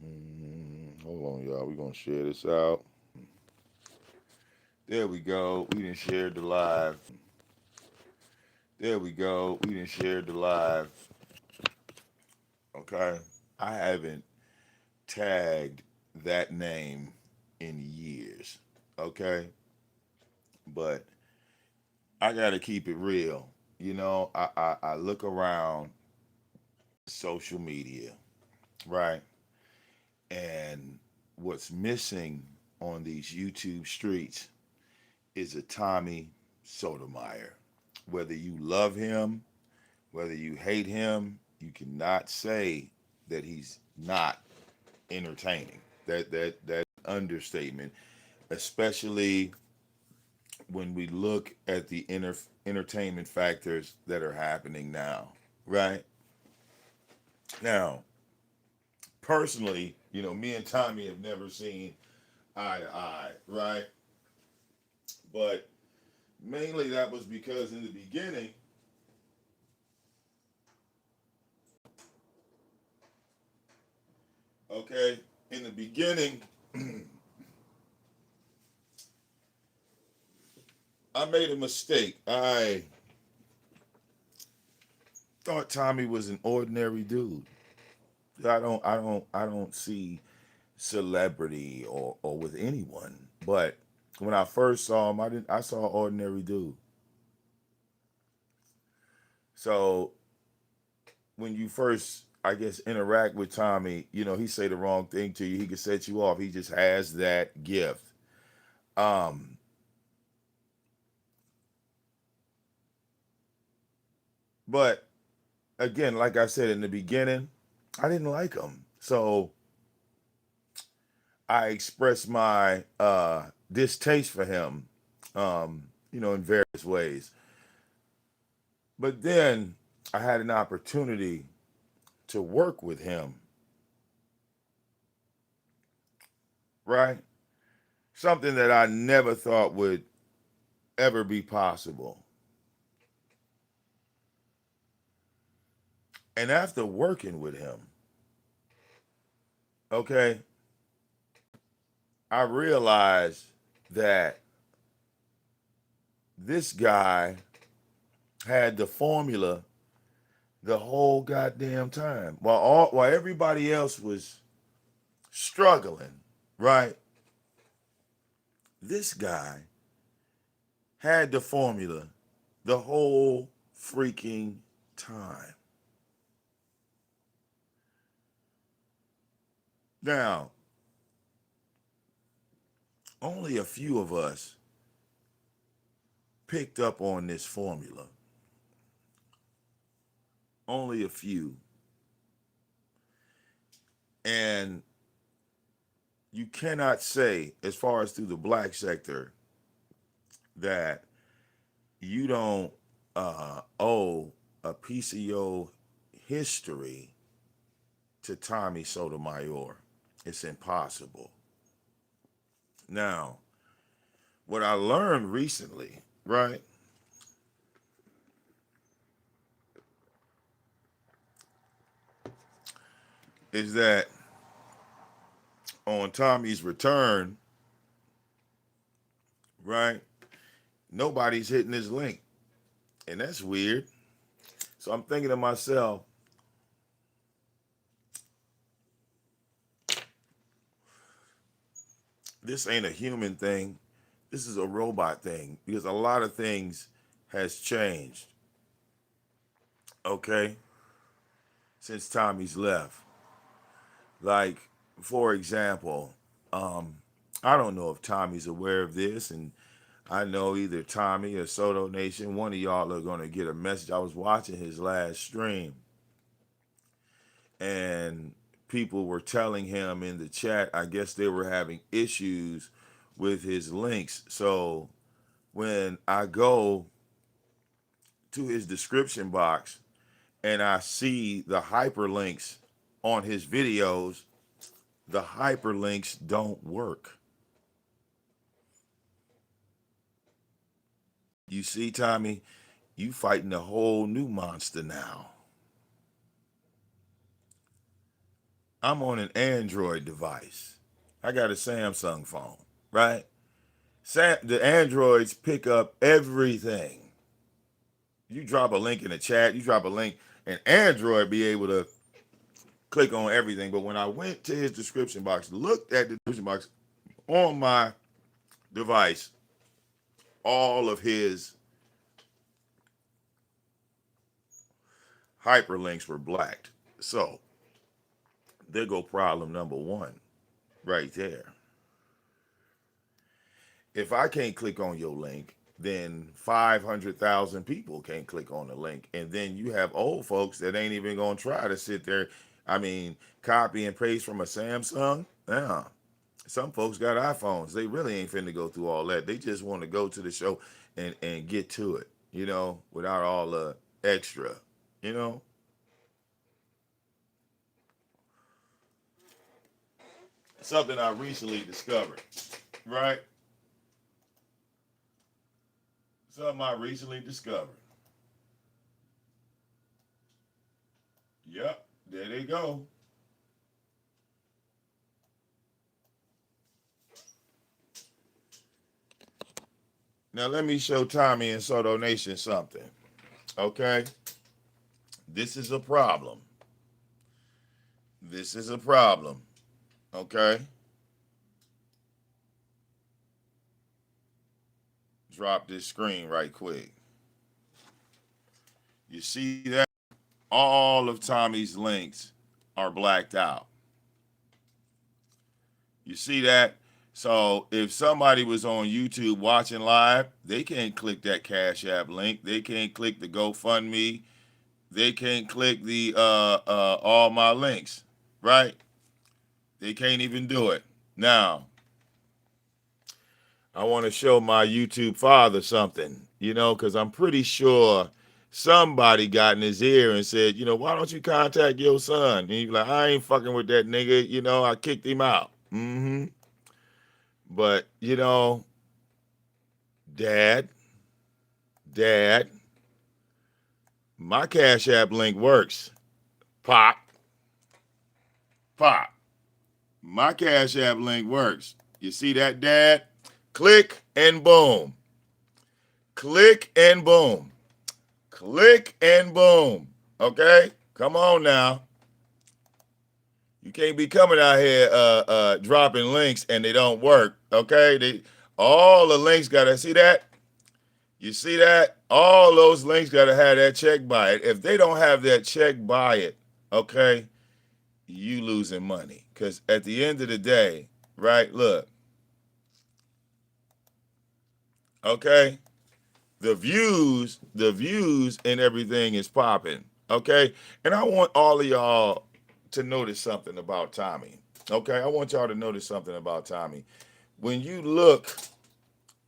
Hold on, y'all. We're going to share this out. There we go. We didn't share the live. There we go. We didn't share the live. Okay. I haven't tagged that name in years. Okay. But I got to keep it real. I look around social media, right? And what's missing on these YouTube streets is a Tommy Sotomayor. Whether you love him, whether you hate him, you cannot say that he's not entertaining. That understatement, especially when we look at the entertainment factors that are happening now, right? Now, personally, me and Tommy have never seen eye to eye, right? But mainly that was because in the beginning, okay, in the beginning, I made a mistake. I thought Tommy was an ordinary dude. I don't see celebrity or with anyone. But when I first saw him, I saw an ordinary dude. So when you first, I guess, interact with Tommy, he say the wrong thing to you. He could set you off. He just has that gift. Um, but again, like I said in the beginning, I didn't like him. So I expressed my distaste for him, in various ways. But then I had an opportunity to work with him, right? Something that I never thought would ever be possible. And after working with him, okay, I realized that this guy had the formula the whole goddamn time. While everybody else was struggling, right? This guy had the formula the whole freaking time. Now, only a few of us picked up on this formula. Only a few. And you cannot say, as far as through the black sector, that you don't owe a piece of your history to Tommy Sotomayor. It's impossible. Now, what I learned recently, right, is that on Tommy's return, right, nobody's hitting his link. And that's weird. So I'm thinking to myself, this ain't a human thing. This is a robot thing because a lot of things has changed, okay, since Tommy's left. Like, for example, I don't know if Tommy's aware of this, and I know either Tommy or Sotonation, one of y'all are going to get a message. I was watching his last stream, and people were telling him in the chat, I guess they were having issues with his links. So when I go to his description box and I see the hyperlinks on his videos, the hyperlinks don't work. You see, Tommy, you fighting a whole new monster now. I'm on an Android device. I got a Samsung phone, right? The Androids pick up everything. You drop a link in the chat, you drop a link, and Android be able to click on everything. But when I went to his description box, looked at the description box on my device, all of his hyperlinks were blacked. So there go problem number one right there. If I can't click on your link, then 500,000 people can't click on the link. And then you have old folks that ain't even going to try to sit there. I mean, copy and paste from a Samsung. Yeah. Some folks got iPhones. They really ain't finna go through all that. They just want to go to the show and get to it, without all the extra, you know? Something I recently discovered, right? Something I recently discovered. Yep, there they go. Now let me show Tommy and Sotonation something. Okay? This is a problem. This is a problem. Okay? Drop this screen right quick. You see that? All of Tommy's links are blacked out. You see that? So if somebody was on YouTube watching live, they can't click that Cash App link. They can't click the GoFundMe. They can't click the all my links, right? They can't even do it. Now, I want to show my YouTube father something, because I'm pretty sure somebody got in his ear and said, why don't you contact your son? And he's like, I ain't fucking with that nigga. I kicked him out. Mm-hmm. But, Dad, Dad, my Cash App link works. Pop, pop. My Cash App link works. You see that, Dad? Click and boom. Click and boom. Click and boom. Okay? Come on now. You can't be coming out here dropping links and they don't work. Okay? All the links gotta see that. You see that? All those links gotta have that check by it. If they don't have that check by it, okay, you losing money. Because at the end of the day, right? Look, okay, the views and everything is popping. Okay, and I want all of y'all to notice something about Tommy. Okay, I want y'all to notice something about Tommy. When you look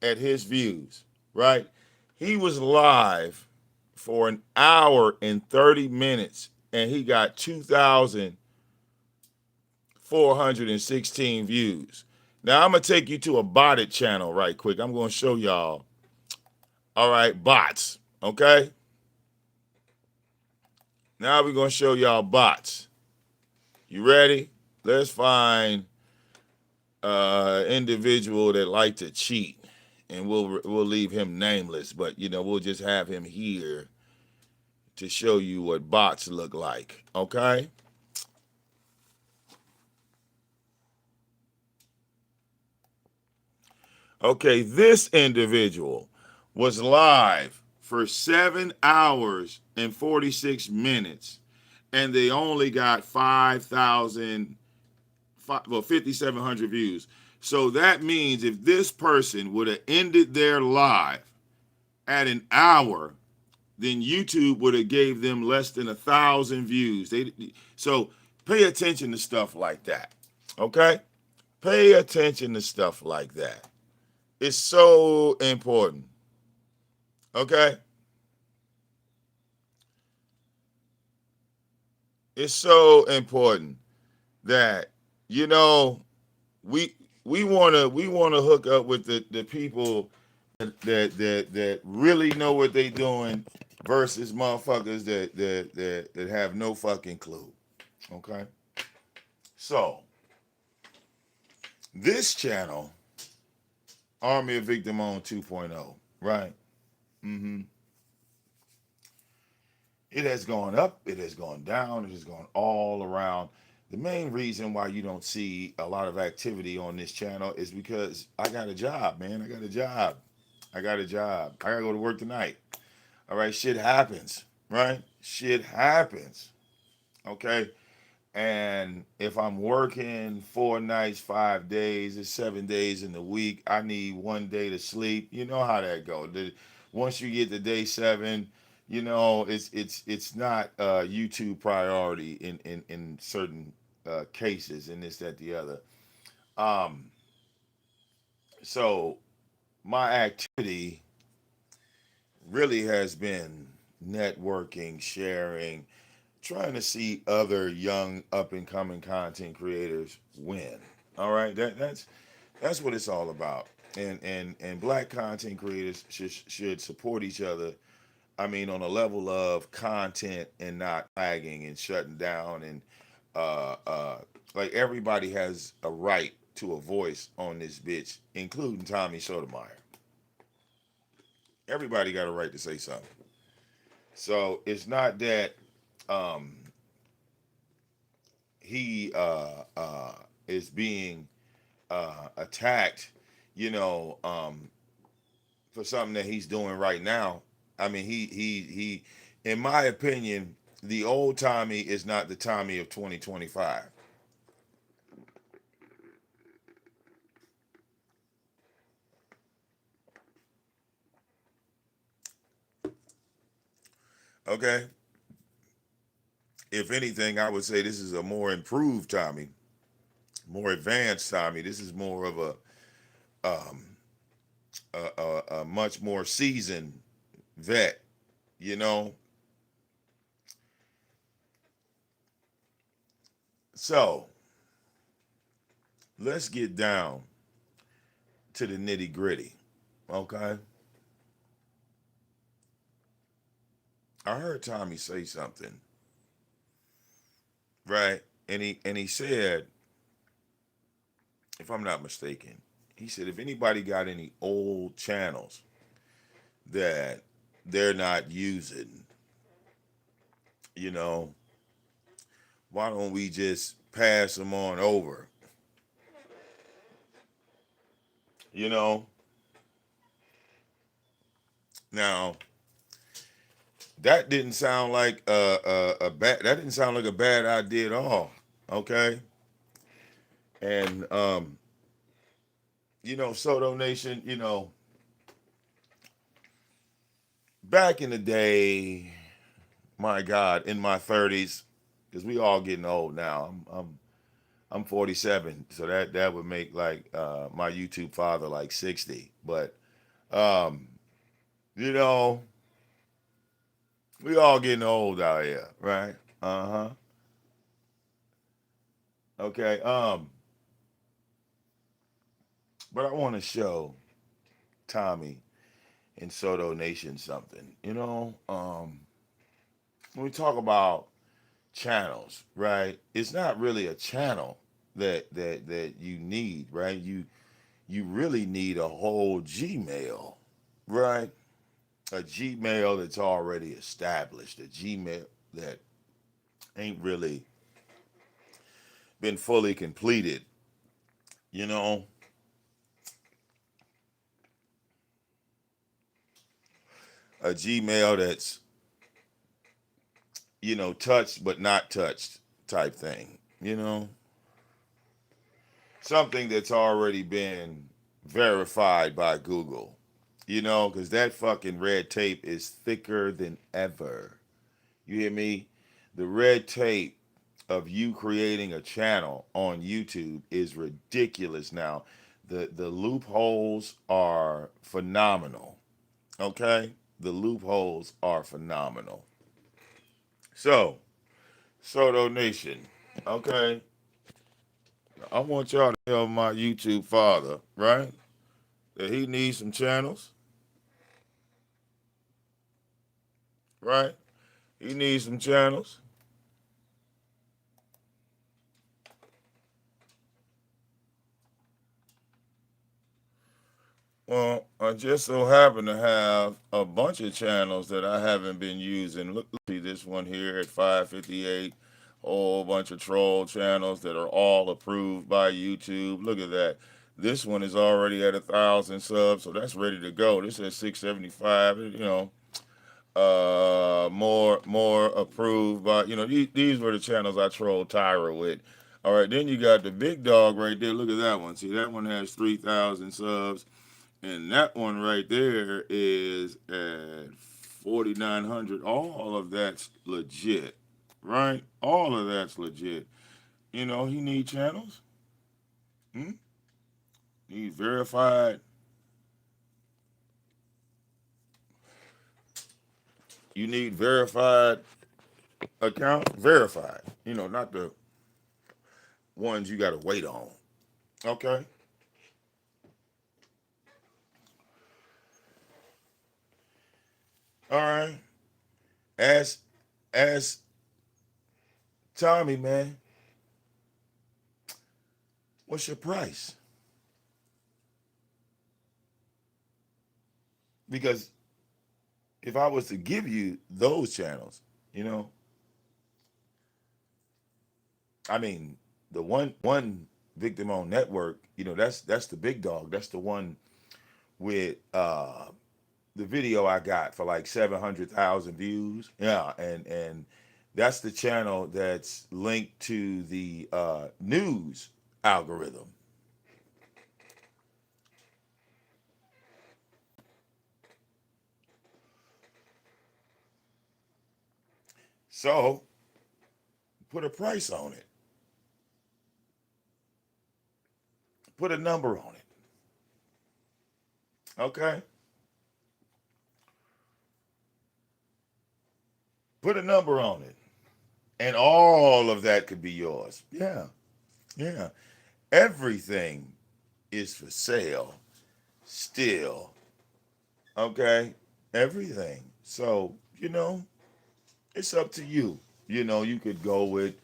at his views, right? He was live for an hour and 30 minutes and he got 2,416 views. Now I'm going to take you to a botted channel right quick. I'm going to show y'all. All right, bots. Okay? Now we're going to show y'all bots. You ready? Let's find individual that like to cheat, and we'll leave him nameless, but we'll just have him here to show you what bots look like. Okay? Okay, this individual was live for 7 hours and 46 minutes, and they only got 5,700 views. So that means if this person would have ended their live at an hour, then YouTube would have gave them less than 1,000 views. So pay attention to stuff like that. Okay? Pay attention to stuff like that. It's so important. Okay? It's so important that we we want to hook up with the people that really know what they doing versus motherfuckers that have no fucking clue. Okay? So this channel, Army of VicDamoane 2.0, right? Mm-hmm. It has gone up, it has gone down, it has gone all around. The main reason why you don't see a lot of activity on this channel is because I got a job, man. I got a job. I got a job. I gotta go to work tonight. All right, shit happens, right? Shit happens. Okay. And if I'm working 4 nights, 5 days, it's 7 days in the week. I need one day to sleep. You know how that goes. Once you get to day 7, it's not YouTube priority in certain cases, and this, that, the other. Um, so my activity really has been networking, sharing, trying to see other young up and coming content creators win. All right, that's what it's all about. And black content creators should support each other. I mean, on a level of content and not lagging and shutting down and uh uh like everybody has a right to a voice on this bitch, including Tommy Sotomayor. Everybody got a right to say something. So it's not that um he is being attacked, you know, for something that he's doing right now. I mean, he, in my opinion, the old Tommy is not the Tommy of 2025. Okay, if anything, I would say this is a more improved Tommy, more advanced Tommy. This is more of um, a much more seasoned vet. You know, so let's get down to the nitty gritty. Okay, I heard Tommy say something, right? And he said, if I'm not mistaken, he said if anybody got any old channels that they're not using, you know, why don't we just pass them on over? You know, now that didn't sound like a bad. That didn't sound like a bad idea at all. Okay, and Soto Nation, back in the day, my God, in my 30s, because we all getting old now. I'm 47, so that would make like my YouTube father like 60. But um, you know, we all getting old out here, right? Uh-huh. Okay. But I want to show Tommy and Soto Nation something. When we talk about channels, right? It's not really a channel that you need, right? You really need a whole Gmail, right? A Gmail that's already established, a Gmail that ain't really been fully completed, you know, a Gmail that's, touched but not touched type thing, something that's already been verified by Google, because that fucking red tape is thicker than ever. You hear me? The red tape of you creating a channel on YouTube is ridiculous now. The loopholes are phenomenal. Okay? The loopholes are phenomenal. So, Soto Nation, okay? I want y'all to tell my YouTube father, right? That he needs some channels, right? He needs some channels. Well, I just so happen to have a bunch of channels that I haven't been using. Look, see this one here at 558. Whole bunch of troll channels that are all approved by YouTube. Look at that. This one is already at 1,000 subs, so that's ready to go. This is 675. More approved by these were the channels I trolled Tyra with. All right, then you got the big dog right there. Look at that one. See, that one has 3,000 subs. And that one right there is at 4,900. All of that's legit, right? All of that's legit. You need channels. Hmm? Need verified. You need verified account. Verified. Not the ones you got to wait on. Okay. All right. Ask, ask Tommy, man, what's your price? Because if I was to give you those channels, you know, I mean, the one VicDamoane network, that's the big dog. That's the one with the video I got for like 700,000 views. Yeah, and that's the channel that's linked to the news algorithm. So put a price on it. Put a number on it. Okay? Put a number on it. And all of that could be yours. Yeah. Yeah. Everything is for sale still. Okay? Everything. So, it's up to you. You could go with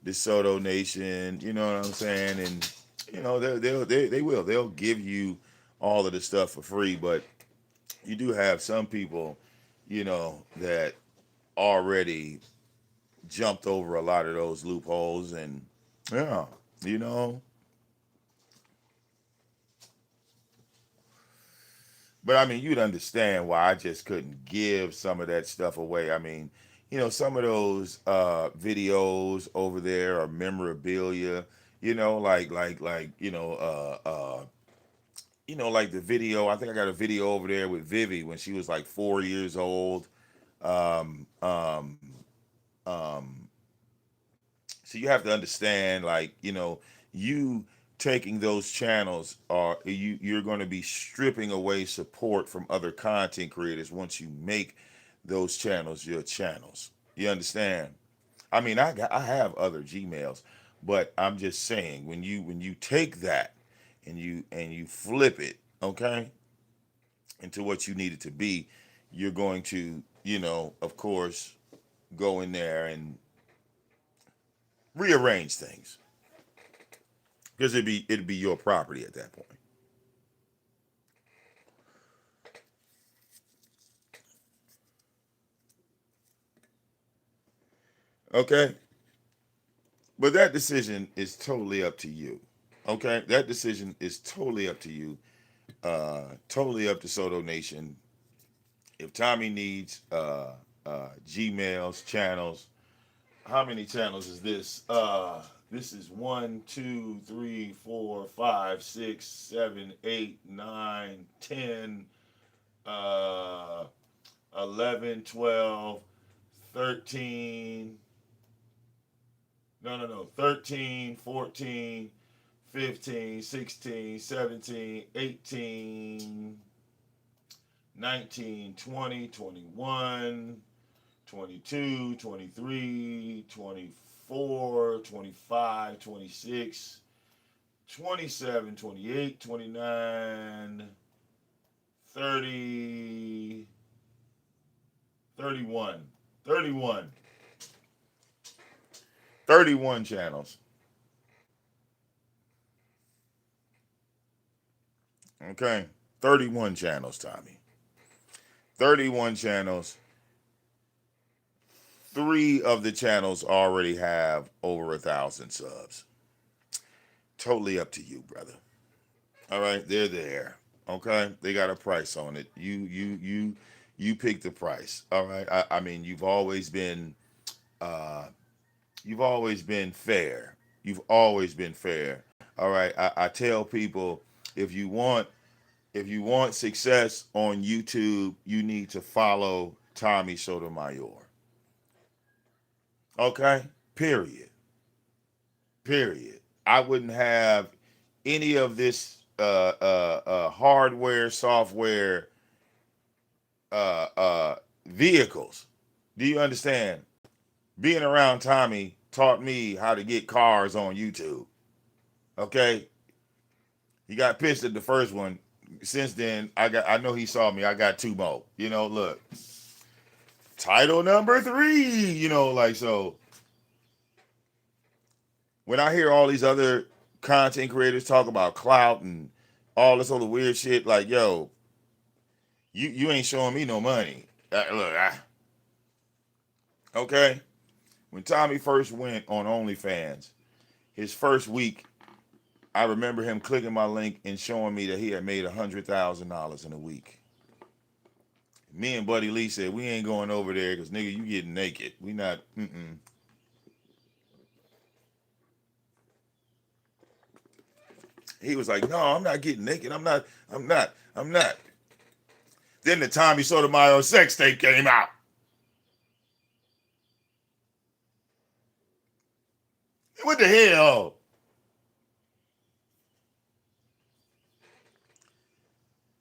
the Sotonation, you know what I'm saying? And, they will. They'll give you all of the stuff for free, but you do have some people, that already jumped over a lot of those loopholes. And, yeah, you know, But I mean, you'd understand why I just couldn't give some of that stuff away. I mean, some of those videos over there are memorabilia. Like the video. I think I got a video over there with Vivi when she was like 4 years old. Um, um, um, so you have to understand, like, you taking those channels are you're going to be stripping away support from other content creators once you make those channels your channels. You understand? I mean, I have other Gmails, but I'm just saying, when you take that and you flip it, okay, into what you need it to be, you're going to, of course, go in there and rearrange things, because it'd be your property at that point. Okay, but that decision is totally up to you. Okay, that decision is totally up to you. Totally up to Soto Nation. If Tommy needs Gmails, channels, how many channels is this? This is 1, 2, 3, 4, 5, 6, 7, 8, 9, 10, uh, 11, 12, 13. No. 13, 14, 15, 16, 17, 18, 19, 20, 21, 22, 23, 24, 25, 26, 27, 28, 29, 30, 31, 31, 31 channels. Okay. 31 channels, Tommy. 31 channels. 3 of the channels already have over 1,000 subs. Totally up to you, brother. All right, they're there. Okay, they got a price on it. You pick the price. All right. I mean, uh, you've always been fair. You've always been fair. All right. I tell people if you want success on YouTube, you need to follow Tommy Sotomayor. Okay. Period. Period. I wouldn't have any of this hardware, software, vehicles. Do you understand? Being around Tommy taught me how to get cars on YouTube. Okay, he got pissed at the first one. Since then, I know he saw me. I got 2 more. Look, title number 3. Like so. When I hear all these other content creators talk about clout and all this other weird shit, like yo, you ain't showing me no money. Okay. When Tommy first went on OnlyFans, his first week, I remember him clicking my link and showing me that he had made $100,000 in a week. Me and Buddy Lee said, we ain't going over there because, nigga, you getting naked. We not, He was like, no, I'm not getting naked. I'm not. Then the Tommy Sotomayor sex tape came out. What the hell?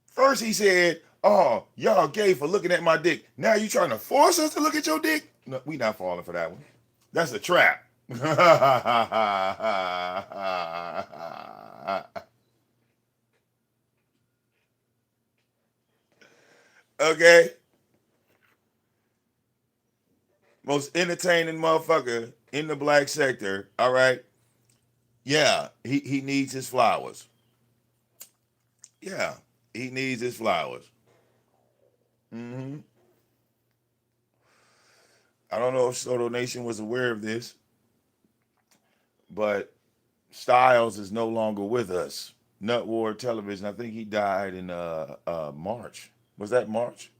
First he said, oh, y'all gay for looking at my dick. Now you trying to force us to look at your dick? No, we not falling for that one. That's a trap. Okay. Most entertaining motherfucker in the black sector. All right. Yeah, he needs his flowers. Yeah, he needs his flowers. hmm I don't know if Sotonation was aware of this, but Styles is no longer with us. Nut Ward Television. I think he died in March. Was that March?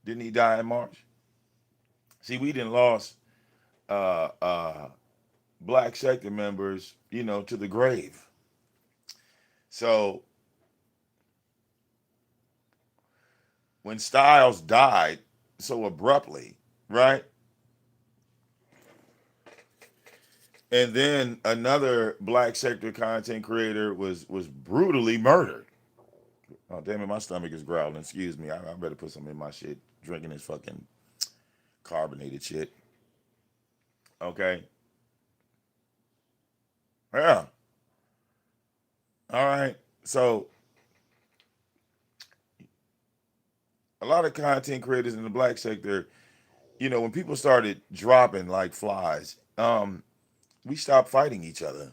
Didn't he die in March? See, we didn't lost uh, uh, black sector members, to the grave. So when Styles died so abruptly, right? And then another black sector content creator was brutally murdered. Oh damn it, my stomach is growling. Excuse me. I better put some in my shit. Drinking this fucking carbonated shit. Okay. Yeah. All right. So a lot of content creators in the black sector, when people started dropping like flies, we stopped fighting each other.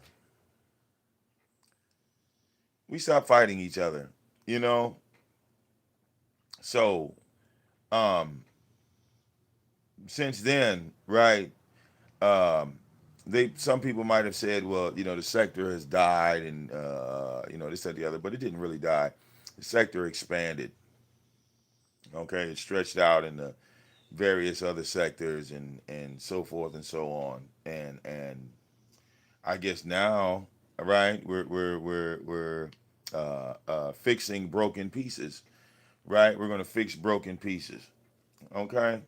We stopped fighting each other. You know. So um since then, right? Um, they some people might have said, well, the sector has died, and this that the other, but it didn't really die. The sector expanded. Okay, it stretched out into various other sectors and so forth and so on. And I guess now, right, we're fixing broken pieces. Right, we're gonna fix broken pieces. Okay.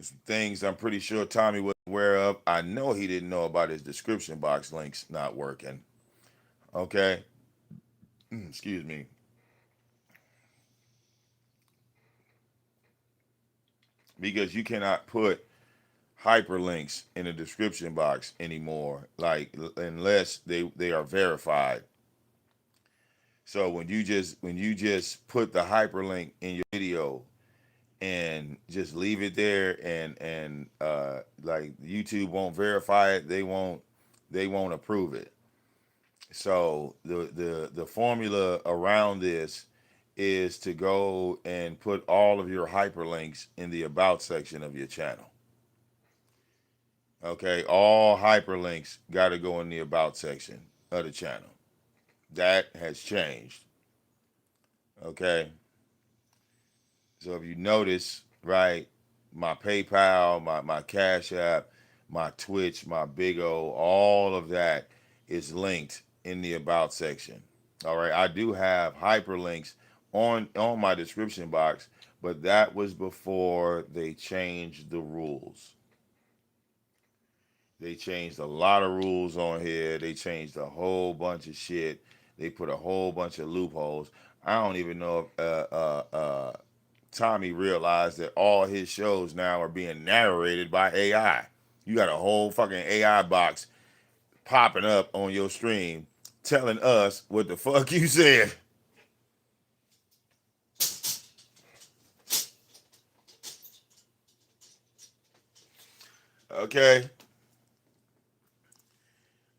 Some things I'm pretty sure Tommy was aware of. I know he didn't know about his description box links not working. Okay. Excuse me. Because you cannot put hyperlinks in the description box anymore, like unless they are verified. So when you just put the hyperlink in your video and just leave it there, and like YouTube won't verify it, they won't approve it. So the formula around this is to go and put all of your hyperlinks in the about section of your channel. Okay, all hyperlinks got to go in the about section of the channel. That has changed. Okay, so if you notice, right, my PayPal, my Cash App, my Twitch, my Big O, all of that is linked in the about section. All right, I do have hyperlinks on my description box, but that was before they changed the rules. They changed a lot of rules on here. They changed a whole bunch of shit. They put a whole bunch of loopholes. I don't even know if Tommy realized that all his shows now are being narrated by AI. You got a whole fucking AI box popping up on your stream telling us what the fuck you said. Okay.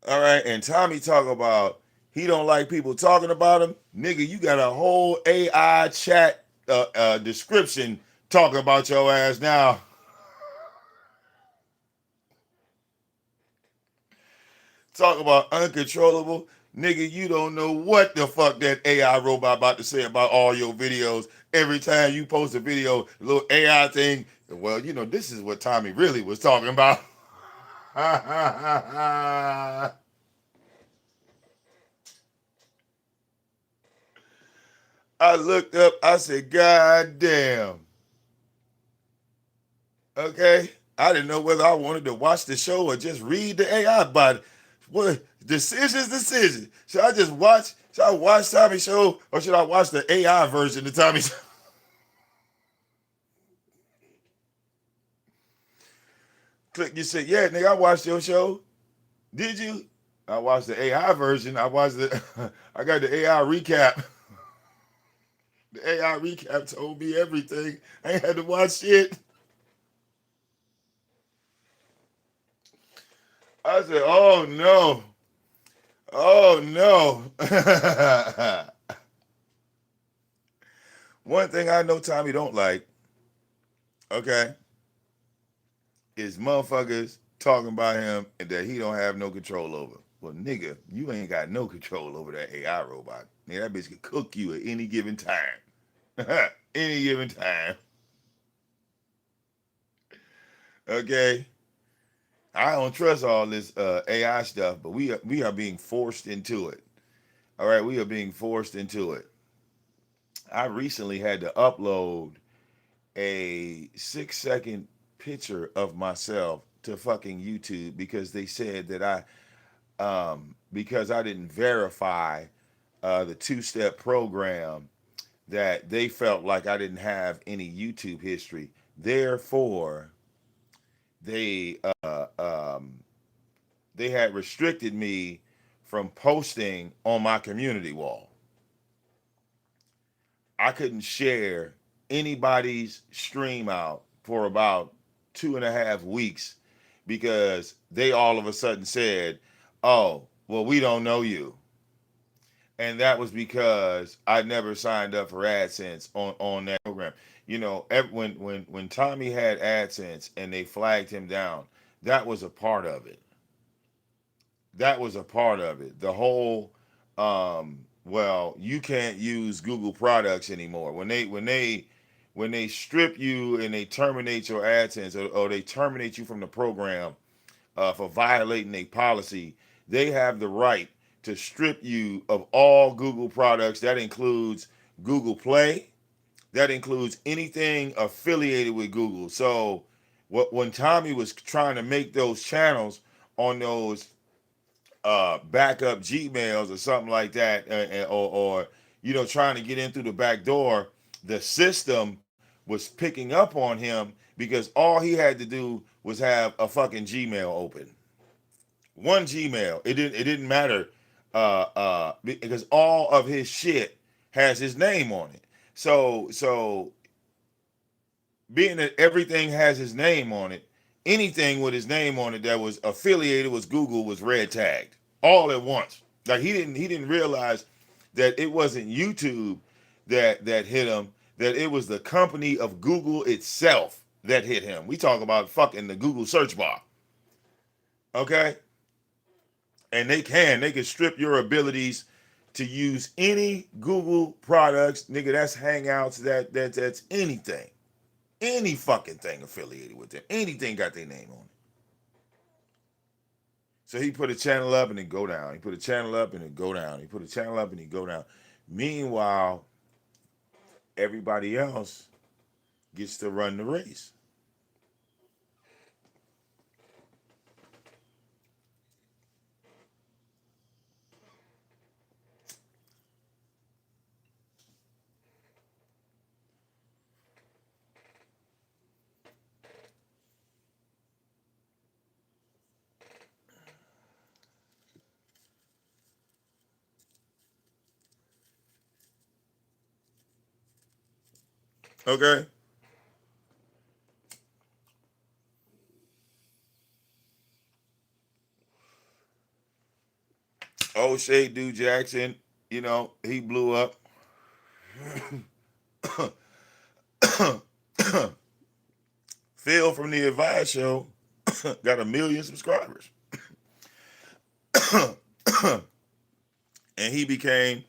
All right. And Tommy talk about he don't like people talking about him. Nigga, you got a whole AI chat description talking about your ass now. Talk about uncontrollable. Nigga, you don't know what the fuck that AI robot about to say about all your videos. Every time you post a video, a little AI thing. Well, you know, this is what Tommy really was talking about. I looked up, I said, God damn. Okay. I didn't know whether I wanted to watch the show or just read the AI about it. What decisions. Should I watch Tommy Show or should I watch the AI version of Tommy Show? Click, you said, yeah, nigga, I watched your show. Did you? I watched the AI version. I watched the I got the AI recap. The AI recap told me everything. I ain't had to watch shit. I said, oh no. Oh no. One thing I know Tommy don't like, okay, is motherfuckers talking about him and that he don't have no control over. Well, nigga, you ain't got no control over that AI robot. Nigga, that bitch can cook you at any given time. Any given time. Okay. I don't trust all this AI stuff, but we are being forced into it. All right, we are being forced into it. I recently had to upload a 6 second picture of myself to fucking YouTube because they said that because I didn't verify the two-step program that they felt like I didn't have any YouTube history. Therefore, they they had restricted me from posting on my community wall. I couldn't share anybody's stream out for about 2.5 weeks because they all of a sudden said, "Oh, well, we don't know you," and that was because I never signed up for AdSense on that program. You know, when Tommy had AdSense and they flagged him down, that was a part of it. That was a part of it. The whole well, you can't use Google products anymore. When they strip you and they terminate your AdSense or they terminate you from the program for violating a policy, they have the right to strip you of all Google products. That includes Google Play. That includes anything affiliated with Google. So, when Tommy was trying to make those channels on those backup Gmails or something like that, or you know, trying to get in through the back door, the system was picking up on him because all he had to do was have a fucking Gmail open, one Gmail. It didn't matter because all of his shit has his name on it. So being that everything has his name on it, anything with his name on it that was affiliated with Google was red tagged all at once. Like he didn't realize that it wasn't YouTube that hit him, that it was the company of Google itself that hit him. We talk about fucking the Google search bar. Okay? And they can strip your abilities to use any Google products, nigga. That's Hangouts, that's anything. Any fucking thing affiliated with them. Anything got their name on it. So he put a channel up and then go down. He put a channel up and then go down. He put a channel up and he go down. Meanwhile, everybody else gets to run the race. Okay? O'Shea Du Jackson, he blew up. Phil from the Advice Show got 1 million subscribers. And he became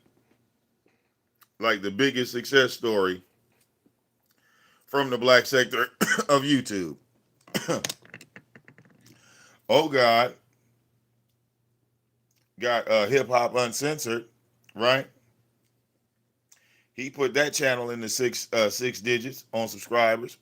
like the biggest success story from the black sector of YouTube. Oh God got Hip Hop Uncensored, right? He put that channel in the six digits on subscribers.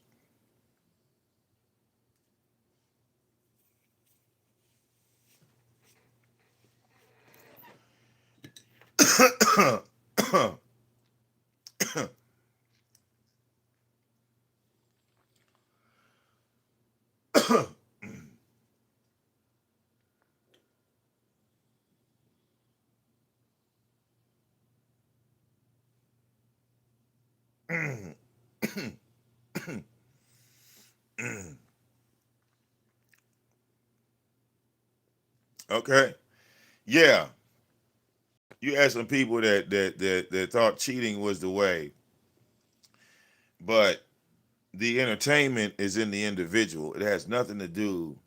Okay, yeah. You had some people that thought cheating was the way, but the entertainment is in the individual. It has nothing to do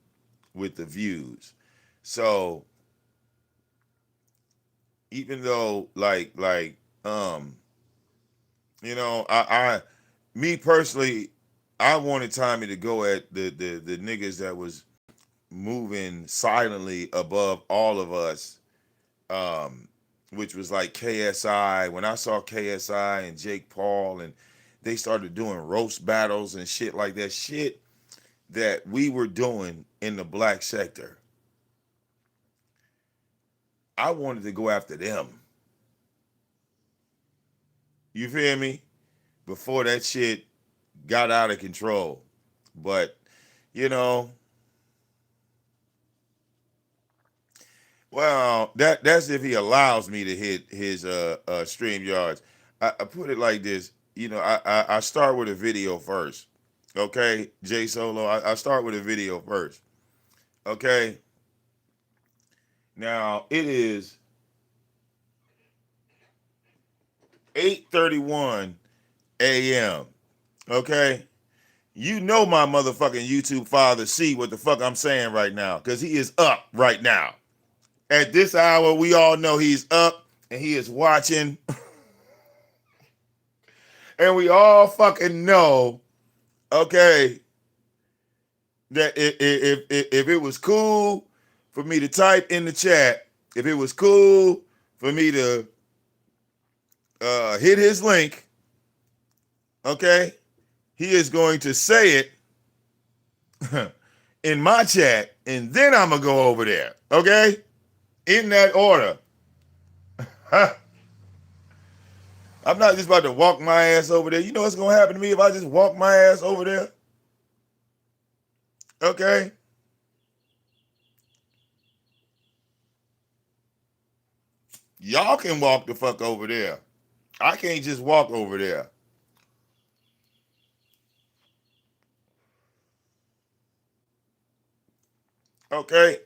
with the views. So even though um I me personally, I wanted Tommy to go at the niggas that was moving silently above all of us, um, which was like KSI. When I saw KSI and Jake Paul and they started doing roast battles and shit like that, shit that we were doing in the black sector, I wanted to go after them. You feel me? Before that shit got out of control. But, you know, well, that's if he allows me to hit his stream yards. I put it like this. I start with a video first. Okay, J Solo. I start with a video first. Okay. Now it is 8:31 a.m. Okay. You know my motherfucking YouTube father see what the fuck I'm saying right now, because he is up right now. At this hour, we all know he's up and he is watching. And we all fucking know, okay, that if it was cool for me to type in the chat, if it was cool for me to hit his link, okay, he is going to say it in my chat, and then I'm gonna go over there, okay, in that order. I'm not just about to walk my ass over there. You know what's gonna happen to me if I just walk my ass over there? Okay. Y'all can walk the fuck over there. I can't just walk over there. Okay.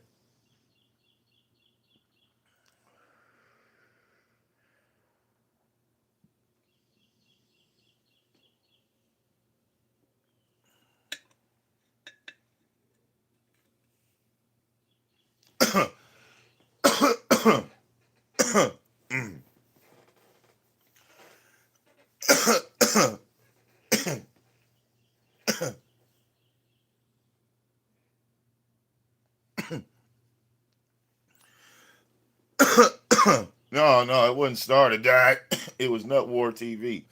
No, it wasn't Star that died. It was Nut War TV.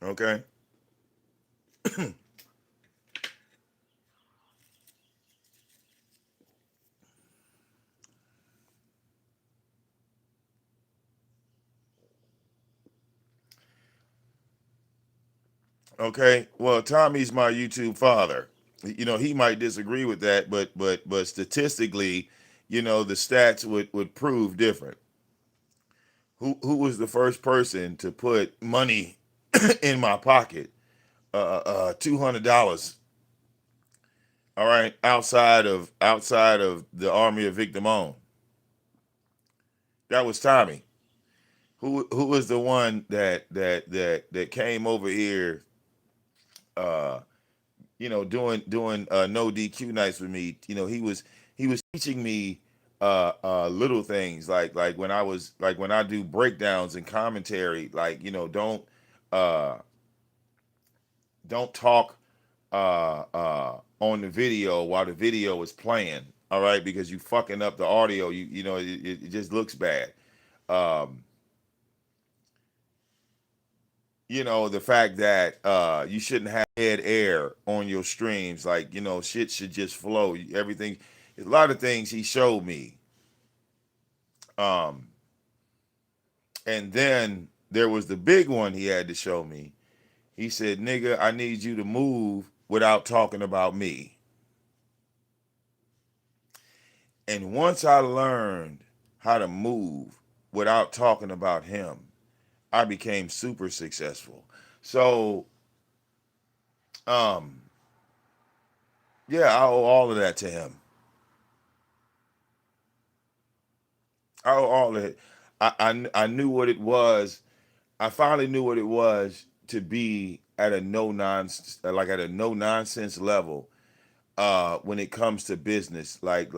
Okay. Okay. Well, Tommy's my YouTube father. He might disagree with that, but statistically, the stats would prove different. Who was the first person to put money in my pocket? $200. All right, outside of the army of VicDamoane. That was Tommy. Who was the one that came over here, uh, doing no DQ nights with me. He was teaching me little things like when I do breakdowns and commentary, like uh don't talk on the video while the video is playing. All right, because you fucking up the audio. It just looks bad. Um, the fact that you shouldn't have dead air on your streams, like shit should just flow. Everything, a lot of things he showed me. Um, and then there was the big one he had to show me. He said, "Nigga, I need you to move without talking about me." And once I learned how to move without talking about him, I became super successful. So, um, yeah, I owe all of that to him. I owe all of it. I knew what it was. I finally knew what it was to be at a no nonsense level when it comes to business. Like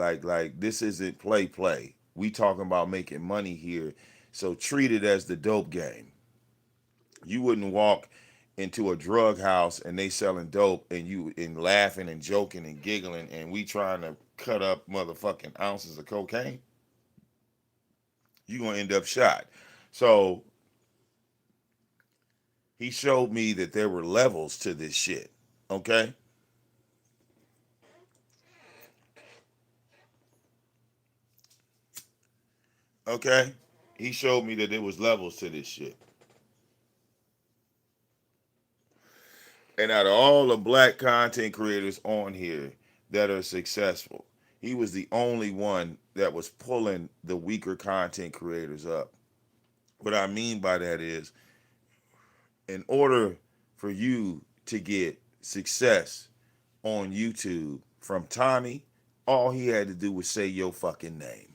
this isn't play. We talking about making money here. So treat it as the dope game. You wouldn't walk into a drug house and they selling dope and you and laughing and joking and giggling and we trying to cut up motherfucking ounces of cocaine. You gonna end up shot. So he showed me that there were levels to this shit. Okay. Okay. He showed me that there was levels to this shit. And out of all the black content creators on here that are successful, he was the only one that was pulling the weaker content creators up. What I mean by that is, in order for you to get success on YouTube from Tommy, all he had to do was say your fucking name.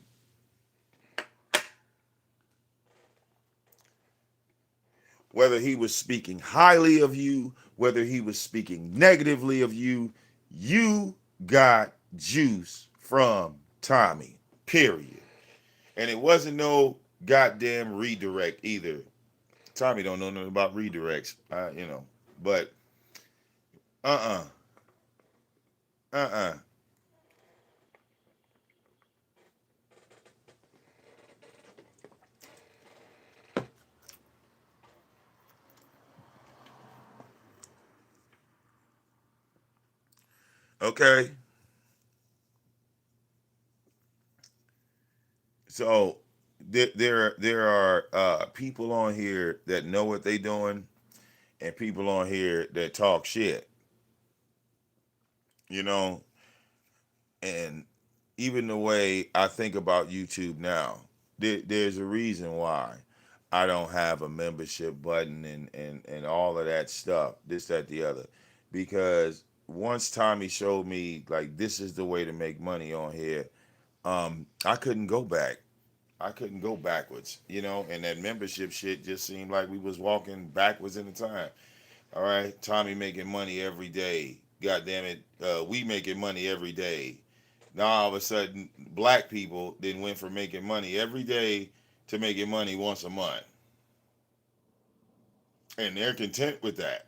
Whether he was speaking highly of you, whether he was speaking negatively of you, you got juice from Tommy, period. And it wasn't no goddamn redirect either. Tommy don't know nothing about redirects, but uh uh, uh uh. Okay, so there are people on here that know what they doing, and people on here that talk shit. You know, and even the way I think about YouTube now, there's a reason why I don't have a membership button and all of that stuff, this, that, the other. Because once Tommy showed me, like, this is the way to make money on here, I couldn't go back. I couldn't go backwards, and that membership shit just seemed like we was walking backwards in the time. All right, Tommy making money every day. God damn it, we making money every day. Now all of a sudden, black people then went from making money every day to making money once a month, and they're content with that.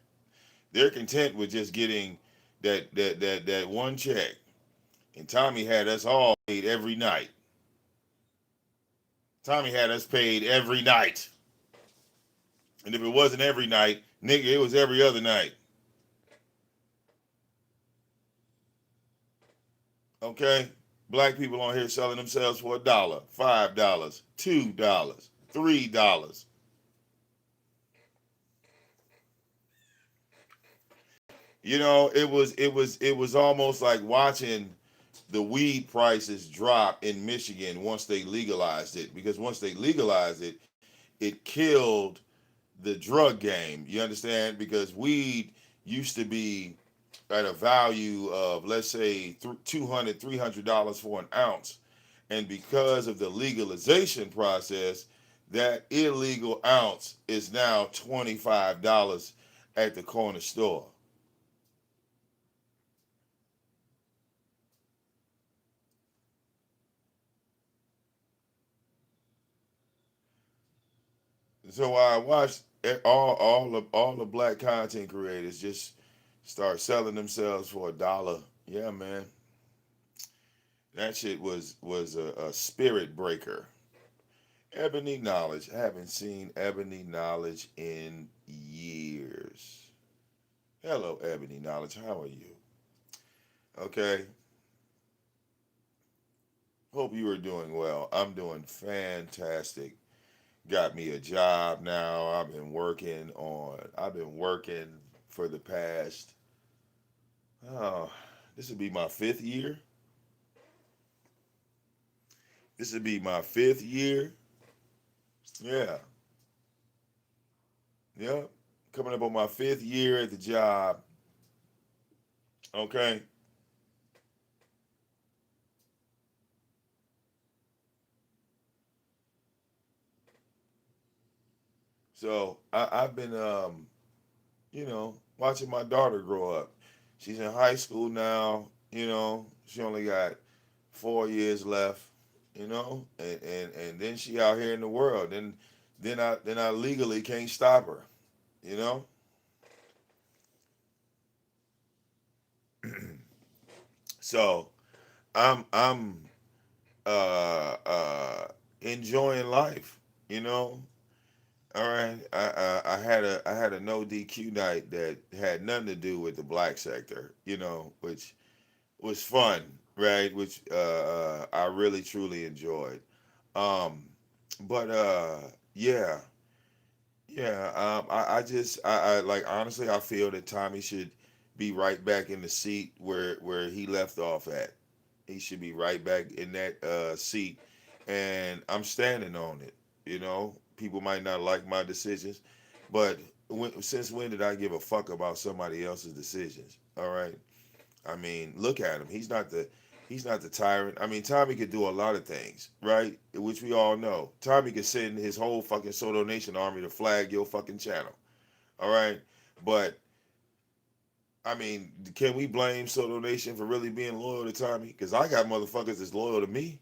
They're content with just getting that one check. And Tommy had us all paid every night. Tommy had us paid every night. And if it wasn't every night, nigga, it was every other night. Okay? Black people on here selling themselves for $1, $5, $2, $3. It was almost like watching the weed prices drop in Michigan once they legalized it. Because once they legalized it, it killed the drug game. You understand? Because weed used to be at a value of, let's say, $200, $300 for an ounce. And because of the legalization process, that illegal ounce is now $25 at the corner store. So I watched all the black content creators just start selling themselves for $1. Yeah, man, that shit was a spirit breaker. Ebony Knowledge. I haven't seen Ebony Knowledge in years. Hello, Ebony Knowledge. How are you? Okay. Hope you are doing well. I'm doing fantastic. Got me a job now. I've been working for the past, oh, this would be my fifth year. This would be my fifth year. Yeah. Yep. Coming up on my fifth year at the job. Okay. So I've been watching my daughter grow up. She's in high school now, she only got 4 years left, and then she out here in the world. Then I legally can't stop her, you know? So I'm enjoying life, you know. All right, I had a no DQ night that had nothing to do with the black sector, which was fun, right? Which I really truly enjoyed. Um, but yeah, yeah. I like honestly, I feel that Tommy should be right back in the seat where he left off at. He should be right back in that seat, and I'm standing on it. People might not like my decisions, but since when did I give a fuck about somebody else's decisions? All right. I mean, look at him. He's not the tyrant. I mean, Tommy could do a lot of things, right? Which we all know. Tommy could send his whole fucking Sotonation army to flag your fucking channel. All right. But I mean, can we blame Sotonation for really being loyal to Tommy? Because I got motherfuckers that's loyal to me.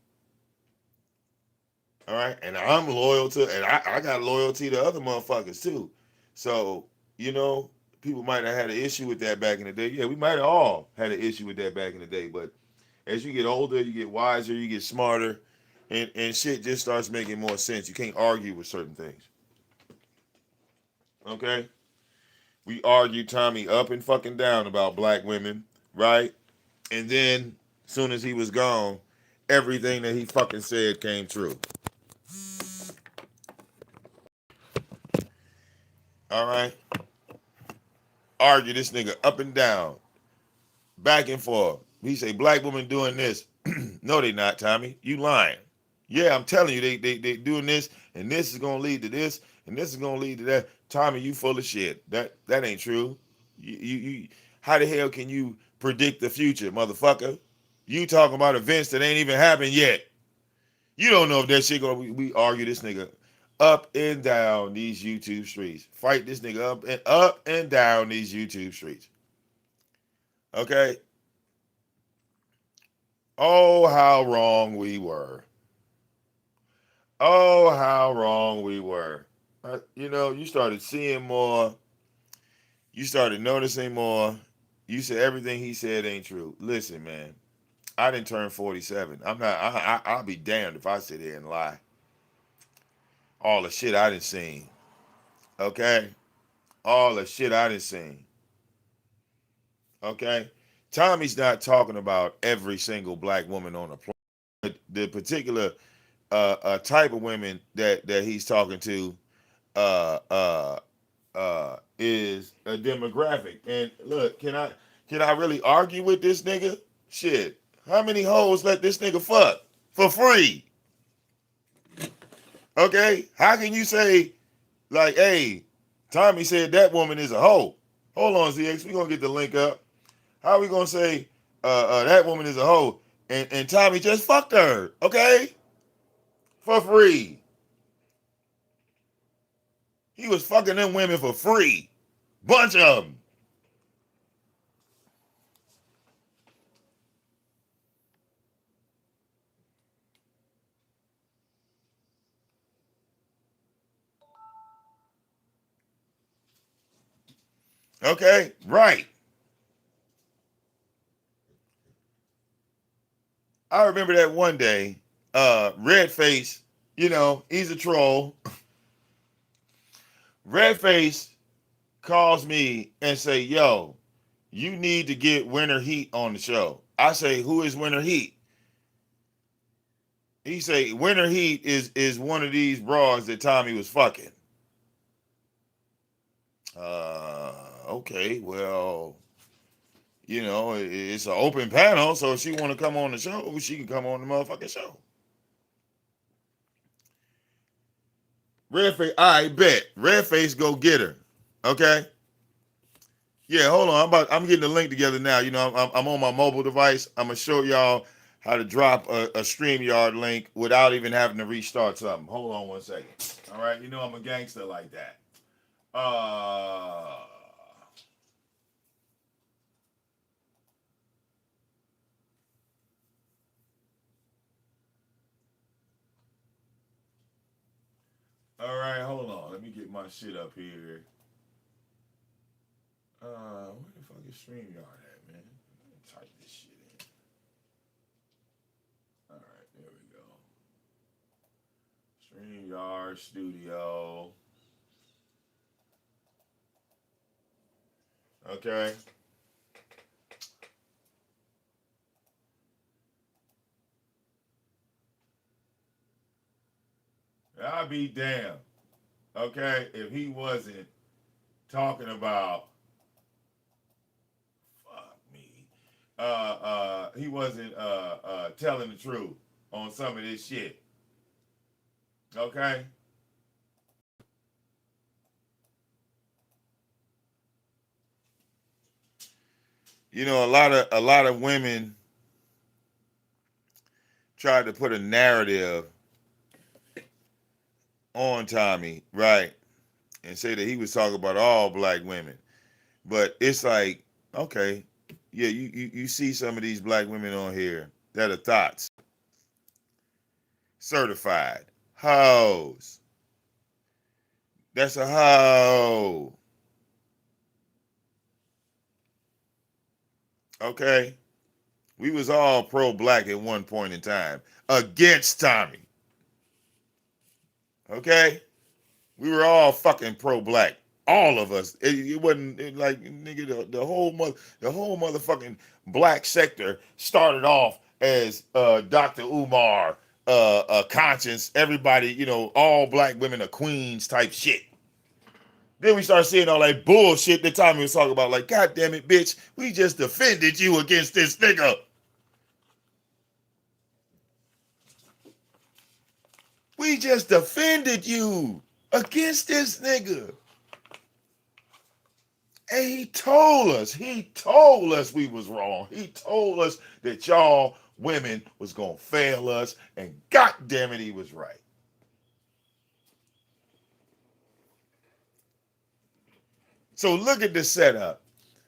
All right. And I'm loyal to, and I got loyalty to other motherfuckers too. So, you know, people might have had an issue with that back in the day. Yeah, we might have all had an issue with that back in the day. But as you get older, you get wiser, you get smarter, and shit just starts making more sense. You can't argue with certain things. Okay? We argued Tommy up and fucking down about black women, right? And then, soon as he was gone, everything that he fucking said came true. All right? Argue this nigga up and down, back and forth. He say black women doing this. No, they not, Tommy. You lying. Yeah, I'm telling you, they doing this, and this is gonna lead to this, and this is gonna lead to that. Tommy, you full of shit. That ain't true. You how the hell can you predict the future, motherfucker? You talking about events that ain't even happened yet. You don't know if that shit gonna we argue this nigga up and down these YouTube streets. Fight this nigga up and down these YouTube streets. Okay? Oh, how wrong we were. Oh, how wrong we were. You started seeing more. You started noticing more. You said everything he said ain't true. Listen, man. I didn't turn 47. I'm not. I'll be damned if I sit here and lie. All the shit I done seen. Okay, all the shit I done seen. Okay, Tommy's not talking about every single black woman on the planet. The particular type of women that he's talking to uh, uh, is a demographic. And look, can I really argue with this nigga? Shit, how many hoes let this nigga fuck for free? Okay, how can you say like, hey, Tommy said that woman is a hoe? Hold on, ZX, we gonna get the link up. How are we gonna say that woman is a hoe and Tommy just fucked her? Okay, for free. He was fucking them women for free, bunch of them. Okay, right. I remember that one day, Redface, he's a troll. Redface calls me and say, yo, you need to get Winter Heat on the show. I say, who is Winter Heat? He say, Winter Heat is one of these broads that Tommy was fucking. Okay, well, it's an open panel, so if she want to come on the show, she can come on the motherfucking show. Redface, I bet. Redface go get her. Okay? Yeah, hold on. I'm getting the link together now. I'm on my mobile device. I'm gonna show y'all how to drop a StreamYard link without even having to restart something. Hold on one second. All right, I'm a gangster like that. All right, hold on. Let me get my shit up here. Where the fuck is StreamYard at, man? Let me type this shit in. All right, there we go. StreamYard Studio. Okay. I'll be damned. Okay, if he wasn't talking about me. He wasn't telling the truth on some of this shit. Okay? A lot of women tried to put a narrative on Tommy, right? And say that he was talking about all black women. But it's like, okay, yeah, you see some of these black women on here that are thoughts. Certified. Hoes. That's a hoe. Okay? We was all pro-black at one point in time. Against Tommy. Okay? We were all fucking pro-black. All of us. It wasn't like nigga the whole motherfucking black sector started off as Dr. Umar, Conscience, everybody, all black women are queens type shit. Then we start seeing all that bullshit that Tommy was talking about, like, God damn it, bitch, we just defended you against this nigga. We just defended you against this nigga. And he told us we was wrong. He told us that y'all women was gonna fail us, and God damn it, he was right. So look at the setup.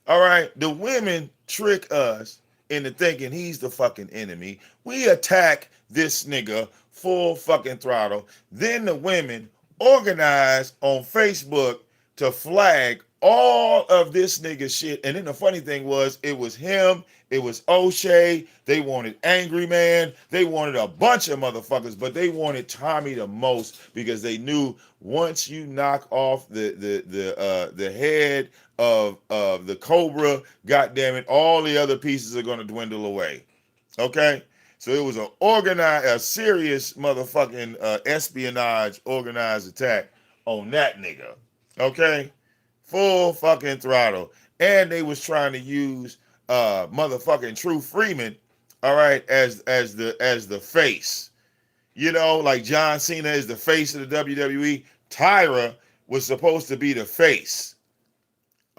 All right, the women trick us into thinking he's the fucking enemy. We attack this nigga full fucking throttle. Then the women organize on Facebook to flag all of this nigga shit. And then the funny thing was, it was him, it was O'Shea, they wanted Angry Man, they wanted a bunch of motherfuckers, but they wanted Tommy the most because they knew once you knock off the head of the Cobra, goddamn it, all the other pieces are gonna dwindle away. Okay? So it was a serious motherfucking espionage organized attack on that nigga. Okay? Full fucking throttle. And they was trying to use motherfucking True Freeman, all right, as the face. You know, like John Cena is the face of the WWE. Tyra was supposed to be the face,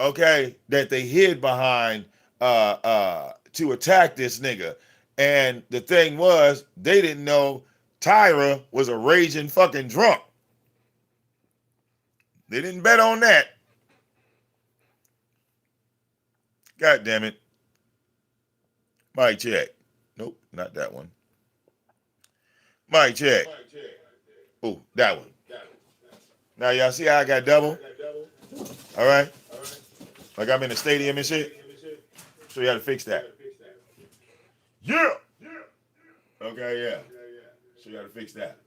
okay, that they hid behind to attack this nigga. And the thing was, they didn't know Tyra was a raging fucking drunk. They didn't bet on that. God damn it. Mic check. Nope, not that one. Mic check. Oh, that one. Now y'all see how I got double? All right. Like I'm in the stadium and shit. So you got to fix that. Yeah. Okay, yeah. So you got to fix that.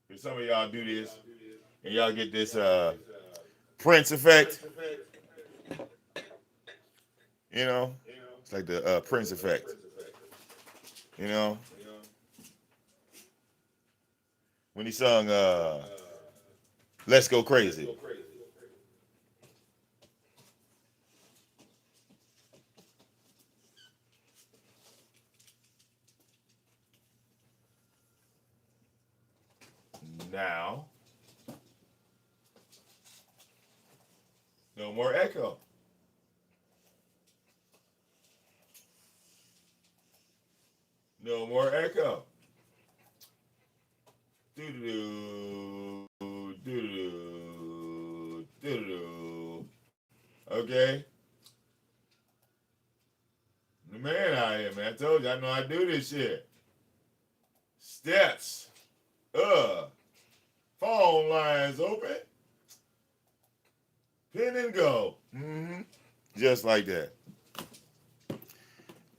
Because some of y'all do this and y'all get this Prince effect. You know, it's like the Prince effect. You know, when he sung "Let's Go Crazy." Now, no more echo. No more echo. Doo-doo-doo, doo-doo-doo, doo-doo-doo. Okay? The man out here, man. I told you, I know I do this shit. Steps. Phone lines open. Pin and go. Mm-hmm. Just like that.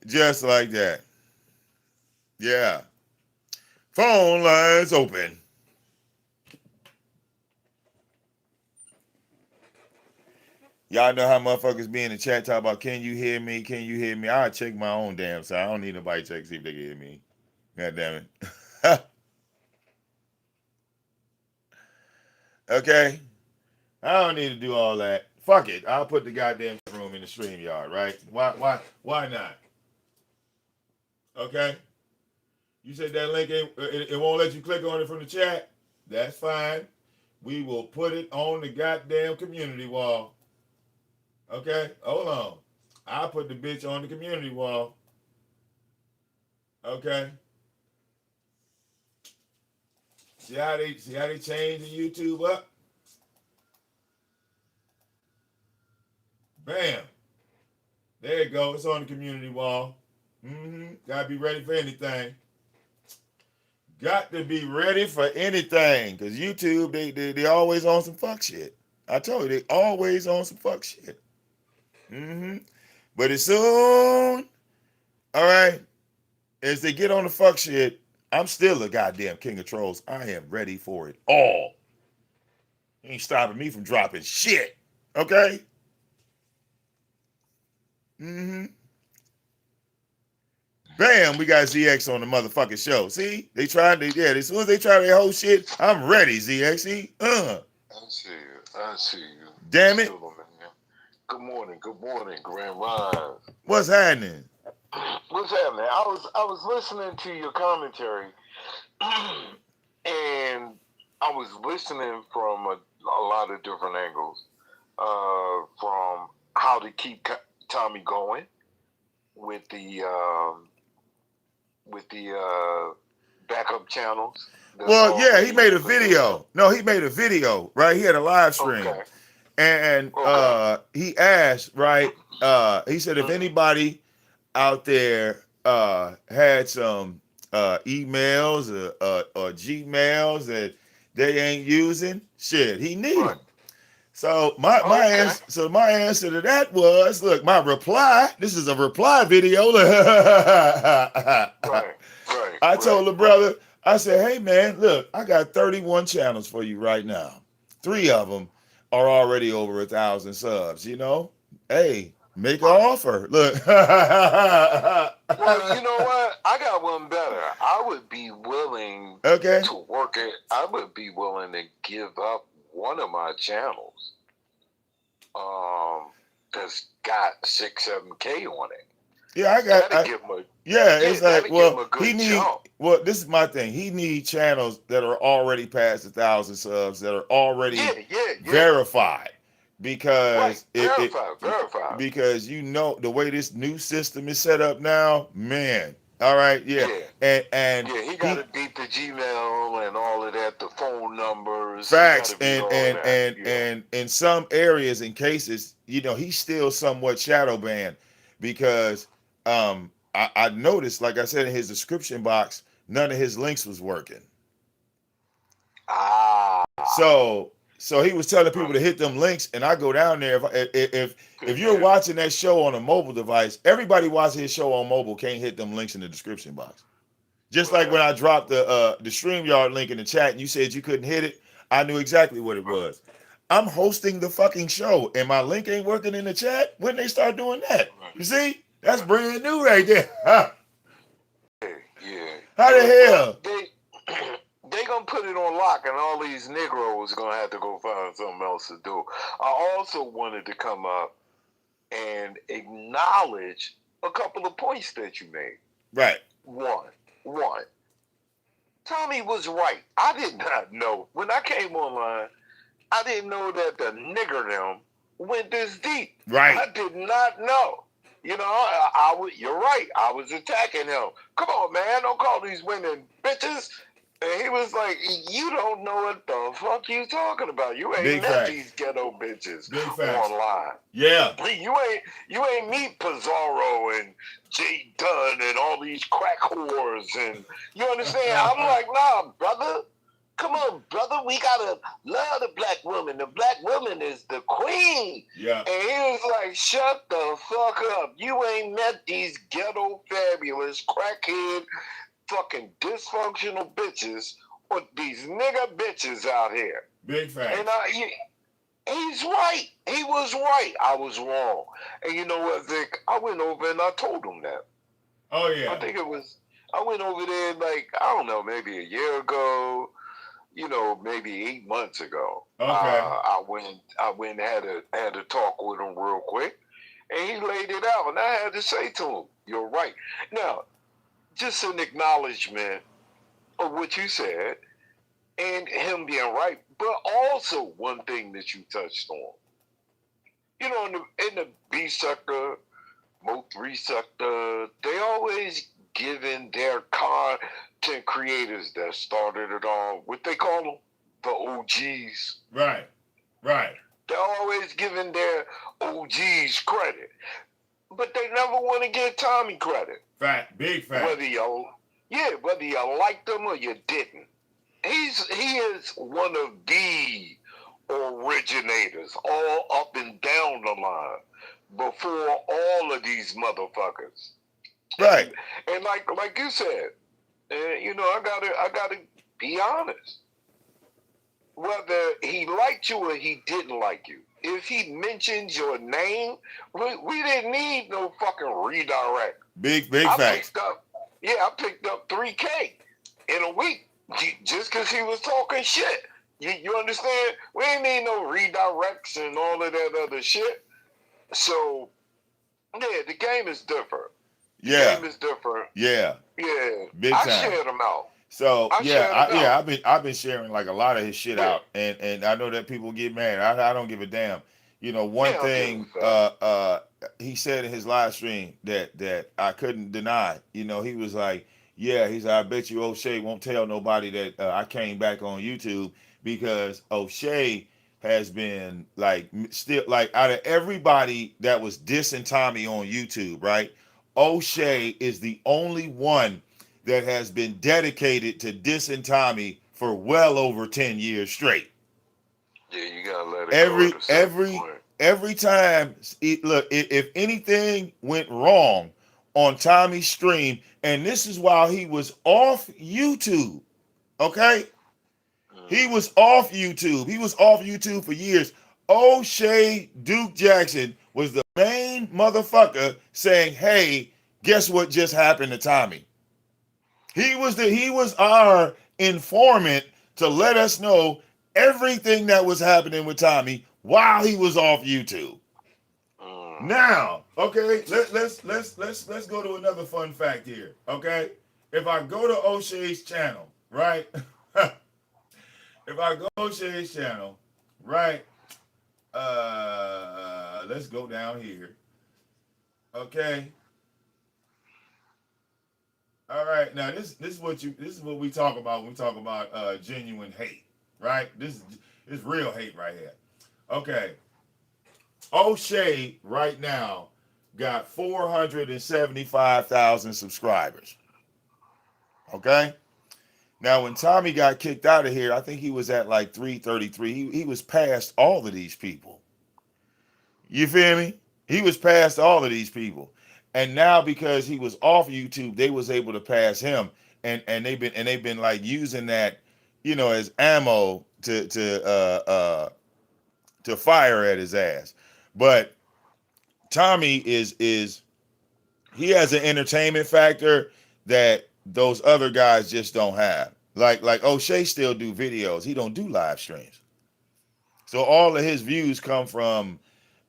Just like that. Yeah. Phone lines open. Y'all know how motherfuckers be in the chat talk about, can you hear me? Can you hear me? I'll check my own damn side. I don't need nobody to check to see if they can hear me. God damn it. Okay? I don't need to do all that. Fuck it. I'll put the goddamn room in the stream yard, right? Why not? Okay? You said that link it won't let you click on it from the chat? That's fine. We will put it on the goddamn community wall. Okay? Hold on. I'll put the bitch on the community wall. Okay? See how they change the YouTube up? Bam. There you go. It's on the community wall. Mm-hmm. Gotta be ready for anything. Got to be ready for anything. Because YouTube, they always on some fuck shit. I told you, they always on some fuck shit. Mm-hmm. But as soon, all right, as they get on the fuck shit, I'm still a goddamn king of trolls. I am ready for it all. Ain't stopping me from dropping shit. Okay? Mm-hmm. Bam, we got ZX on the motherfucking show. See? They tried to, yeah, as soon as they try their whole shit, I'm ready, ZX. See? I see you. I see you. Damn it. Good morning, Grand Rise. What's happening? What's happening? I was listening to your commentary, and I was listening from a lot of different angles, from how to keep Tommy going with the backup channels. Well, yeah, he made a video. No, he made a video, right? He had a live stream. Okay. And he asked, right? He said, if anybody out there had some emails or Gmails that they ain't using, shit, he need them. So my Okay. answer my answer to that was, look, my reply. This is a reply video. Right. Right. I Right. told the Right. brother, I said, hey man, look, I got 31 channels for you right now. 3 of them are already over 1,000 subs. Hey, make an Right. offer. Look. Well, you know what? I got one better. I would be willing Okay. to work it. I would be willing to give up one of my channels. That's got 6, 7K on it. Yeah, I got. That'll give him a Yeah, yeah. it's like, That'll give him well, a he good need. jump. Well, this is my thing. He need channels that are already past 1,000 subs, that are already Yeah. Yeah. Yeah. verified, Right. because Verify. Verify. because the way this new system is set up now, man. All right, yeah, Yeah. and Yeah. He got to he beat the Gmail and all of that. The phone numbers. He got facts, to beat all of that. Yeah. and in some areas and cases, he's still somewhat shadow banned, because I noticed, like I said in his description box, none of his links was working. Ah. So he was telling people to Right. hit them links, and I go down there. If Couldn't you're hit it. watching that show on a mobile device, everybody watching his show on mobile can't hit them links in the description box. Just like when Right. I dropped the StreamYard link in the chat and you said you couldn't hit it, I knew exactly what it Right. was. I'm hosting the fucking show and my link ain't working in the chat. When they start doing that, Right. you see, that's Right. brand new right there. How Yeah. Yeah. the Yeah. Well, hell? they gonna put it on lock, and all these Negroes gonna have to go find something else to do. I also wanted to come up and acknowledge a couple of points that you made. Right. One. Tommy was right. I did not know when I came online. I didn't know that the nigger them went this deep. Right. I did not know. You're right. I was attacking him. Come on, man. Don't call these women bitches. And he was like, you don't know what the fuck you talking about. You ain't Big met facts. these ghetto bitches Big facts. online. Yeah. You ain't meet Pizarro and Jay Dunn and all these crack whores, and you understand? I'm like, nah, brother. Come on, brother. We gotta love the black woman. The black woman is the queen. Yeah. And he was like, shut the fuck up. You ain't met these ghetto fabulous crackhead fucking dysfunctional bitches or these nigga bitches out here. Big facts. And he's right. He was right. I was wrong. And you know what, Vic? I went over and I told him that. Oh yeah. I went over there like, I don't know, maybe a year ago, maybe 8 months ago. Okay. I went and had a talk with him real quick, and he laid it out, and I had to say to him, "You're right." Now, just an acknowledgement of what you said and him being right, but also one thing that you touched on. In the B sector, Mo3 sector, they always giving their content creators that started it all, what they call them, the OGs. Right. Right. They're always giving their OGs credit, but they never want to give Tommy credit. Fact. Big fact. Whether you liked him or you didn't. He is one of the originators, all up and down the line, before all of these motherfuckers. Right. And like you said, I gotta be honest. Whether he liked you or he didn't like you, if he mentioned your name, we didn't need no fucking redirect. Big facts. I picked up 3K in a week just because he was talking shit. You understand? We ain't need no redirects and all of that other shit. So, yeah, the game is different. Yeah. The game is different. Yeah. Yeah. Big time. I shared them out. So I've been sharing like a lot of his shit out, and I know that people get mad. I don't give a damn. One thing he said in his live stream that I couldn't deny. He was like, he's like, I bet you O'Shea won't tell nobody that I came back on YouTube, because O'Shea has been like, still, like, out of everybody that was dissing Tommy on YouTube, right? O'Shea is the only one that has been dedicated to dissing Tommy for well over 10 years straight. Yeah, you gotta let it go Every at a certain every point. every time, look, if anything went wrong on Tommy's stream, and this is while he was off YouTube, okay? He Mm. was off YouTube. He was off YouTube for years. O'Shea Duke Jackson was the main motherfucker saying, "Hey, guess what just happened to Tommy?" He was our informant to let us know everything that was happening with Tommy while he was off YouTube. Mm. Now, okay, let's go to another fun fact here. Okay, if I go to O'Shea's channel, right? If I go to O'Shea's channel, right? Let's go down here. Okay. All right. Now this is what we talk about when we talk about genuine hate, right? This is real hate right here. Okay. O'Shea right now got 475,000 subscribers. Okay. Now when Tommy got kicked out of here, I think he was at like 333. He was past all of these people. You feel me? He was past all of these people. And now because he was off YouTube, they was able to pass him. And they've been like using that, as ammo to fire at his ass. But Tommy is he has an entertainment factor that those other guys just don't have. Like O'Shea still do videos. He don't do live streams. So all of his views come from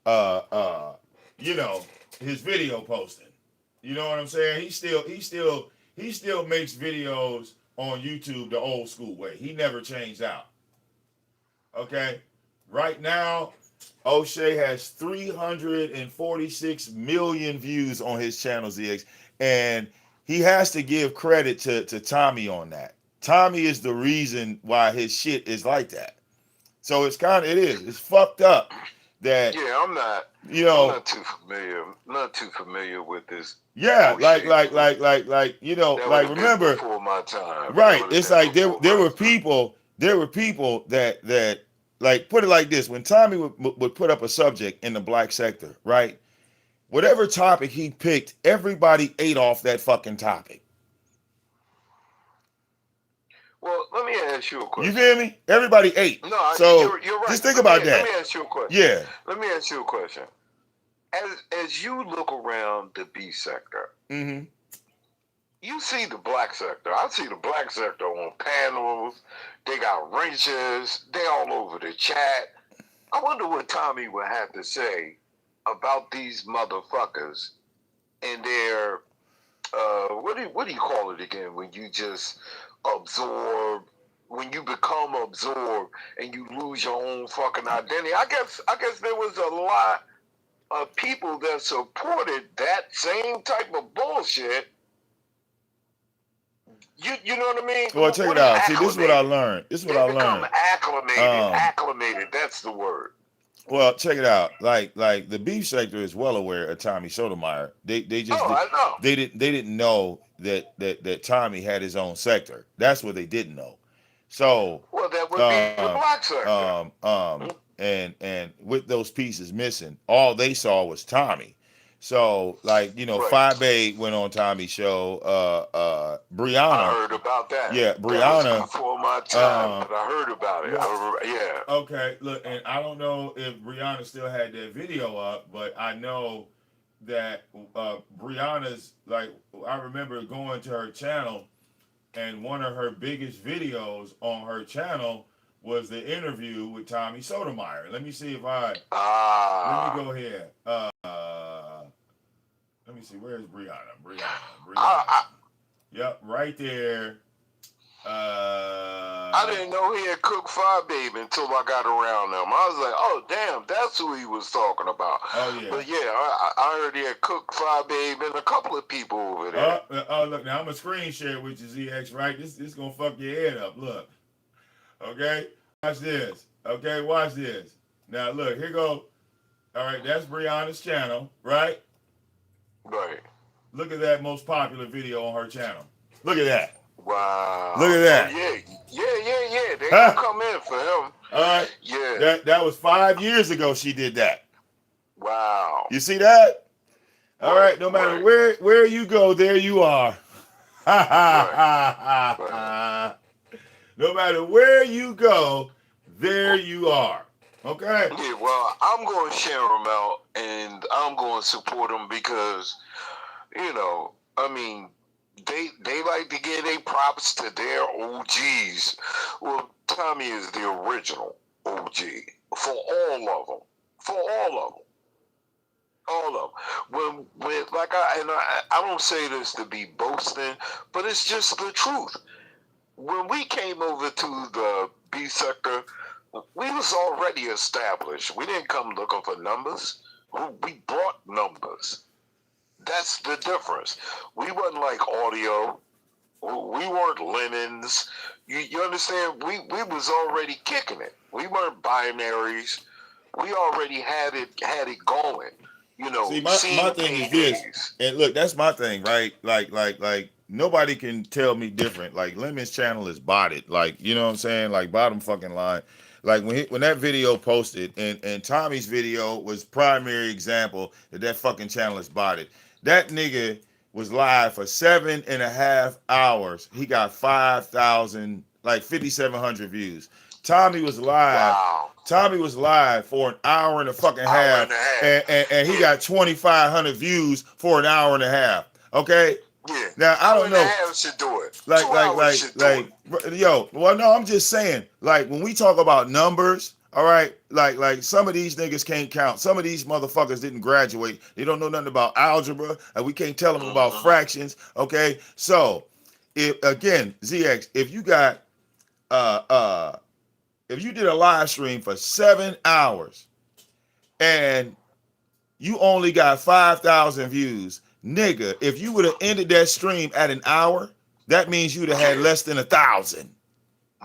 uh uh you know his video posting. You know what I'm saying? He still makes videos on YouTube the old school way. He never changed out. Okay? Right now, O'Shea has 346 million views on his channel, ZX, and he has to give credit to Tommy on that. Tommy is the reason why his shit is like that. So it's fucked up that, Yeah, I'm not. you I'm know, not too familiar. Not too familiar with this yeah, O'Shea dude. That would like have been remember, before my time. That right? would have It's been like there before there my were time. people that like, put it like this: when Tommy would put up a subject in the black sector, right? Whatever topic he picked, everybody ate off that fucking topic. Well, let me ask you a You question. feel me? Everybody ate. No, So you're right. just think Let me about let me that. ask you a question. Yeah. Let me ask you a question. As you look around the B sector, Mm-hmm. you see the black sector. I see the black sector on panels. They got wrenches. They all over the chat. I wonder what Tommy would have to say about these motherfuckers and their what do you call it again when you just absorb, when you become absorbed and you lose your own fucking identity. I guess there was a lot of people that supported that same type of bullshit. You know what I mean? Well, check it What is out. See, this is what I acclimated? learned. This is what They I become learned. acclimated. Um, Acclimated. That's the word. well, check it out. Like the beef sector is well aware of Tommy Sotomayor. They just Oh, did, I know. they didn't know that Tommy had his own sector. That's what they didn't know. So, Well, that would be the um, black sector. and with those pieces missing, all they saw was Tommy. So, like, Right. Phi Bay went on Tommy's show. I Brianna, heard about that. yeah, That was Brianna. before my time, Um, but I heard about it. well, Yeah. okay, look, and I don't know if Brianna still had that video up, but I know that Brianna's, like, I remember going to her channel, and one of her biggest videos on her channel was the interview with Tommy Sotomayor. Let me see if let me Ah. go here. Let me see, where's Brianna? I, Brianna. I Yep, right there. I didn't know he had cooked Fire Baby until I got around him. I was like, oh damn, that's who he was talking about. Oh yeah. But yeah, I heard he had cooked Fire Baby and a couple of people over there. Look, now I'm a screen share with you, ZX, right? This gonna fuck your head up. Look. Okay? Watch this. Okay, watch this. Now look, here go. All right, that's Brianna's channel, right? Right. Look at that most popular video on her channel. Look at that. Look Wow. at Oh that. yeah. They gonna Huh? come in for him. All right. Yeah. That was 5 years ago she did that. Wow. You see that? All Right. right. No matter Right. where you go, there you are. Ha ha Right. ha Right. ha. No matter where you go, there you are. Okay? Yeah. Well, I'm gonna share them out, and I'm gonna support them because I mean, they like to give their props to their OGs. Well, Tommy is the original OG for all of them. For all of them. All of them. When like I don't say this to be boasting, but it's just the truth. When we came over to the B sector, we was already established. We didn't come looking for numbers. We brought numbers. That's the difference. We wasn't like audio. We weren't lemons. You understand? We was already kicking it. We weren't binaries. We already had it going. See, my Seeing thing is this, PDs. and look, that's my thing, right? Like nobody can tell me different. Like Lemon's channel is botted. Like, you know what I'm saying? Like bottom fucking line. Like when that video posted, and Tommy's video was primary example that fucking channel is botted. That nigga was live for 7.5 hours. He got 5,000, like 5,700 views. Tommy was live. Wow. Tommy was live for an hour and a fucking Hour half, and a half. and he Yeah. got 2,500 views for an hour and a half. Okay. Yeah. Now I Hour don't and a know, half should do it. like 2 hours should do it. yo. Well, no, I'm just saying. Like when we talk about numbers, all right. Like some of these niggas can't count. Some of these motherfuckers didn't graduate. They don't know nothing about algebra, and we can't tell them about fractions. Okay. So, if again, ZX, if you got uh uh if you did a live stream for 7 hours and you only got 5,000 views, nigga, if you would have ended that stream at an hour, that means you'd have had less than 1,000.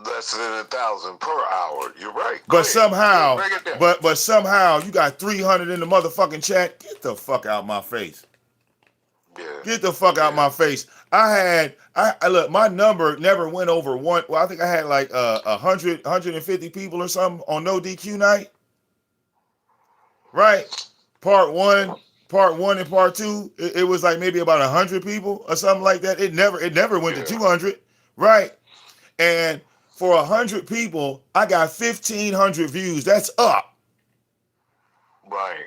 Less than 1,000 per hour. You're right. Go But ahead. somehow, Break it down. but somehow you got 300 in the motherfucking chat. Get the fuck out my face. Yeah. Get the fuck out my face. I look, my number never went over one. Well, I think I had like 150 people or something on no DQ night. Right? Part one and part two, it was like maybe about 100 people or something like that. It never went to 200, right? And for 100 people, I got 1,500 views. That's up. Right.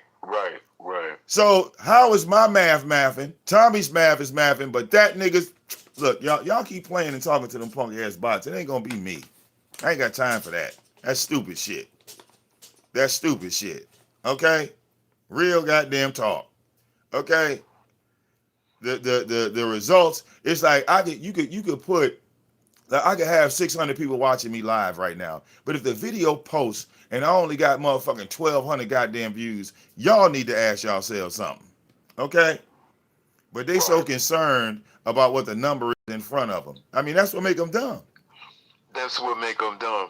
So how is my math mathing? Tommy's math is mathing, but that nigga's look, y'all keep playing and talking to them punk ass bots. It ain't gonna be me. I ain't got time for that. That's stupid shit. Okay? Real goddamn talk. Okay? The results, it's like you could put, like, I could have 600 people watching me live right now. But if the video posts and I only got motherfucking 1,200 goddamn views, y'all need to ask yourselves something. Okay? But they so concerned about what the number is in front of them. I mean, that's what make them dumb. That's what make them dumb.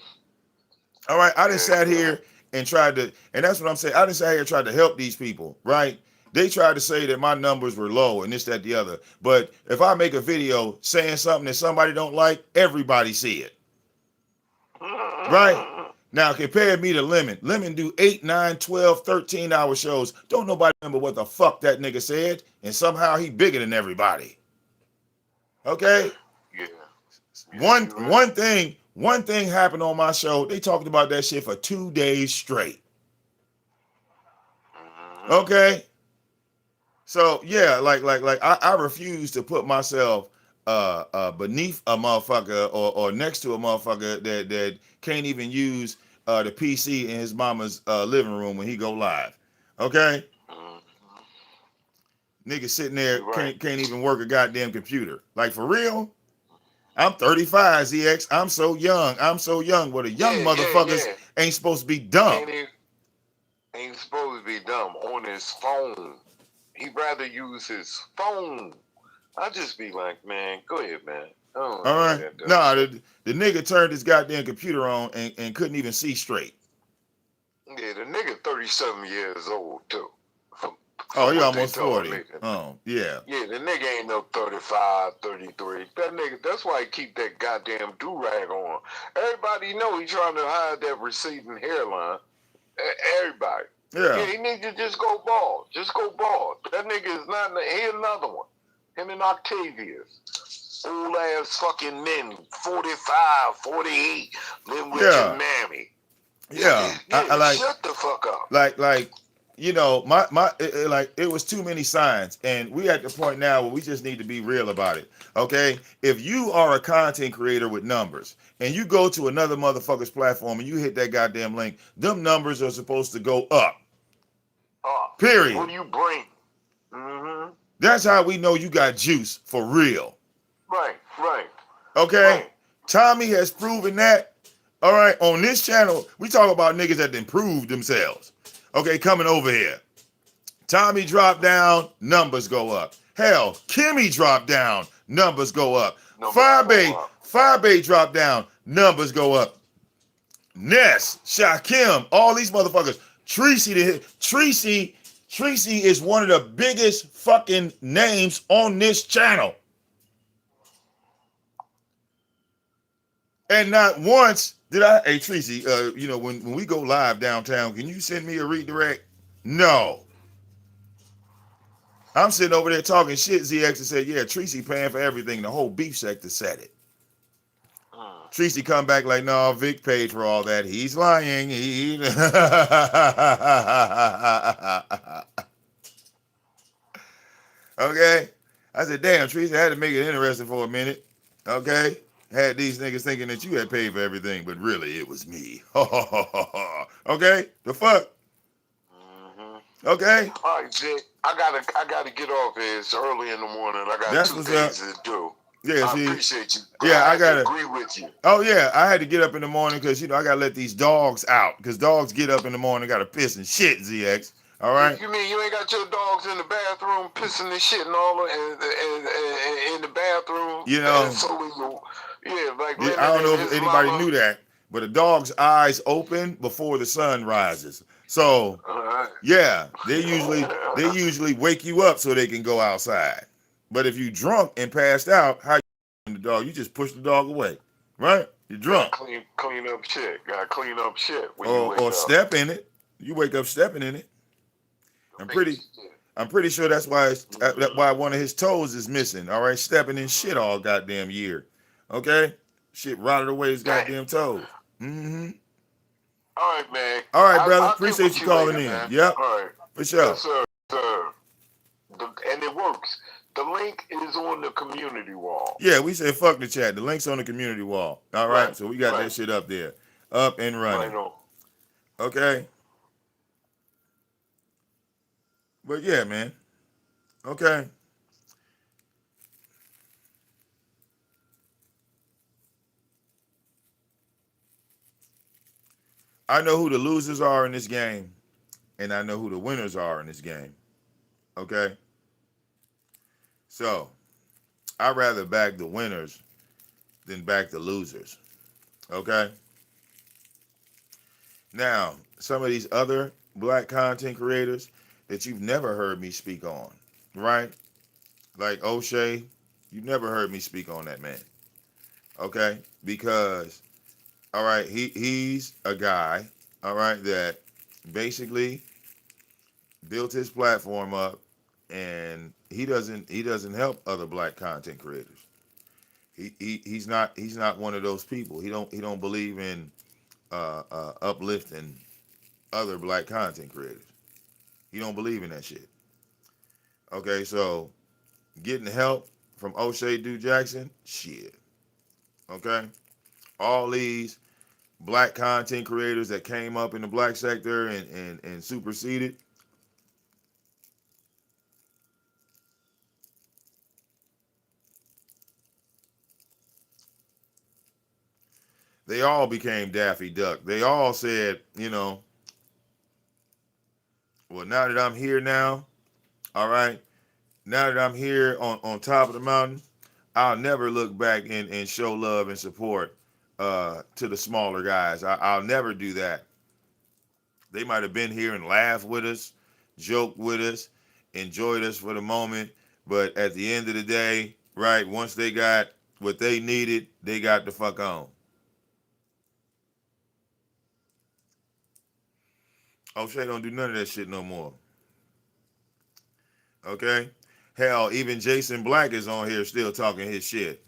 All right, I just sat here and tried to, and that's what I'm saying. I just sat here and tried to help these people, right? They tried to say that my numbers were low and this, that, the other. But if I make a video saying something that somebody don't like, everybody see it. Right? Now, compare me to Lemon. Lemon do 8, 9, 12, 13-hour shows. Don't nobody remember what the fuck that nigga said. And somehow he bigger than everybody. Okay? Yeah. One thing happened on my show. They talked about that shit for 2 days straight. Okay? So yeah, like I refuse to put myself beneath a motherfucker or next to a motherfucker that can't even use the PC in his mama's living room when he go live. Okay? Nigga sitting there can't even work a goddamn computer. Like for real? I'm 35, ZX. I'm so young. Well, the young motherfuckers ain't supposed to be dumb. Ain't supposed to be dumb on his phone. He'd rather use his phone. I just be like, man, go ahead, man. All right. Nah, the nigga turned his goddamn computer on and couldn't even see straight. Yeah, the nigga 37 years old too. Oh, from he what they almost told 40. me. Oh, yeah. Yeah, the nigga ain't no 35, 33. That nigga, that's why he keep that goddamn do-rag on. Everybody know he trying to hide that receding hairline. Everybody. Yeah, Yeah. he need to just go bald. Just go bald. That nigga is not, here's another one. Him and Octavius. Old ass fucking men, 45, 48, living with your Yeah. mammy. Yeah. I Yeah, like, shut the fuck up. like, like it was too many signs, and we at the point now where we just need to be real about it. Okay, if you are a content creator with numbers and you go to another motherfucker's platform and you hit that goddamn link, them numbers are supposed to go up. What Period. do you bring? Mm-hmm. That's how we know you got juice for real. Right, right, Okay, right. Tommy has proven that. All right, on this channel, we talk about niggas that improved themselves. Okay, coming over here. Tommy dropped down, numbers go up. Hell, Kimmy dropped down, numbers go up. Numbers go up. Firebay dropped down, numbers go up. Ness, Shakim, all these motherfuckers. Tracy is one of the biggest fucking names on this channel. And not once did hey Tracy, when we go live downtown, can you send me a redirect? No. I'm sitting over there talking shit. ZX and said, yeah, Tracy paying for everything. The whole beef sector said it. Tracy come back like, no, Vic paid for all that. He's lying. Okay. I said, damn, Tracy, I had to make it interesting for a minute. Okay. Had these niggas thinking that you had paid for everything, but really it was me. Okay. The fuck? Mm-hmm. Okay. All right, Vic. I gotta get off here. It's early in the morning. I got That's two what's up. things to do. Yeah, I see. appreciate you. But Yeah, I I gotta agree with you. Oh yeah, I had to get up in the morning because I gotta let these dogs out because dogs get up in the morning, gotta piss and shit. ZX, all right. You mean you ain't got your dogs in the bathroom pissing and shit and all in the bathroom? You know, So yeah, like I don't Lennon know and if his anybody mama. knew that, but a dog's eyes open before the sun rises. So All right. yeah, they usually wake you up so they can go outside. But if you drunk and passed out, how you the dog? You just push the dog away, right? You're Gotta drunk, clean up shit. Gotta clean up shit when you or wake up. step in it. You wake up stepping in it. I'm Make pretty shit. I'm pretty sure that's why that's Mm-hmm. why one of his toes is missing. All right, stepping in shit all goddamn year. Okay, shit rotted away his Damn. goddamn toes. Mm-hmm. All right, man. All right, brother. I'll get Appreciate with you you calling later, in. man. Yep, All right. for Yes, sure. sir. And it works. The link is on the community wall. Yeah, we said fuck the chat. The link's on the community wall. All right, Right. so we got that Right. shit up there, up and Right running. on. Okay, but yeah, man. Okay, I know who the losers are in this game, and I know who the winners are in this game. Okay, so I'd rather back the winners than back the losers. Okay. Now, some of these other black content creators that you've never heard me speak on, right? Like O'Shea, you've never heard me speak on that man. Okay? Because, all right, he's a guy, all right, that basically built his platform up and he doesn't help other black content creators. He's not one of those people. He don't believe in uplifting other black content creators. He don't believe in that shit. Okay, so getting help from O'Shea Duke Jackson, shit. Okay, all these black content creators that came up in the black sector and superseded, they all became Daffy Duck. They all said, well, now that I'm here now, all right, now that I'm here on top of the mountain, I'll never look back and show love and support to the smaller guys. I'll never do that. They might have been here and laughed with us, joked with us, enjoyed us for the moment, but at the end of the day, right, once they got what they needed, they got the fuck on. O'Shea don't do none of that shit no more. Okay? Hell, even Jason Black is on here still talking his shit.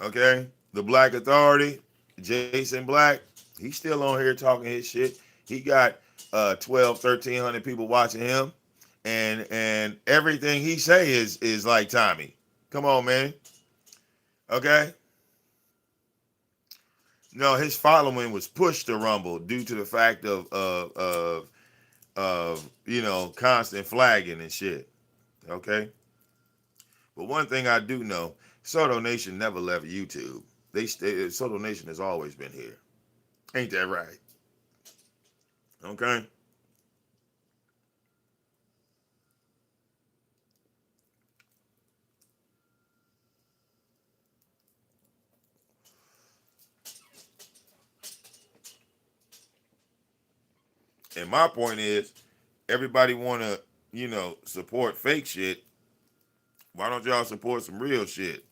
Okay? The Black Authority, Jason Black, he's still on here talking his shit. He got 12, 1,300 people watching him. And everything he say is like Tommy. Come on, man. Okay? No, his following was pushed to Rumble due to the fact of constant flagging and shit. Okay? But one thing I do know, Sotonation never left YouTube. Sotonation has always been here. Ain't that right? Okay? And my point is, everybody wanna, support fake shit. Why don't y'all support some real shit?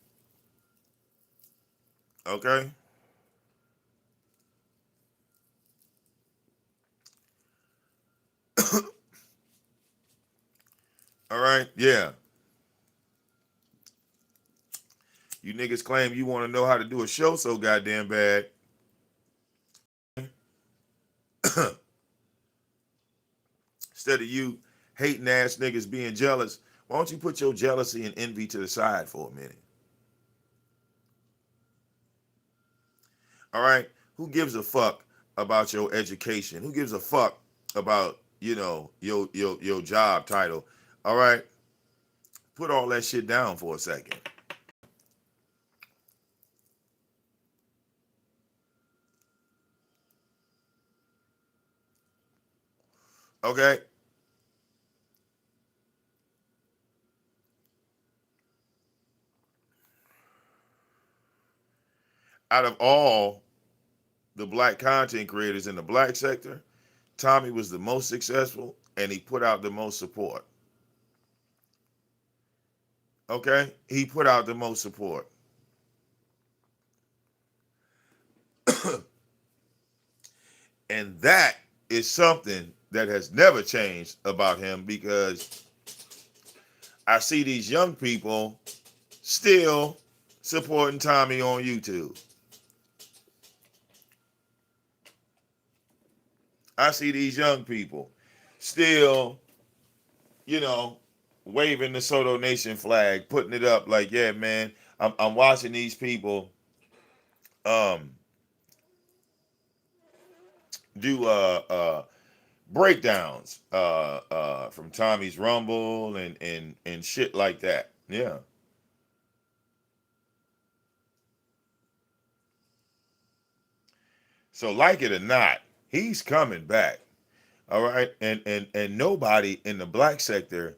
Okay? All right? Yeah. You niggas claim you want to know how to do a show so goddamn bad. Instead of you hating ass niggas being jealous, why don't you put your jealousy and envy to the side for a minute? All right? Who gives a fuck about your education? Who gives a fuck about, your job title? All right? Put all that shit down for a second. Okay? Out of all the black content creators in the black sector, Tommy was the most successful and he put out the most support. Okay? He put out the most support. And that is something that has never changed about him because I see these young people still supporting Tommy on YouTube. I see these young people still, you know, waving the Sotonation flag, putting it up like, yeah, man, I'm watching these people um do breakdowns from Tommy's Rumble and shit like that. Yeah. So like it or not, he's coming back. All right. And nobody in the black sector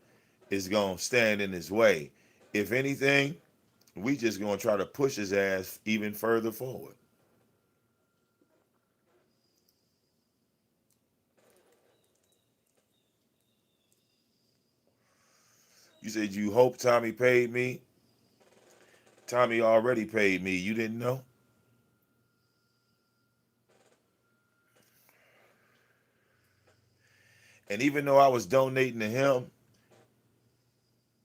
is gonna stand in his way. If anything, we just gonna try to push his ass even further forward. You said you hope Tommy paid me. Tommy already paid me. You didn't know? And even though I was donating to him,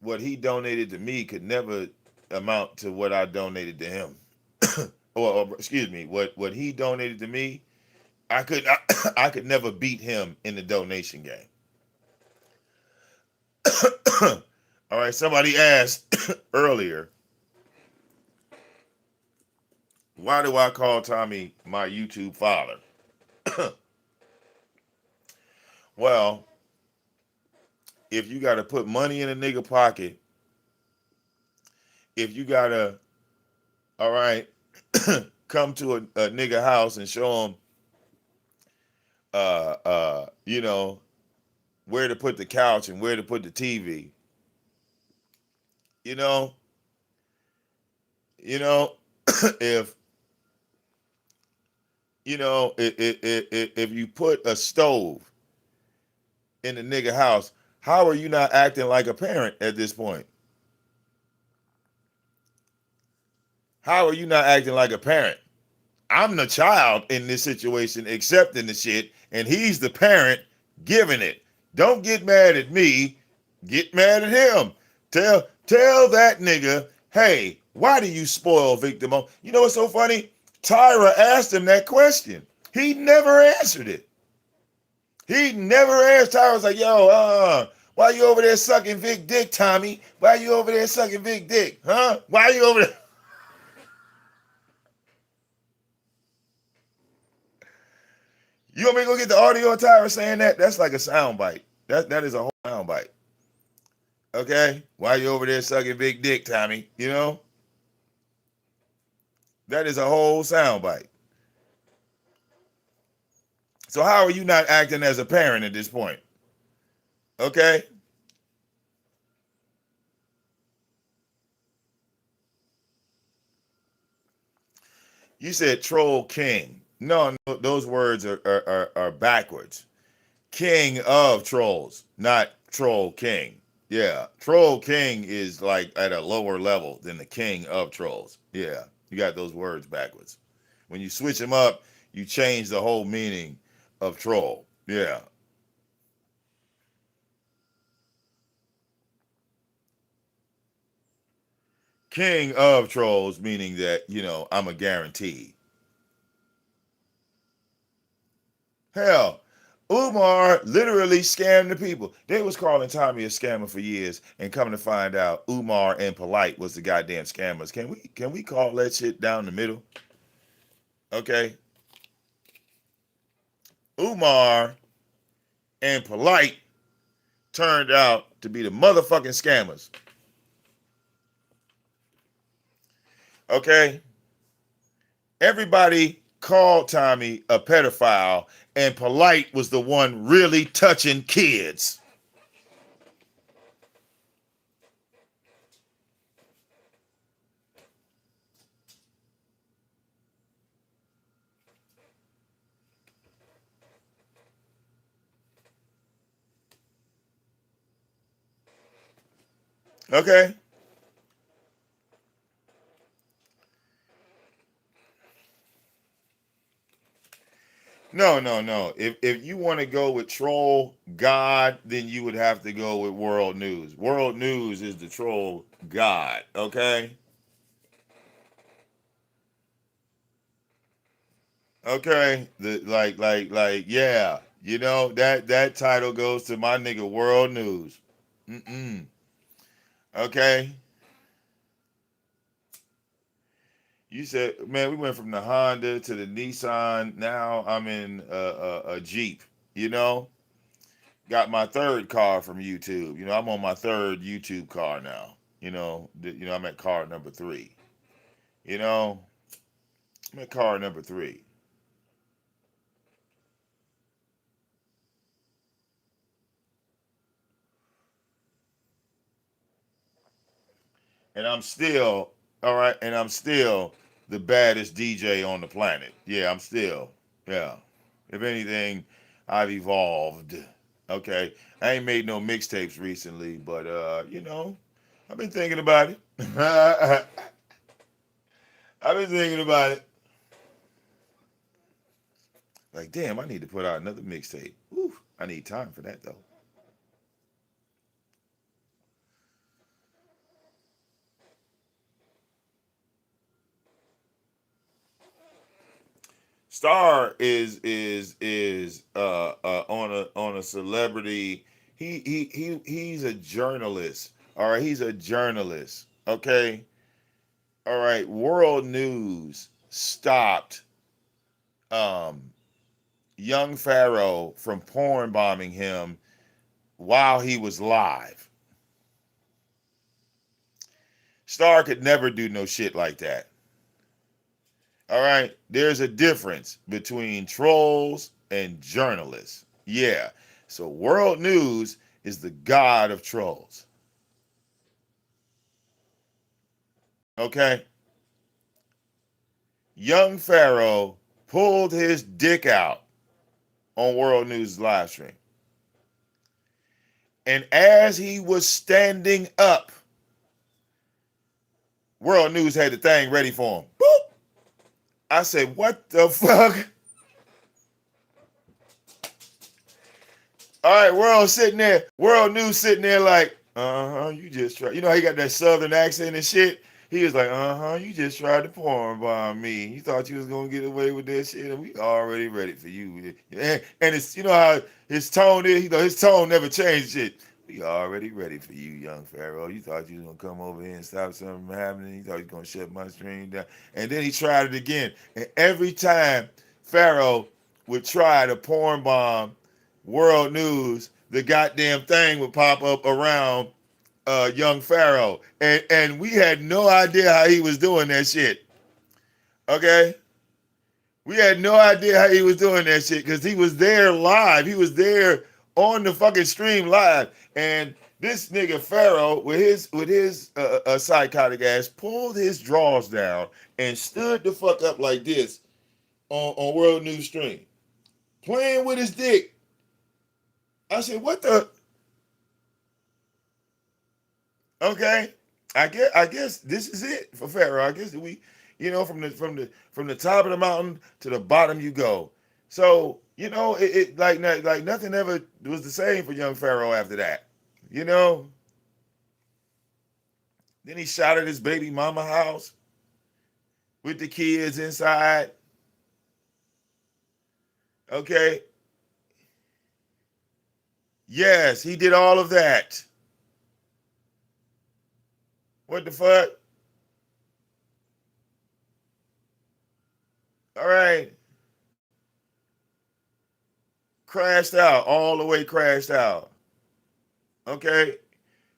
what he donated to me could never amount to what I donated to him. or excuse me, what he donated to me, I could never beat him in the donation game. All right, somebody asked earlier, why do I call Tommy my YouTube father? Well, if you got to put money in a nigga pocket, if you got to, all right, come to a nigga house and show him, you know, where to put the couch and where to put the TV, you know, you know, if if you put a stove in the nigga house, How are you not acting like a parent at this point? How are you not acting like a parent? I'm the child in this situation accepting the shit, and he's the parent giving it. Don't get mad at me. Get mad at him. Tell that nigga, hey, why do you spoil victim? You know what's so funny? Tyra asked him that question. He never answered it. He never asked. Tyra was like, yo, why you over there sucking Vic dick, Tommy? Why you over there sucking Vic dick? Huh? Why you over there? You want me to go get the audio of Tyra saying that? That's like a sound bite. That is a whole sound bite. Okay? Why you over there sucking big dick, Tommy? You know? That is a whole sound bite. So how are you not acting as a parent at this point? Okay? You said troll king. No, no, those words are backwards. King of trolls, not troll king. Yeah, troll king is like at a lower level than the king of trolls. Yeah, you got those words backwards. When you switch them up, you change the whole meaning of troll. Yeah. King of trolls, meaning that, I'm a guarantee. Hell, Umar literally scammed the people. They was calling Tommy a scammer for years, and coming to find out, Umar and Polite was the goddamn scammers. Can we call that shit down the middle? Okay. Umar and Polite turned out to be the motherfucking scammers. Okay. Everybody called Tommy a pedophile, and Polite was the one really touching kids. Okay. No, no, no. If you want to go with troll god, then you would have to go with world news. World news is the troll god. Okay. Okay. Yeah. That title goes to my nigga World News. Mm-mm. Okay. You said, man, we went from the Honda to the Nissan. Now I'm in a Jeep. You know, got my third car from YouTube. I'm on my third YouTube car now. I'm at car number 3. You know, I'm at car number 3, and I'm still all right. And I'm still the baddest DJ on the planet. Yeah, I'm still. Yeah. If anything, I've evolved. Okay. I ain't made no mixtapes recently, but I've been thinking about it. I've been thinking about it. Like, damn, I need to put out another mixtape. Ooh, I need time for that though. Star is on a celebrity. He's a journalist. All right, he's a journalist. Okay. All right. World News stopped um young Pharaoh from porn bombing him while he was live. Star could never do no shit like that. All right. There's a difference between trolls and journalists. Yeah. So World News is the god of trolls. Okay. Young Pharaoh pulled his dick out on World News live stream. And as he was standing up, World News had the thing ready for him. Boop. I said, what the fuck? All right, World News sitting there like, you just tried. You know, he got that southern accent and shit. He was like, you just tried to porn bomb me. You thought you was gonna get away with that shit, and we already ready for you. And it's, you know how his tone is, his tone never changed shit. We already ready for you, young Pharaoh. You thought you was gonna come over here and stop something from happening. You thought you was gonna shut my stream down. And then he tried it again. And every time Pharaoh would try to porn bomb World News, the goddamn thing would pop up around young Pharaoh. And we had no idea how he was doing that shit. Okay? We had no idea how he was doing that shit because he was there live. He was there on the fucking stream live. And this nigga Pharaoh, with his psychotic ass, pulled his drawers down and stood the fuck up like this on World News stream, playing with his dick. I said, what the? Okay, I guess this is it for Pharaoh. I guess we, from the top of the mountain to the bottom you go. So it like nothing ever was the same for young Pharaoh after that. Then he shot at his baby mama house with the kids inside. Okay. Yes, he did all of that. What the fuck? All right. Crashed out, all the way crashed out. Okay.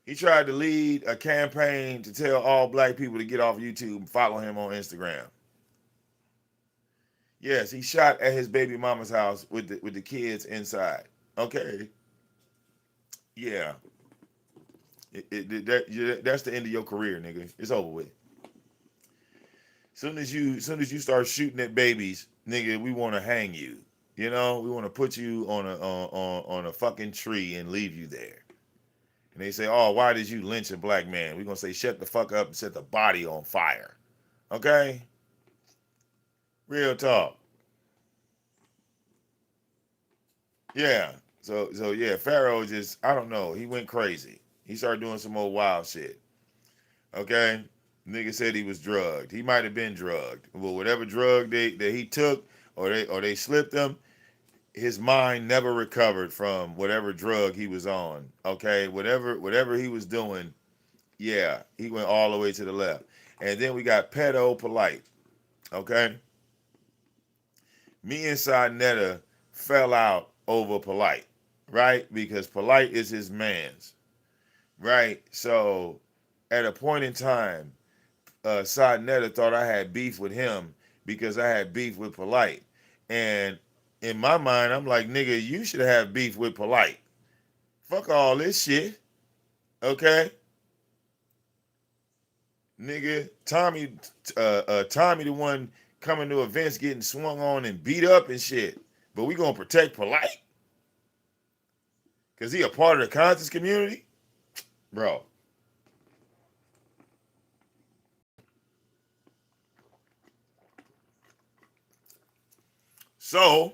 He tried to lead a campaign to tell all black people to get off YouTube and follow him on Instagram. Yes, he shot at his baby mama's house with the kids inside. Okay. Yeah. That's the end of your career, nigga. It's over with. Soon as you start shooting at babies, nigga, we want to hang you. We want to put you on a fucking tree and leave you there. And they say, oh, why did you lynch a black man? We're going to say, shut the fuck up and set the body on fire. Okay? Real talk. Yeah. So yeah, Pharaoh just, I don't know, he went crazy. He started doing some more wild shit. Okay? Nigga said he was drugged. He might have been drugged. Well, whatever drug that he took or they slipped him, his mind never recovered from whatever drug he was on. Okay? Whatever he was doing, yeah, he went all the way to the left. And then we got pedo polite. Okay? Me and Netta fell out over polite, right? Because polite is his man's. Right? So at a point in time, Netta thought I had beef with him because I had beef with polite. And in my mind, I'm like, nigga, you should have beef with polite. Fuck all this shit. Okay? Nigga, Tommy the one coming to events getting swung on and beat up and shit. But we gonna protect polite? Cause he a part of the conscious community? Bro. So,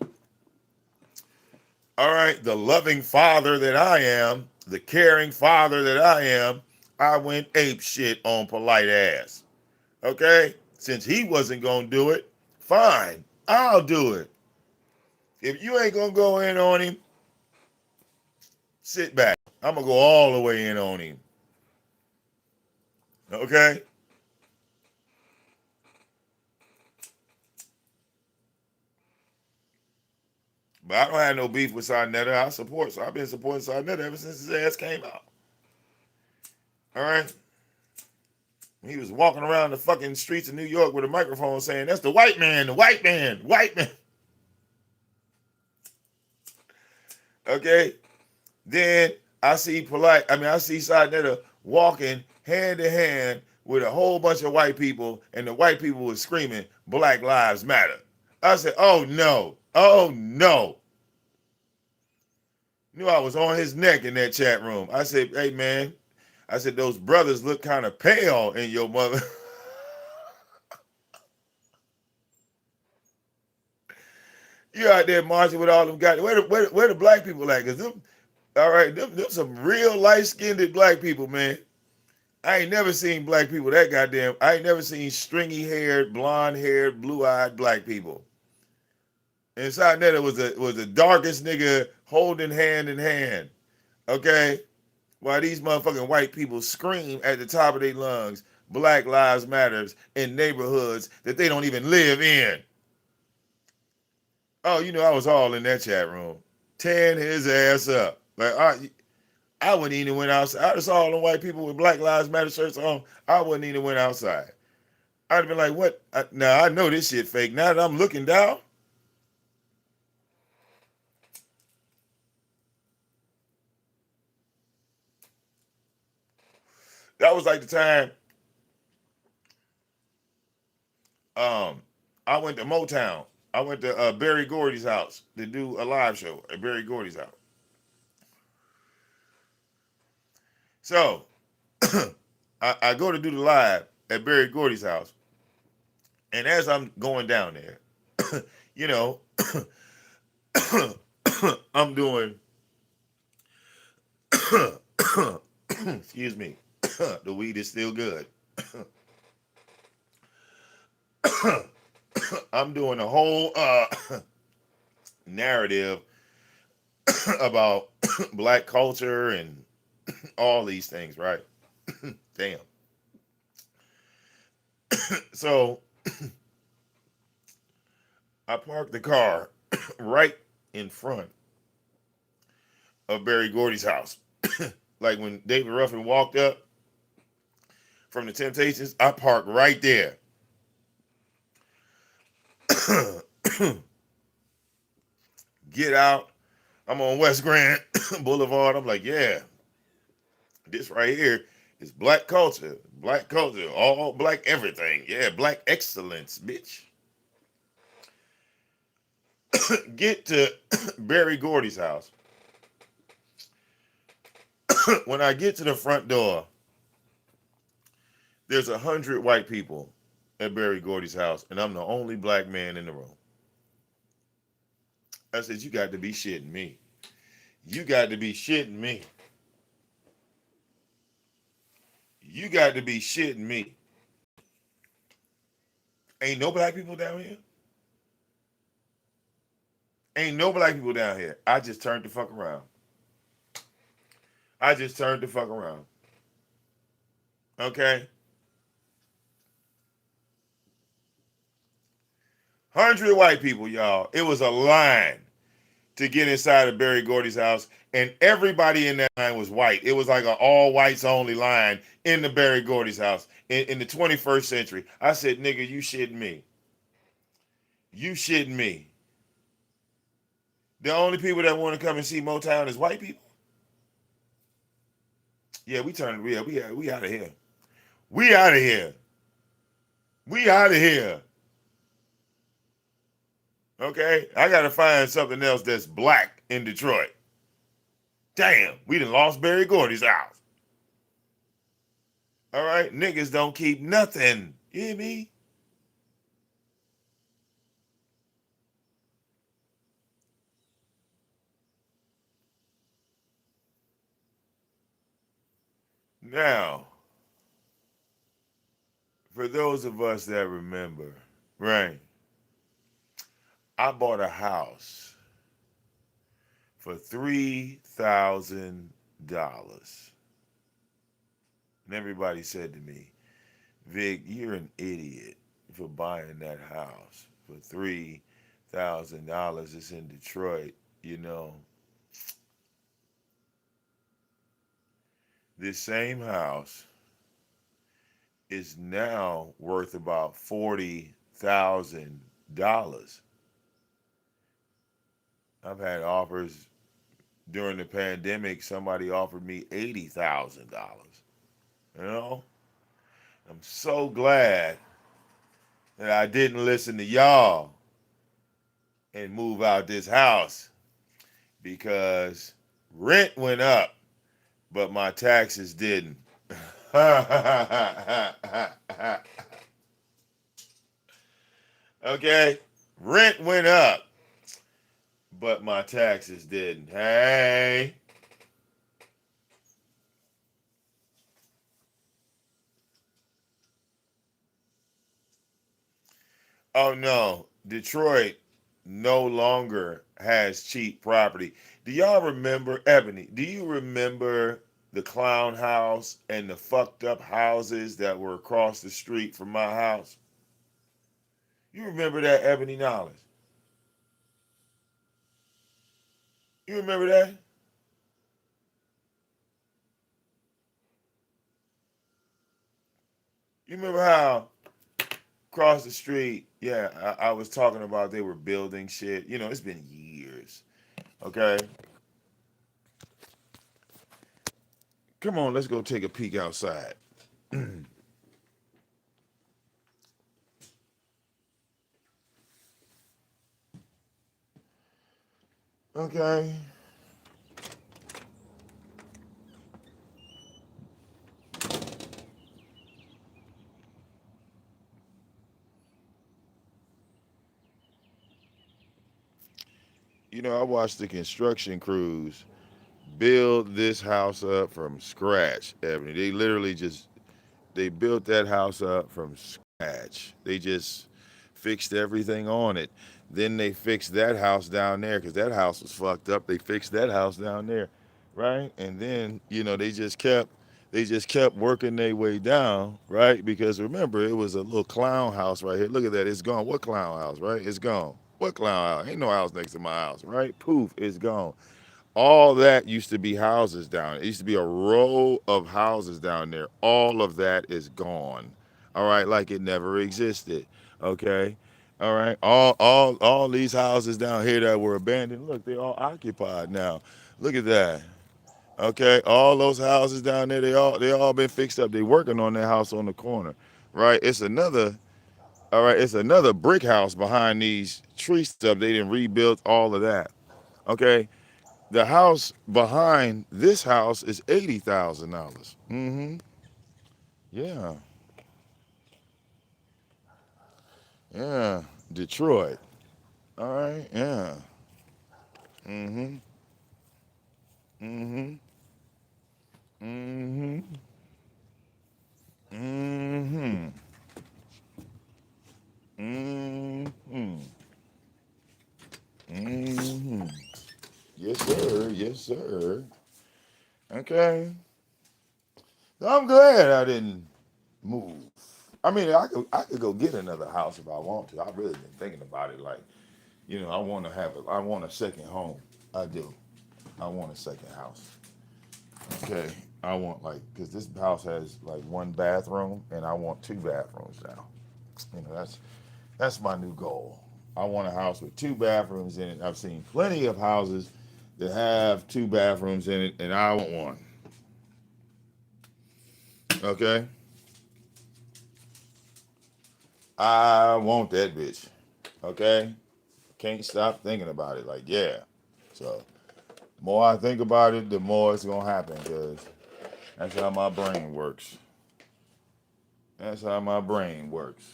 all right, the loving father that I am, the caring father that I am, I went ape shit on polite ass. Okay? Since he wasn't gonna do it, fine, I'll do it. If you ain't gonna go in on him, sit back. I'm gonna go all the way in on him. Okay? But I don't have no beef with Netta. I've been supporting Netta ever since his ass came out. All right? He was walking around the fucking streets of New York with a microphone saying, that's the white man, the white man, white man. Okay? Then I see Netta walking hand in hand with a whole bunch of white people, and the white people were screaming, Black Lives Matter. I said, oh no, oh no. Knew I was on his neck in that chat room. I said, hey man, I said those brothers look kind of pale in your mother. You out there marching with all them guys. Where the black people at? Cause them, all right, them some real light skinned black people, man. I ain't never seen black people that goddamn. I ain't never seen stringy haired, blonde haired, blue eyed black people. Inside that, it was the darkest nigga holding hand in hand. Okay, while these motherfucking white people scream at the top of their lungs, Black Lives Matters in neighborhoods that they don't even live in. Oh, you know, I was all in that chat room, tearing his ass up. Like I wouldn't even went outside. I just saw all the white people with Black Lives Matter shirts on. I wouldn't even went outside. I'd have been like, what? Now I know this shit fake. Now that I'm looking down, that was like the time I went to Motown. I went to Barry Gordy's house to do a live show at Barry Gordy's house. So I go to do the live at Barry Gordy's house, and as I'm going down there, you know, I'm doing, excuse me, the weed is still good. I'm doing a whole narrative about black culture and all these things, right? Damn. So I parked the car right in front of Barry Gordy's house. Like when David Ruffin walked up from the Temptations, I parked right there. Get out. I'm on West Grand Boulevard. I'm like, yeah, this right here is black culture. Black culture. All black everything. Yeah, black excellence, bitch. Get to Barry Gordy's house. When I get to the front door, there's 100 white people at Barry Gordy's house, and I'm the only black man in the room. I said, you got to be shitting me. You got to be shitting me. You got to be shitting me. Ain't no black people down here. Ain't no black people down here. I just turned the fuck around. I just turned the fuck around. Okay? 100 white people, y'all. It was a line to get inside of Barry Gordy's house, and everybody in that line was white. It was like an all whites only line in the Barry Gordy's house in the 21st century. I said, nigga, you shitting me. You shitting me. The only people that want to come and see Motown is white people? Yeah, we out of here. We out of here. We out of here. Okay? I gotta find something else that's black in Detroit. Damn, we done lost Barry Gordy's house. All right? Niggas don't keep nothing. You hear me? Now, for those of us that remember, right? I bought a house for $3,000. And everybody said to me, Vic, you're an idiot for buying that house for $3,000. It's in Detroit, you know. This same house is now worth about $40,000. I've had offers during the pandemic. Somebody offered me $80,000. You know, I'm so glad that I didn't listen to y'all and move out this house, because Rent went up, but my taxes didn't. Okay? Rent went up, but my taxes didn't. Hey. Oh no, Detroit no longer has cheap property. Do y'all remember Ebony? Do you remember the clown house and the fucked up houses that were across the street from my house? You remember that, Ebony Knowledge? You remember that? You remember how across the street? Yeah, I was talking about they were building shit. You know, it's been years. Okay, come on, let's go take a peek outside. Okay. You know, I watched the construction crews build this house up from scratch, Ebony. They literally just they built that house up from scratch. They just fixed everything on it. Then they fixed that house down there because that house was fucked up. They fixed that house down there, right? And then they just kept working their way down, right? Because remember, it was a little clown house right here. Look at that, it's gone. What clown house, right? It's gone. What clown house? Ain't no house next to my house, right? Poof, it's gone. All that used to be houses down there. It used to be a row of houses down there. All of that is gone. All right, like it never existed. Okay. All right. All these houses down here that were abandoned, look, they're all occupied now. Look at that. Okay. All those houses down there, they all been fixed up. They working on that house on the corner. Right? It's another brick house behind these tree stuff. They didn't rebuild all of that. Okay, the house behind this house is $80,000. Mm-hmm. Yeah. Yeah. Detroit. All right. Yeah. Mm-hmm. Mm-hmm. Mm-hmm. Mm-hmm. Mm-hmm. Mm-hmm. Yes, sir. Yes, sir. Okay. I'm glad I didn't move. I mean, I could go get another house if I want to. I've really been thinking about it. Like, I want a second home. I do. I want a second house. Okay. I want because this house has like one bathroom, and I want two bathrooms now. That's my new goal. I want a house with two bathrooms in it. I've seen plenty of houses that have two bathrooms in it, and I want one. Okay. I want that bitch. Okay. Can't stop thinking about it. Like, yeah. So, the more I think about it, the more it's gonna happen. Cause that's how my brain works. That's how my brain works.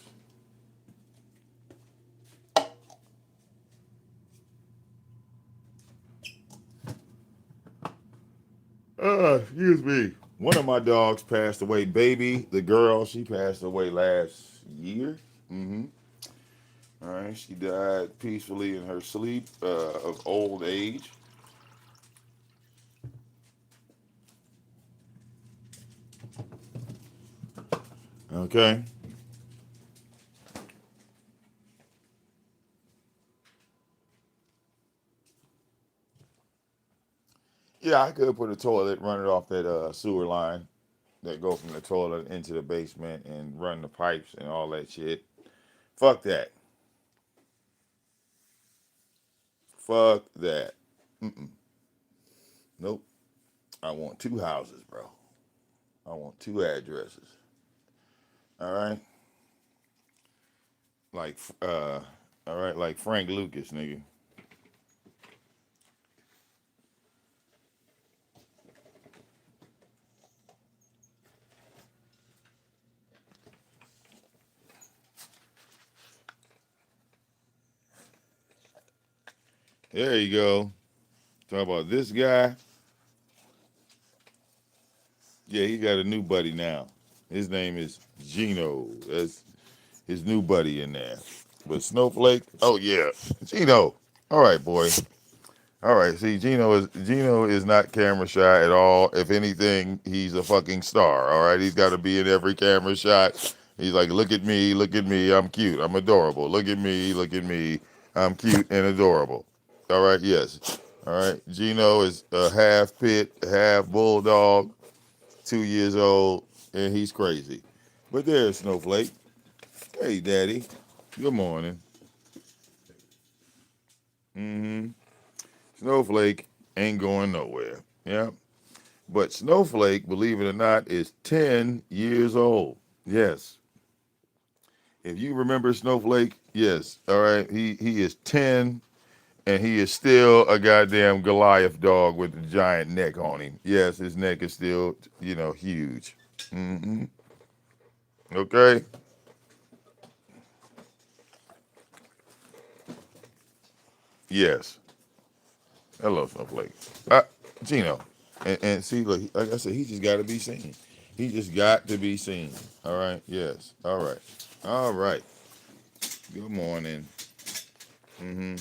Excuse me. One of my dogs passed away. Baby, the girl, she passed away last year. Mm-hmm. All right, she died peacefully in her sleep of old age. Okay. Yeah, I could put a toilet, run it off that sewer line that go from the toilet into the basement and run the pipes and all that shit. Fuck that. Fuck that. Mm-mm. Nope. I want two houses, bro. I want two addresses. All right. Like, all right, like Frank Lucas, nigga. There you go. Talk about this guy. Yeah, he got a new buddy now. His name is Gino. That's his new buddy in there. But Snowflake, oh yeah, Gino. All right, boy. All right. See, Gino is not camera shy at all. If anything, he's a fucking star. All right. He's got to be in every camera shot. He's like, look at me, look at me. I'm cute. I'm adorable. Look at me, look at me. I'm cute and adorable. All right. Yes. All right. Gino is a half pit, half bulldog, 2 years old, and he's crazy. But there's Snowflake. Hey, Daddy. Good morning. Mm-hmm. Snowflake ain't going nowhere. Yeah. But Snowflake, believe it or not, is 10 years old. Yes. If you remember Snowflake, yes. All right. He is 10 and he is still a goddamn Goliath dog with a giant neck on him. Yes, his neck is still, huge. Hmm. Okay. Yes. Hello, Snowflake. Uh, Gino. And see, look, like I said, he just got to be seen. He just got to be seen. All right. Yes. All right. All right. Good morning. Hmm.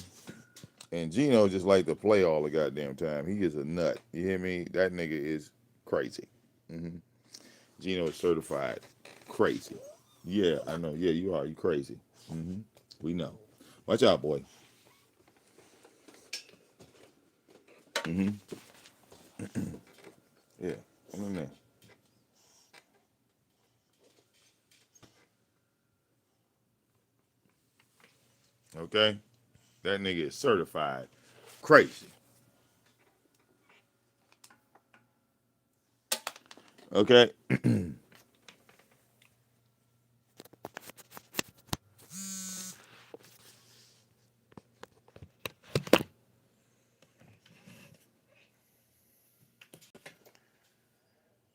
And Gino just like to play all the goddamn time. He is a nut. You hear me? That nigga is crazy. Hmm. Gino is certified crazy. Yeah, I know. Yeah, you are. You crazy. Hmm. We know. Watch out, boy. Hmm. Yeah. Come in there. Okay. That nigga is certified crazy. Okay.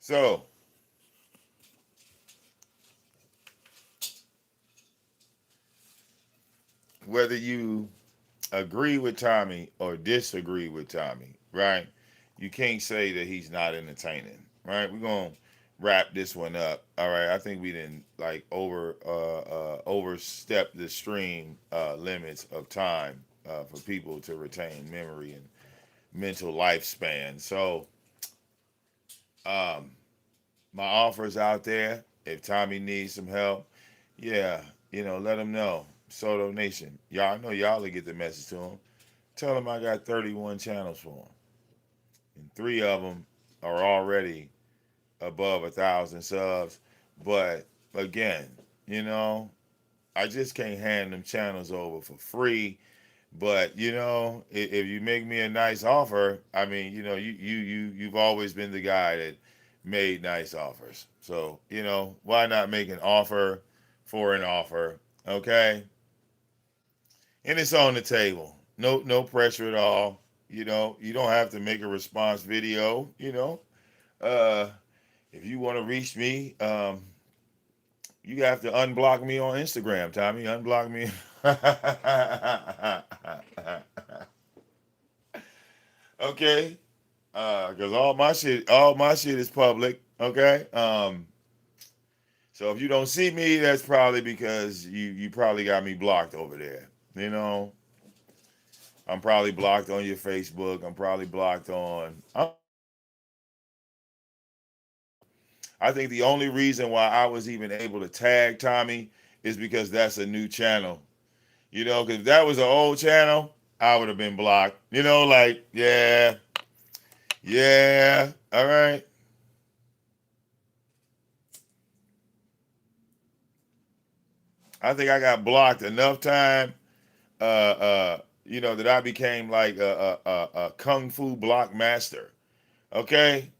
So whether you agree with Tommy or disagree with Tommy, right? You can't say that he's not entertaining, right? We're gonna wrap this one up. All right. I think we didn't like overstep the stream limits of time for people to retain memory and mental lifespan. So um, my offer's out there. If Tommy needs some help, yeah, let him know. Sotonation, y'all know y'all will get the message to him. Tell him I got 31 channels for him, and three of them are already above 1,000 subs. But again, you know, I just can't hand them channels over for free. But if you make me a nice offer, I mean, you've always been the guy that made nice offers. So why not make an offer for an offer? Okay, and it's on the table. No pressure at all. You don't have to make a response video. Uh, if you want to reach me, you have to unblock me on Instagram, Tommy. Unblock me. Okay, because all my shit is public. Okay. So if you don't see me, that's probably because you probably got me blocked over there. You know, I'm probably blocked on your Facebook. I'm probably blocked on. I think the only reason why I was even able to tag Tommy is because that's a new channel. Because if that was an old channel, I would have been blocked. Like, yeah, yeah, all right. I think I got blocked enough time, that I became like a kung fu block master. Okay,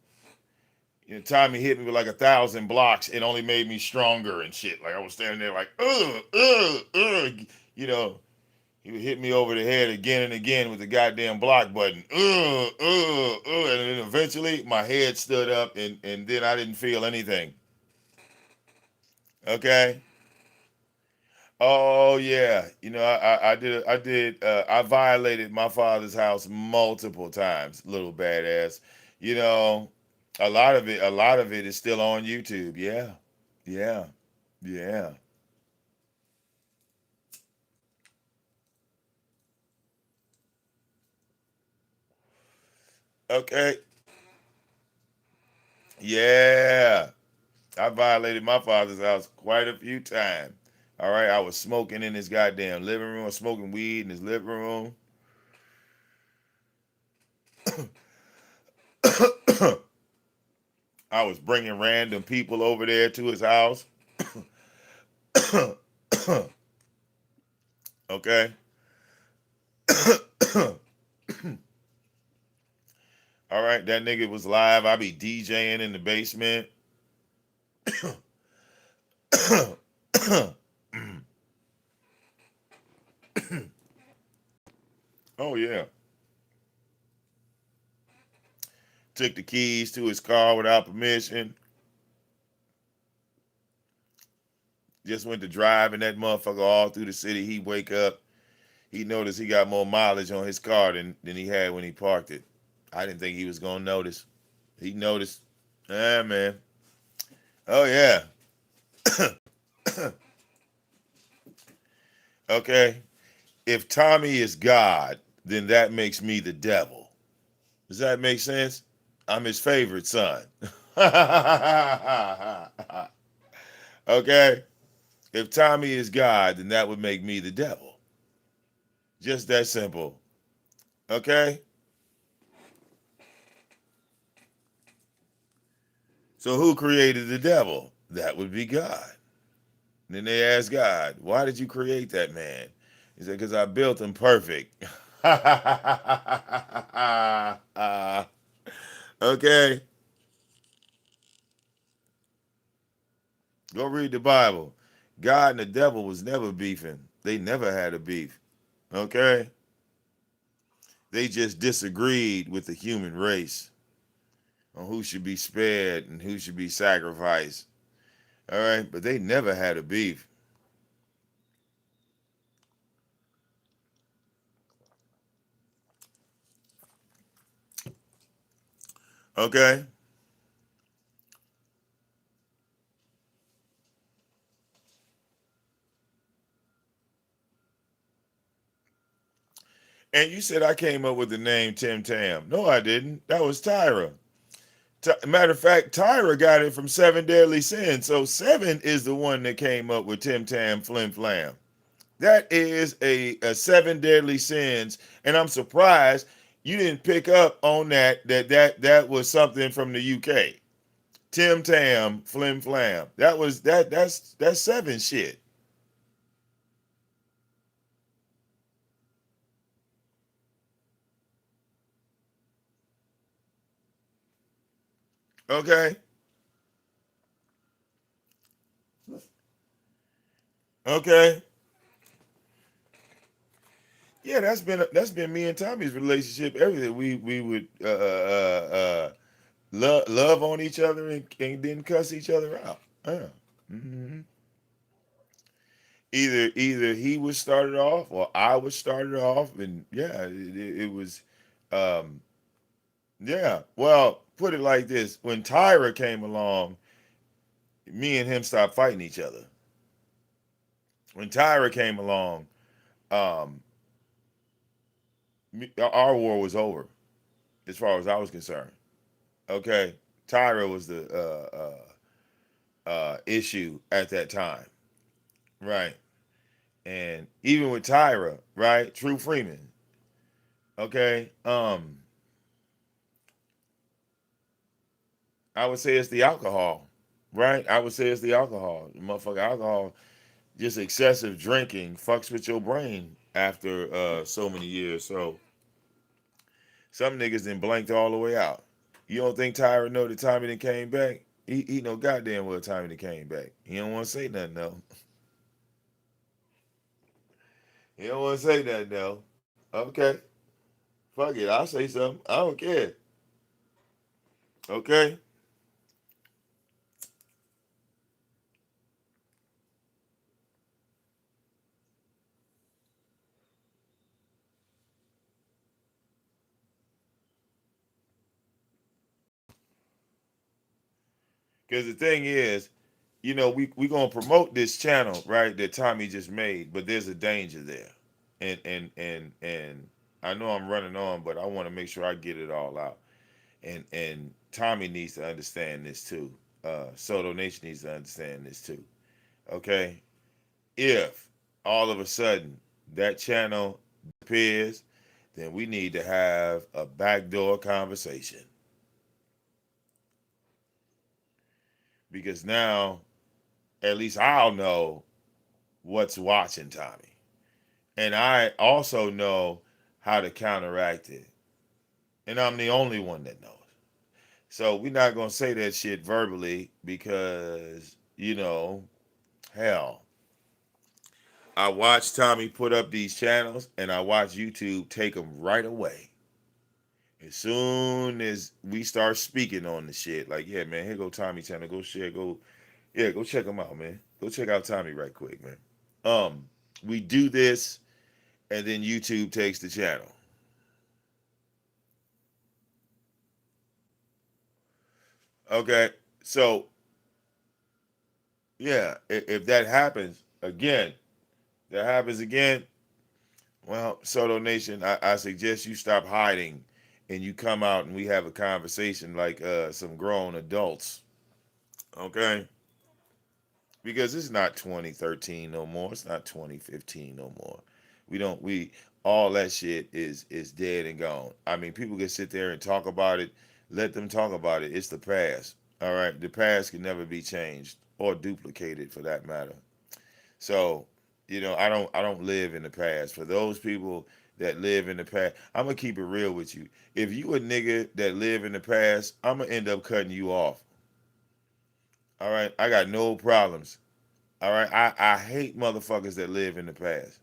Tommy hit me with like 1,000 blocks. It only made me stronger and shit. Like I was standing there like, you know. He would hit me over the head again and again with the goddamn block button. And then eventually my head stood up and then I didn't feel anything. Okay? Oh yeah, I violated my father's house multiple times, little badass. You know, a lot of it is still on YouTube. Yeah, yeah, yeah. Okay, yeah. I violated my father's house quite a few times. All right, I was smoking in his goddamn living room, smoking weed in his living room. I was bringing random people over there to his house. Okay. All right, that nigga was live. I be DJing in the basement. Oh yeah. Took the keys to his car without permission. Just went to driving that motherfucker all through the city. He wake up. He noticed he got more mileage on his car than he had when he parked it. I didn't think he was gonna notice. He noticed. Ah man. Oh yeah. Okay. If Tommy is God, then that makes me the devil. Does that make sense? I'm his favorite son. Okay? If Tommy is God, then that would make me the devil. Just that simple. Okay? So who created the devil? That would be God. And then they asked God, why did you create that man? He said, because I built him perfect. Okay? Go read the Bible. God and the devil was never beefing. They never had a beef. Okay? They just disagreed with the human race on who should be spared and who should be sacrificed. All right? But they never had a beef. Okay? And you said I came up with the name Tim Tam. No, I didn't. That was Tyra. Matter of fact, Tyra got it from Seven Deadly Sins. So Seven is the one that came up with Tim Tam Flim Flam. That is a Seven Deadly Sins, and I'm surprised you didn't pick up on that was something from the UK. Tim Tam Flim Flam. That's seven shit. Okay, okay. Yeah, that's been me and Tommy's relationship. Everything we would love on each other and then cuss each other out. Yeah. hmm Either he was started off or I was started off, and yeah, it was, um, yeah. Well, put it like this: when Tyra came along, me and him stopped fighting each other. When Tyra came along, um, our war was over as far as I was concerned. Okay, Tyra was the issue at that time, right? And even with Tyra, right? True Freeman, okay. I would say it's the alcohol, right? I would say it's the alcohol. The motherfucker alcohol, just excessive drinking fucks with your brain after so many years. So some niggas then blanked all the way out. You don't think Tyra know that Tommy done came back? He know goddamn well Tommy done came back. He don't want to say nothing though. He don't want to say nothing though. Okay, fuck it. I'll say something. I don't care. Okay. Because the thing is, we gonna promote this channel, right? That Tommy just made, but there's a danger there, and I know I'm running on, but I want to make sure I get it all out. And Tommy needs to understand this too. Sotonation needs to understand this too. Okay, if all of a sudden that channel disappears, then we need to have a backdoor conversation because now at least I'll know what's watching Tommy. And I also know how to counteract it. And I'm the only one that knows. So we're not going to say that shit verbally because, hell, I watch Tommy put up these channels and I watch YouTube take them right away. As soon as we start speaking on the shit, like, yeah, man, here go Tommy channel, go share, go check him out, man. Go check out Tommy right quick, man. We do this and then YouTube takes the channel. Okay, so yeah, if that happens again. Well, Soto Nation, I suggest you stop hiding and you come out and we have a conversation like some grown adults. Okay, because it's not 2013 no more. It's not 2015 no more. We all that shit is dead and gone. I mean, people can sit there and talk about it. Let them talk about it. It's the past. All right, the past can never be changed or duplicated for that matter. So, I don't live in the past. For those people that live in the past, I'm gonna keep it real with you. If you a nigga that live in the past, I'm gonna end up cutting you off. All right, I got no problems. All right, I hate motherfuckers that live in the past.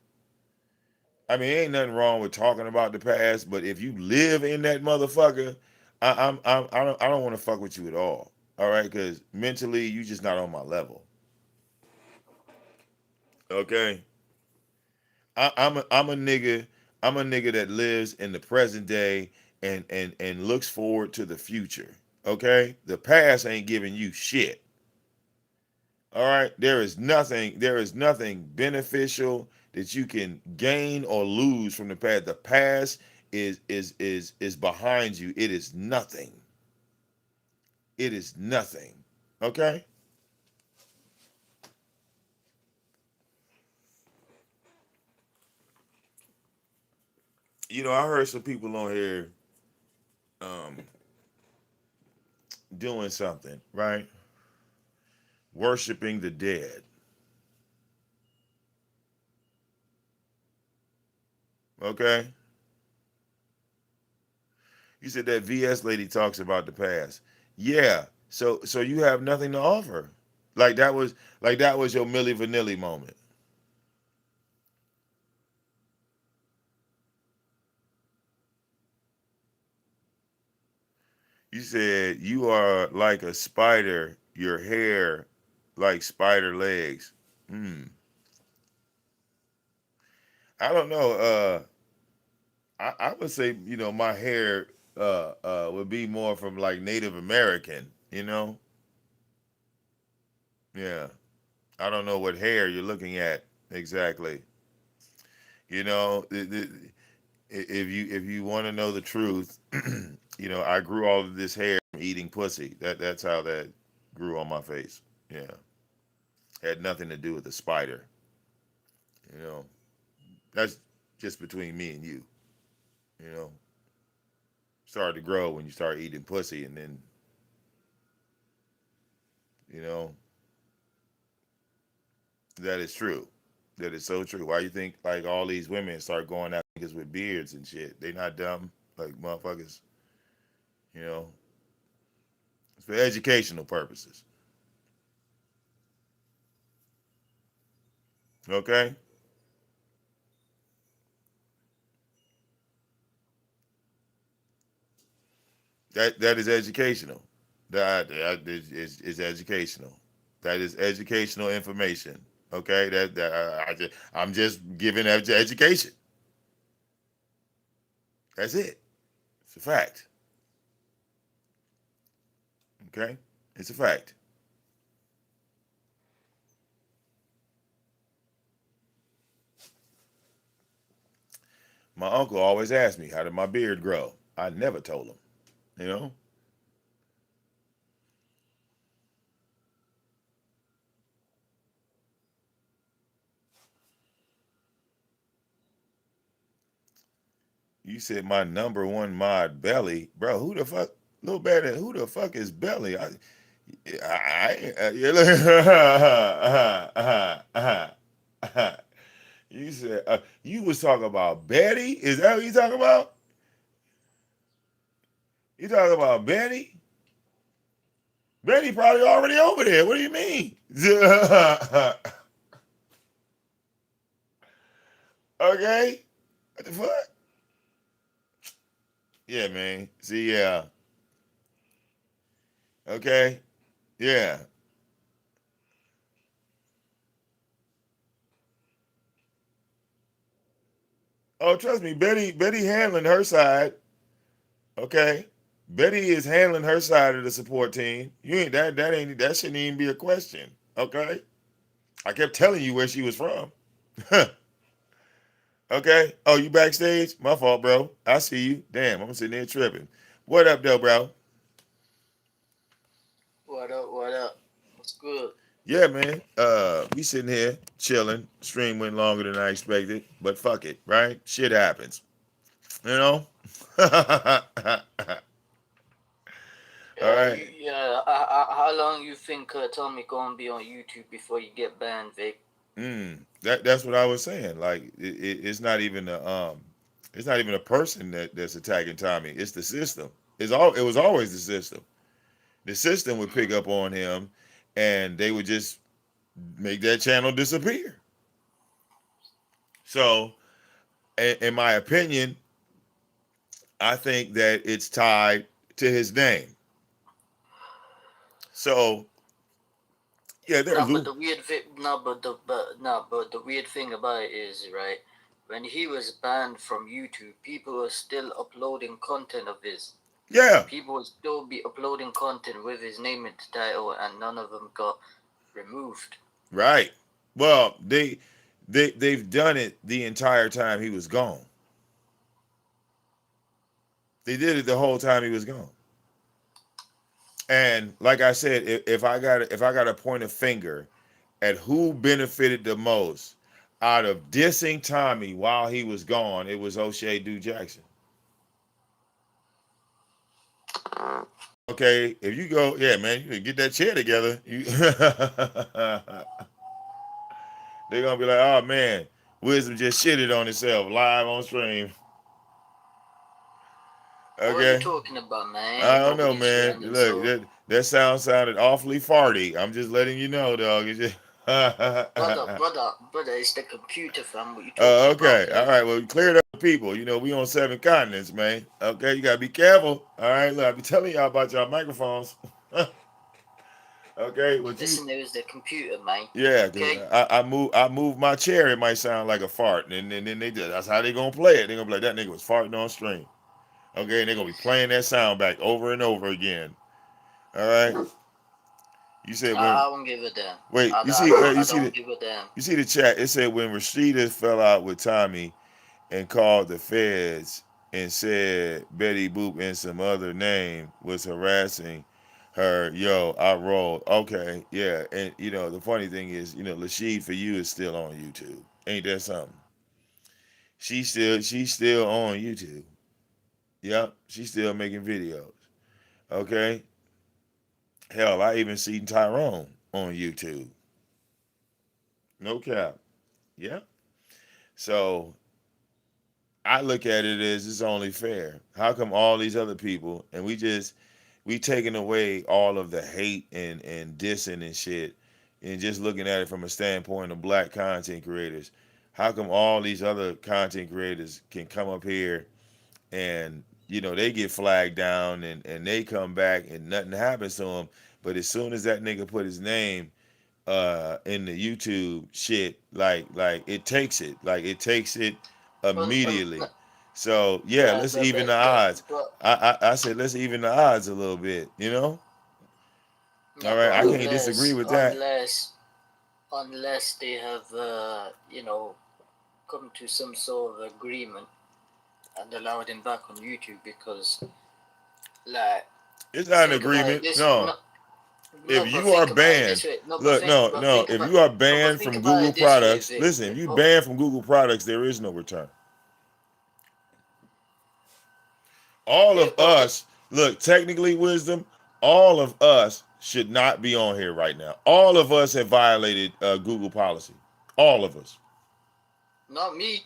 I mean, ain't nothing wrong with talking about the past, but if you live in that motherfucker, I don't want to fuck with you at all. All right, because mentally you just not on my level. Okay, I'm a nigga. I'm a nigga that lives in the present day and looks forward to the future. Okay, the past ain't giving you shit. All right, there is nothing beneficial that you can gain or lose from the past. The past is behind you. It is nothing. It is nothing. Okay. I heard some people on here um doing something, right? Worshiping the dead. Okay. You said that VS lady talks about the past. Yeah. So you have nothing to offer. Like that was your Milli Vanilli moment. You said you are like a spider, your hair like spider legs. Hmm. I don't know. I would say, my hair would be more from like Native American. Yeah. I don't know what hair you're looking at exactly. You know, if you want to know the truth, I grew all of this hair from eating pussy. That's how that grew on my face. Yeah, had nothing to do with the spider. You know, that's just between me and you. You know, started to grow when you start eating pussy, and then you know that is true. That is so true. Why you think like all these women start going out niggas with beards and shit? They not dumb like motherfuckers. You know, it's for educational purposes. Okay. That is educational. That is educational. That is educational information. Okay, I'm just giving education. That's it. It's a fact. Okay, it's a fact. My uncle always asked me, how did my beard grow? I never told him, you know? You said my number one mod Belly. Bro, who the fuck? Little better, who the fuck is Belly? You said you was talking about Betty. Is that what you talking about? You talking about Betty? Betty probably already over there. What do you mean? Okay. What the fuck? Yeah, man. See, yeah. Okay. Yeah. Oh, trust me, Betty handling her side. Okay. Betty is handling her side of the support team. You ain't that shouldn't even be a question. Okay. I kept telling you where she was from. Okay. Oh, you backstage? My fault, bro. I see you. Damn, I'm sitting there tripping. What up, though, bro? What up? What up? What's good? Yeah, man. We sitting here chilling. Stream went longer than I expected, but fuck it, right? Shit happens, you know. All right. Yeah. How long you think Tommy gonna be on YouTube before you get banned, Vic? That's what I was saying. Like it's not even a person that's attacking Tommy. It's the system. It was always the system. The system would pick up on him, and they would just make that channel disappear. So, in my opinion, I think that it's tied to his name. So, yeah, they're No, but the weird thing, but the weird thing about it is, right? When he was banned from YouTube, people were still uploading content of his. yeah, People would still be uploading content with his name in the title, and none of them got removed. right. Well, they've done it the entire time he was gone. They did it the whole time he was gone. And like I said, if I got to point a finger at who benefited the most out of dissing Tommy while he was gone, it was O'Shea Du Jackson. Okay, if you go, yeah, man, you can get that chair together. They're gonna be like, oh man, Wisdom just shitted on himself live on stream. What are you Okay, talking about, man? I Ain't don't know, nobody man. shitting Look, himself. that sound sounded awfully farty. I'm just letting you know, dog. It's just Brother, it's the computer, fam. What you talking about, Okay, all fam? right. Well, we cleared up, people. You know, we on 7 continents, man. Okay, you gotta be careful. All right, look, I be telling y'all about y'all microphones. Okay, what you? Listen, there is the computer, man. Yeah, cause Okay? I move my chair. It might sound like a fart, and then they do. That's how they gonna play it. They gonna be like that nigga was farting on stream. Okay, and they gonna be playing that sound back over and over again. All right. You said when? I won't give a damn. Wait, I don't give a damn. you see the chat. It said when Rashida fell out with Tommy and called the feds and said Betty Boop and some other name was harassing her. Yo, I rolled. Okay, yeah, and the funny thing is, Lashid for you is still on YouTube. Ain't that something? She's still on YouTube. Yep, she's still making videos. Okay, hell, I even seen Tyrone on YouTube. No cap. Yep. So I look at it as it's only fair. How come all these other people and we taking away all of the hate and dissing and shit and just looking at it from a standpoint of black content creators? How come all these other content creators can come up here and they get flagged down and they come back and nothing happens to them, but as soon as that nigga put his name in the YouTube shit, like it takes it Un, un, immediately. So yeah, yeah, let's even the odds. I said let's even the odds a little bit, you know? All yeah, right, but I can't disagree with that. unless they have, come to some sort of agreement. and allowed him back on YouTube because, like, It's not an think about it agreement. this No. no, If no, but you are think about it banned, this way. No, but look, think, no, but no. think If about, you are no, but banned think from about Google it this way, products, Vic. listen, if you banned from Google products, there is no return. All Yeah, of us, look, technically, wisdom, all of us should not be on here right now. All of us have violated Google policy. All of us. not me.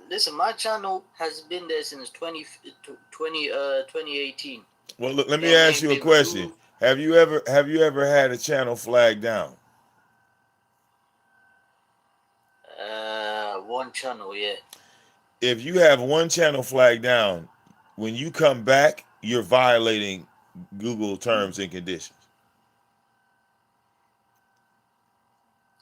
Listen, my channel has been there since 2018. Well, look, let me Then ask ain't you a been question. removed. Have you ever had a channel flagged down? One channel, yeah. If you have one channel flagged down, when you come back, you're violating Google terms and conditions.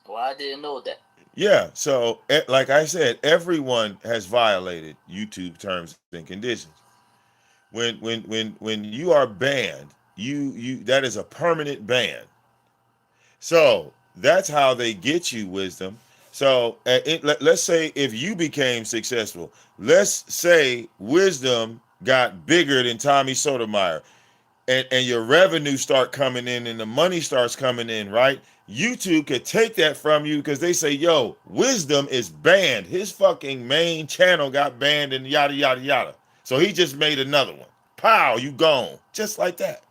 Well, I didn't know that. Yeah, so like I said, everyone has violated YouTube terms and conditions. When you are banned, you that is a permanent ban. So that's how they get you, wisdom. So let's say if you became successful, let's say wisdom got bigger than Tommy Sotomayor, and your revenue start coming in and the money starts coming in, right? YouTube could take that from you because they say, yo, wisdom is banned. His fucking main channel got banned and yada yada yada. So he just made another one. Pow, you gone. Just like that.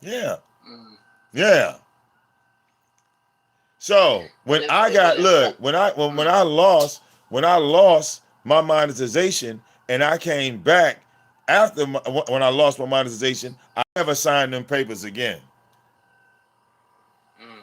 Yeah. Mm. Yeah. So Well, when I got look, mm, when I lost my monetization and I came back after when I lost my monetization, I never signed them papers again. mm,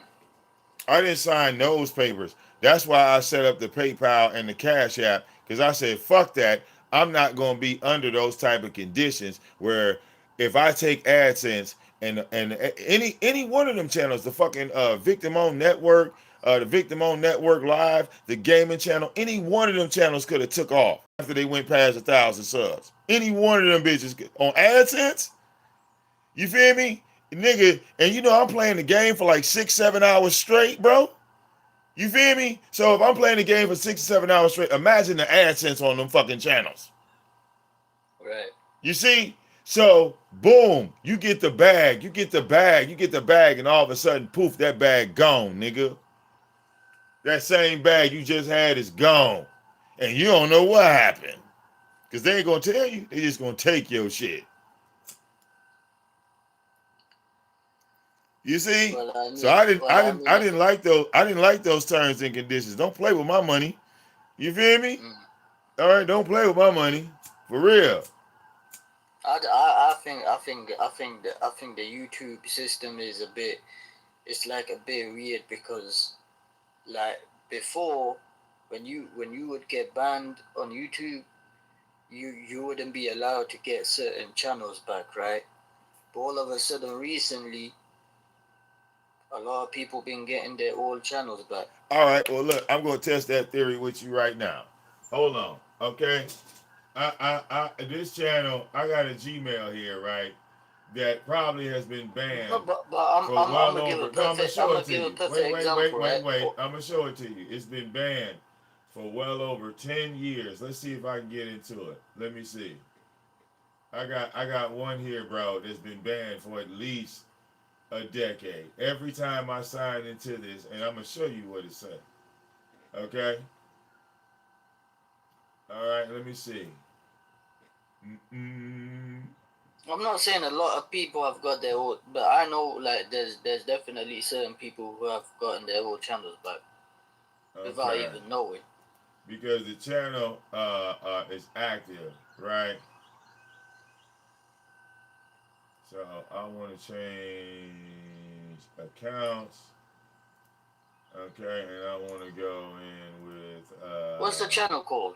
I didn't sign those papers. That's why I set up the PayPal and the Cash App because I said, fuck that. I'm not going to be under those type of conditions where if I take AdSense and any one of them channels, the fucking VicDamoane Network, the VicDamoane Network Live, the gaming channel, any one of them channels could have took off after they went past 1,000 subs. Any one of them bitches on AdSense, you feel me? Nigga, and you know I'm playing the game for like 6-7 hours straight, bro. You feel me? So if I'm playing the game for 6 or 7 hours straight, imagine the AdSense on them fucking channels. right. You see? So boom, you get the bag, you get the bag, and all of a sudden, poof, that bag gone, nigga. That same bag you just had is gone. And you don't know what happened. Cause they ain't gonna tell you, they just gonna take your shit. You see? So I didn't like those terms and conditions. Don't play with my money. You feel me? Mm, All right, don't play with my money. For real. I think the YouTube system is a bit. It's like a bit weird because, like, before, when you would get banned on YouTube, you wouldn't be allowed to get certain channels back, right? But all of a sudden, recently, a lot of people been getting their old channels back. All right, well look, I'm gonna test that theory with you right now. Hold on, okay? This channel, I got a Gmail here, right? That probably has been No, banned but for I'm well gonna give a over. No, I'm gonna perfect. I'm show gonna it to give a you. perfect example, right? Oh, I'm gonna show it to you. It's been banned for well over 10 years. Let's see if I can get into it. Let me see. I got one here, bro, that's been banned for at least a decade. Every time I sign into this, and I'm gonna show you what it says. Okay? Alright, let me see. Mm-mm. I'm not saying a lot of people have got their old, but I know like there's definitely certain people who have gotten their old channels back without Okay. even knowing. Because the channel is active, right? So I want to change accounts. Okay, and I want to go in with What's the channel called?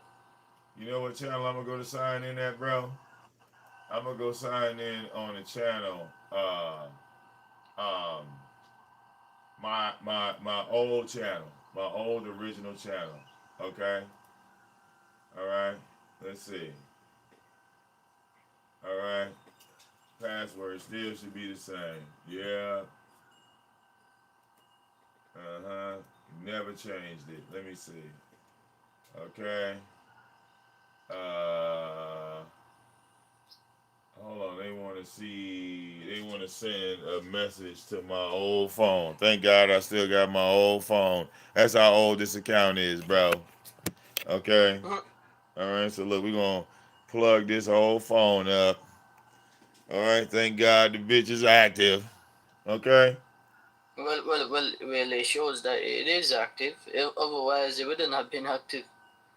you know what channel I'm gonna go to sign in at, bro? I'm gonna go sign in on the channel um my old channel, my old original channel. Okay? Alright? Let's see. Alright? Password still should be the same. Yeah. Uh-huh. Never changed it. Let me see. Okay. Uh, Hold on. They want to see. They want to send a message to my old phone. Thank God I still got my old phone. That's how old this account is, bro. Okay. Mhm. All right. So look, we're gonna plug this old phone up. All right. Thank God the bitch is active. Okay. Well, it shows that it is active. Otherwise, it wouldn't have been active.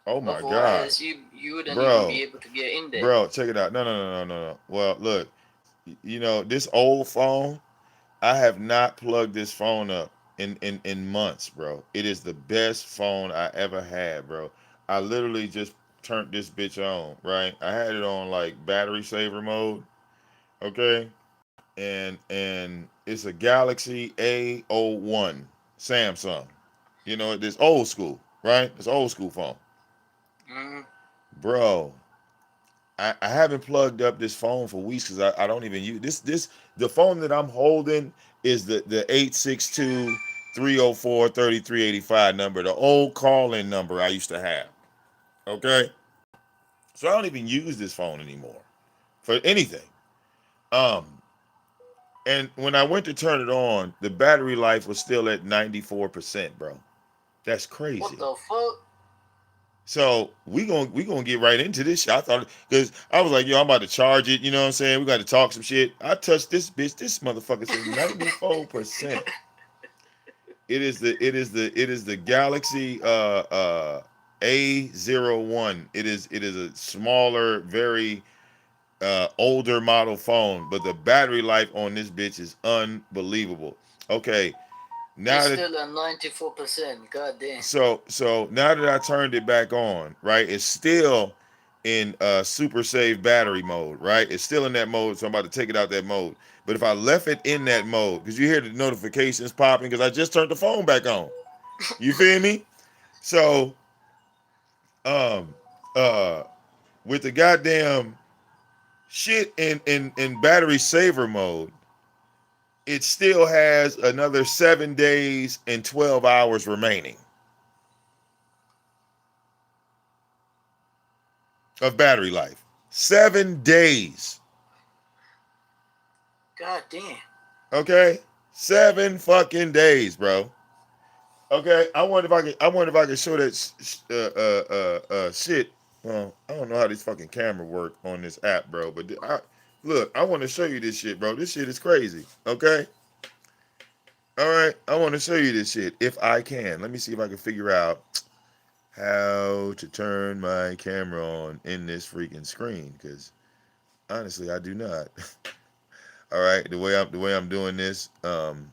Oh my God, Otherwise, you wouldn't even bro. be able to get in there. Bro, check it out. No, no, no, no, no, no. Well, look. You know this old phone. I have not plugged this phone up in months, bro. It is the best phone I ever had, bro. I literally just turned this bitch on, right? I had it on like battery saver mode, okay? And it's a Galaxy A01 Samsung. You know, this old school, right? It's old school phone. Mm. Bro, I haven't plugged up this phone for weeks because I don't even use this the phone that I'm holding is the 862-304-3385 number, the old call-in number I used to have. Okay? So I don't even use this phone anymore for anything. Um and when I went to turn it on, the battery life was still at 94%, bro. That's What crazy. the fuck? So we gonna get right into this shit. I thought because I was like, yo, I'm about to charge it. You know what I'm saying? We got to talk some shit. I touched this bitch. This motherfucker says 94%. It is the Galaxy A01. It is a smaller, very older model phone, but the battery life on this bitch is unbelievable. Okay, It's now that still at 94%. God damn. so now that I turned it back on, right? It's still in super save battery mode, right? It's still in that mode, so I'm about to take it out that mode. But if I left it in that mode, because you hear the notifications popping, because I just turned the phone back on. You feel me? So um uh with the goddamn shit in battery saver mode, it still has another 7 days and 12 hours remaining of battery life. 7 days. God damn. Okay, 7 fucking days, bro. Okay, I wonder if I can. I wonder if I can show that shit. Well, I don't know how this fucking camera work on this app, bro. But look, I want to show you this shit, bro. This shit is crazy. Okay, all right. I want to show you this shit if I can. Let me see if I can figure out how to turn my camera on in this freaking screen. Because honestly, I do not. All right, the way I'm doing this, I'm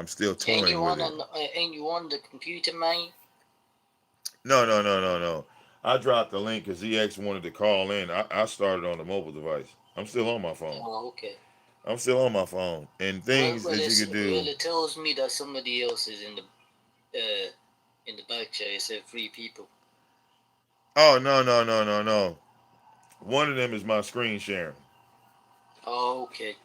still toying with it. Ain't you on the computer, man? No, no, no, no, no. I dropped the link because EX wanted to call in. I started on the mobile device. I'm still on my phone. Oh, okay. I'm still on my phone. And things that you could do. It tells me that somebody else is in the back chat. It said 3 people. Oh no, no, no, no, no. One of them is my screen sharing. Oh, okay.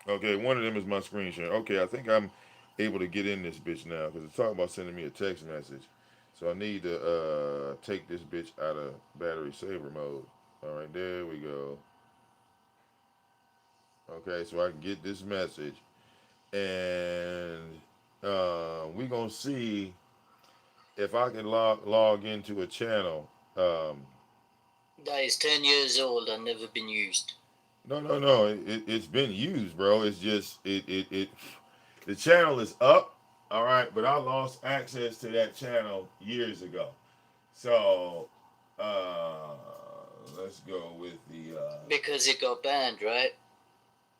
Okay, one of them is my screen sharing. Okay, I think I'm able to get in this bitch now because it's talking about sending me a text message. So I need to take this bitch out of battery saver mode. All right, there we go. Okay, so I can get this message, and we gonna see if I can log into a channel. Um, That is 10 years old and never been used. no, no, no. It's been used, bro. It's just it. The channel is up, all right, but I lost access to that channel years ago. So uh, let's go with the. Because it got banned, right?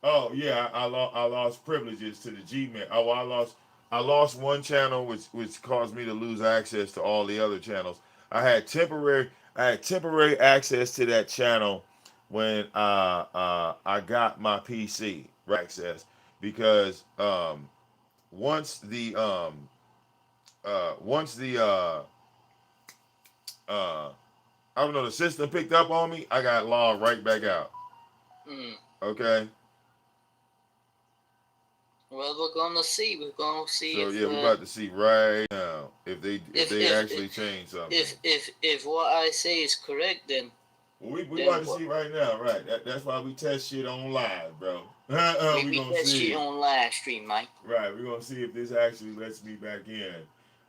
Oh yeah, I lost privileges to the Gmail. Oh, well, I lost one channel, which caused me to lose access to all the other channels. I had temporary access to that channel when I got my PC access because once the uh I don't know, the system picked up on me, I got logged right back out. Mm. Okay. Well, we're gonna see. We're gonna see So yeah, we about to see right now if if they if actually change something. if what I say is correct, Well, we then about to what? see right now, right? That's why we test shit on live, bro. We We gonna test shit see. on live stream, Mike. Right, we're gonna see if this actually lets me back in.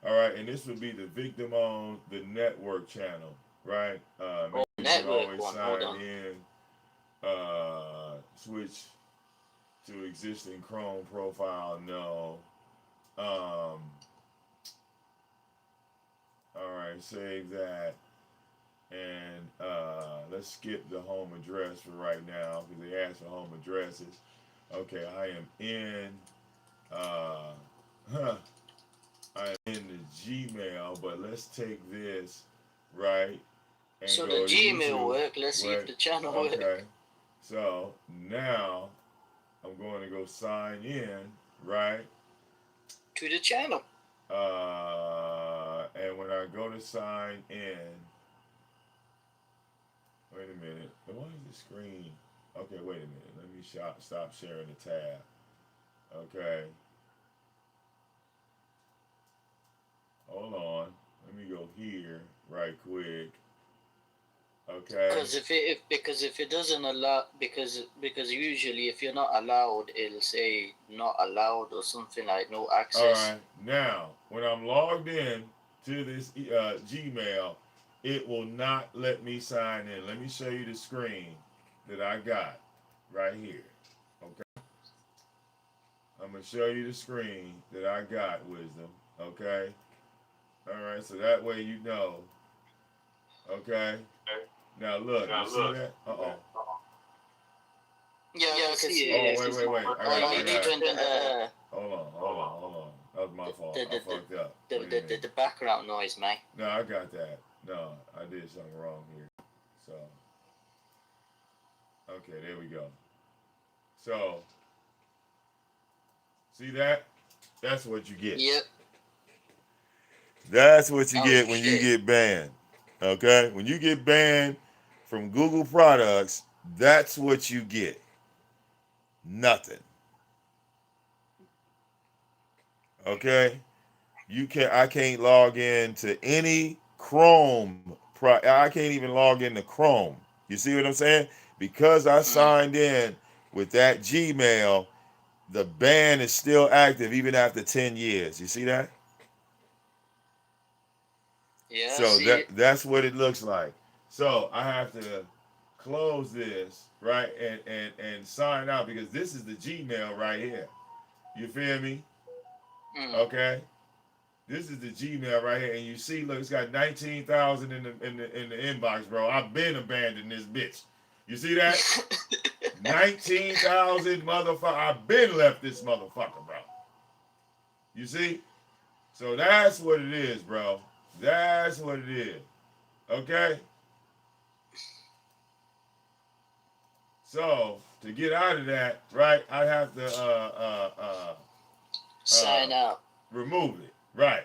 All right, and this would be the VicDamoane, the network channel, right? Make Oh, sure you can network always one. Hold sign on. in. Switch to existing Chrome profile. No. Um, all right, save that, and let's skip the home address for right now because they asked for home addresses. Okay, I am in. Uh, huh, I'm in the Gmail, but let's take this right and So the go to Gmail YouTube. work. Let's see if Wait, the channel okay. work. So now I'm going to go sign in, right? To the channel. And when I go to sign in, wait a minute. Why is the screen? Okay, wait a minute. Let me stop sharing the tab. Okay, hold on. Let me go here right quick. Okay. Because if it doesn't allow, because usually if you're not allowed, it'll say not allowed or something like no All access. right. Now, when I'm logged in to this Gmail, it will not let me sign in. Let me show you the screen that I got right here. Okay. I'm gonna show you the screen that I got, Wisdom. Okay. All right. So that way you know. Okay. Now look. You see that? Uh oh. Yeah, I can see it. Oh It's wait, just, wait, wait. I oh, got you it. I need got to it. Hold on. Hold on. Hold on. That was my fault. I fucked up. Wait a minute. the background noise, man. No, I got that. No, I did something wrong here. So, okay, there we go. So, see that? That's what you get. Yep. That's what you Oh get when you shit. get banned. Okay? When you get banned from Google products, that's what you get. Nothing. Okay? I can't log in to any Chrome I can't even log into Chrome. You see what I'm saying? Because I Mm. signed in with that Gmail, the ban is still active even after 10 years. You see that? Yeah, I So see it. that's what it looks like. So I have to close this, right? And sign out because this is the Gmail right here. You feel me? Mm. Okay? This is the Gmail right here. And you see, look, it's got 19,000 in the inbox, bro. I've been abandoned this bitch. You see that? 19,000 motherfucker. I've been left this motherfucker, bro. You see? So that's what it is, bro. That's what it is. Okay? So to get out of that, right, I have to uh, Sign out. remove it. Right.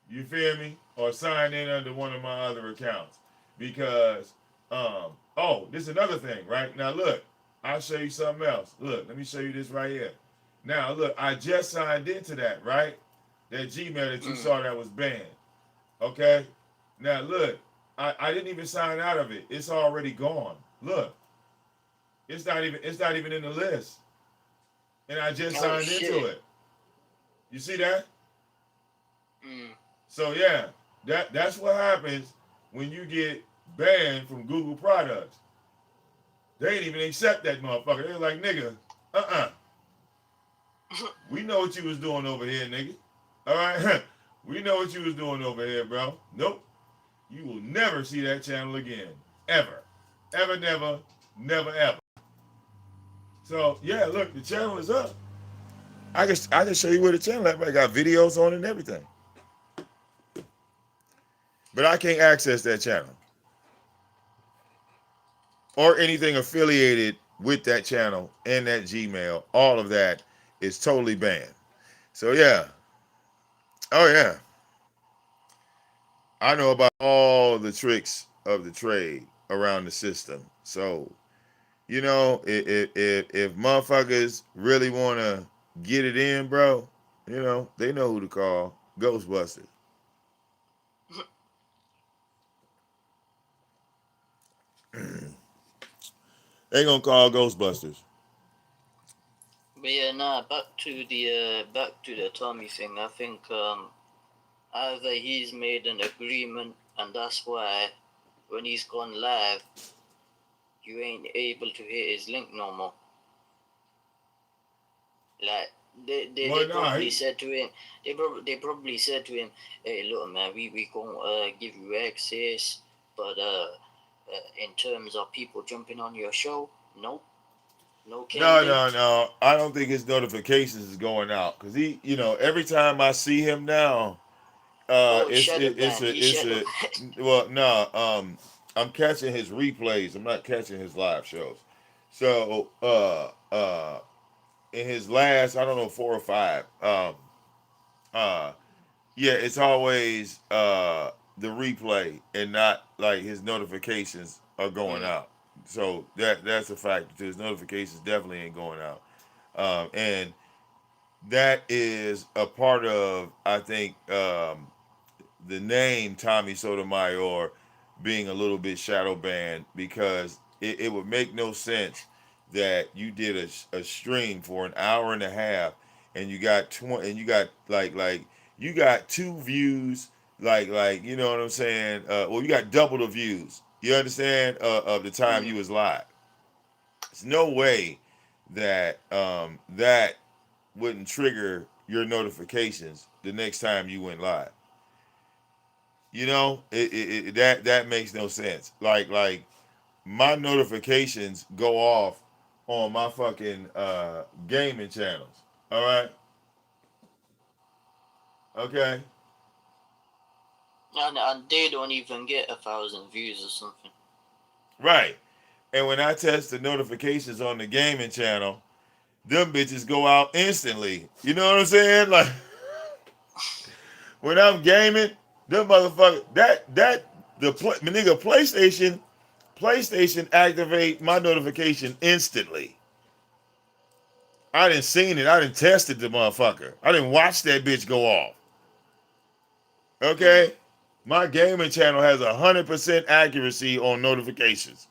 You feel me? Or sign in under one of my other accounts. Because this is another thing, right? Now look, I'll show you something else. Look, let me show you this right here. Now look, I just signed into that, right? That Gmail that you Mm. saw that was banned. Okay? Now look, I didn't even sign out of it. It's already gone. Look, it's not even in the list. And I just Oh signed into shit. it. You see that? Mm. So yeah, that's what happens when you get banned from Google products. They ain't even accept that motherfucker. They're like, nigga, uh-uh. We know what you was doing over here, nigga. All right? We know what you was doing over here, bro. Nope. You will never see that channel again. Ever. Ever, never, never, ever. So yeah, look, the channel is up. I can show you where the channel at. I got videos on it and everything. But I can't access that channel or anything affiliated with that channel and that Gmail. All of that is totally banned. So yeah, oh yeah, I know about all the tricks of the trade around the system. So You know, if motherfuckers really want to get it in, bro, you know, they know who to call. Ghostbusters. They gonna call Ghostbusters. But yeah, nah. Back to the Tommy thing. I think either he's made an agreement, and that's why when he's gone live, you ain't able to hit his link no more. Like they Well, nah, probably said to him, they probably said to him, "Hey, look, man, we gonna give you access, but in terms of people jumping on your show, nope, no can do." no. I don't think his notifications is going out because he, you know, every time I see him now, Oh, shadow ban. He it's shadow a ban. well, no, I'm catching his replays. I'm not catching his live shows. So, in his last, I don't know, 4 or 5, uh, yeah, it's always the replay and not like his notifications are going Mm, out. So that's a fact. His notifications definitely ain't going out. And that is a part of, I think, the name Tommy Sotomayor being a little bit shadow banned because it would make no sense that you did a stream for an hour and a half and you got 20 and you got like you got 2 views like you know what I'm saying, well, you got double the views, you understand, of the time mm. you was live. There's no way that that wouldn't trigger your notifications the next time you went live. You know, that makes no sense. Like my notifications go off on my fucking gaming channels. All right, okay, And they don't even get 1,000 views or something. right. And when I test the notifications on the gaming channel, them bitches go out instantly. You know what I'm saying? Like when I'm gaming, them motherfucker that the nigga PlayStation activate my notification instantly. I didn't seen it. I didn't tested the motherfucker. I didn't watch that bitch go off. Mm. Okay? My gaming channel has 100% accuracy on notifications.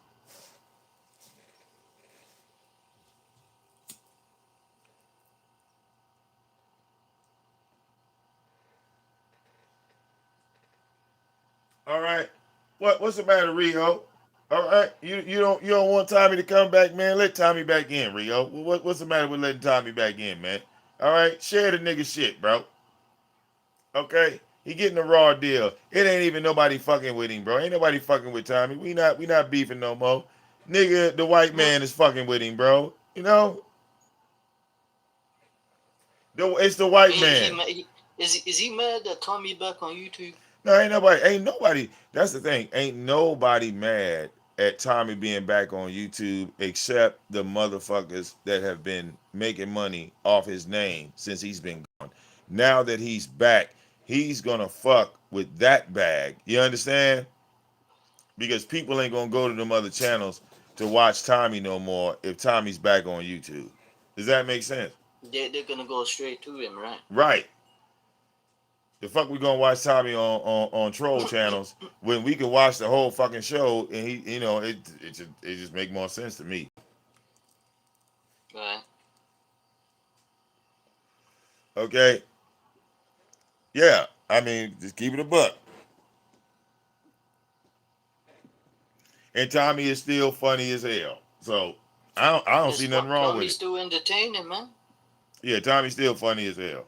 All right. What's the matter, Rio? All right. You don't want Tommy to come back, man? Let Tommy back in, Rio. What's the matter with letting Tommy back in, man? All right. Share the nigga shit, bro. Okay? He getting a raw deal. It ain't even nobody fucking with him, bro. Ain't nobody fucking with Tommy. We not beefing no more. Nigga, the white Mm. man is fucking with him, bro. You know? It's the white man. Is he mad that Tommy back on YouTube? No, ain't nobody. That's the thing. Ain't nobody mad at Tommy being back on YouTube except the motherfuckers that have been making money off his name since he's been gone. Now that he's back, he's gonna fuck with that bag. You understand? Because people ain't gonna go to them other channels to watch Tommy no more if Tommy's back on YouTube. Does that make sense? They're gonna go straight to him, right? Right. The fuck we gonna watch Tommy on troll channels when we can watch the whole fucking show and he, you know, it just make more sense to me. Right. Okay, yeah, I mean, just keep it a buck. And Tommy is still funny as hell, so I don't see nothing wrong with Tommy's it. still entertaining, man. Yeah, Tommy's still funny as hell.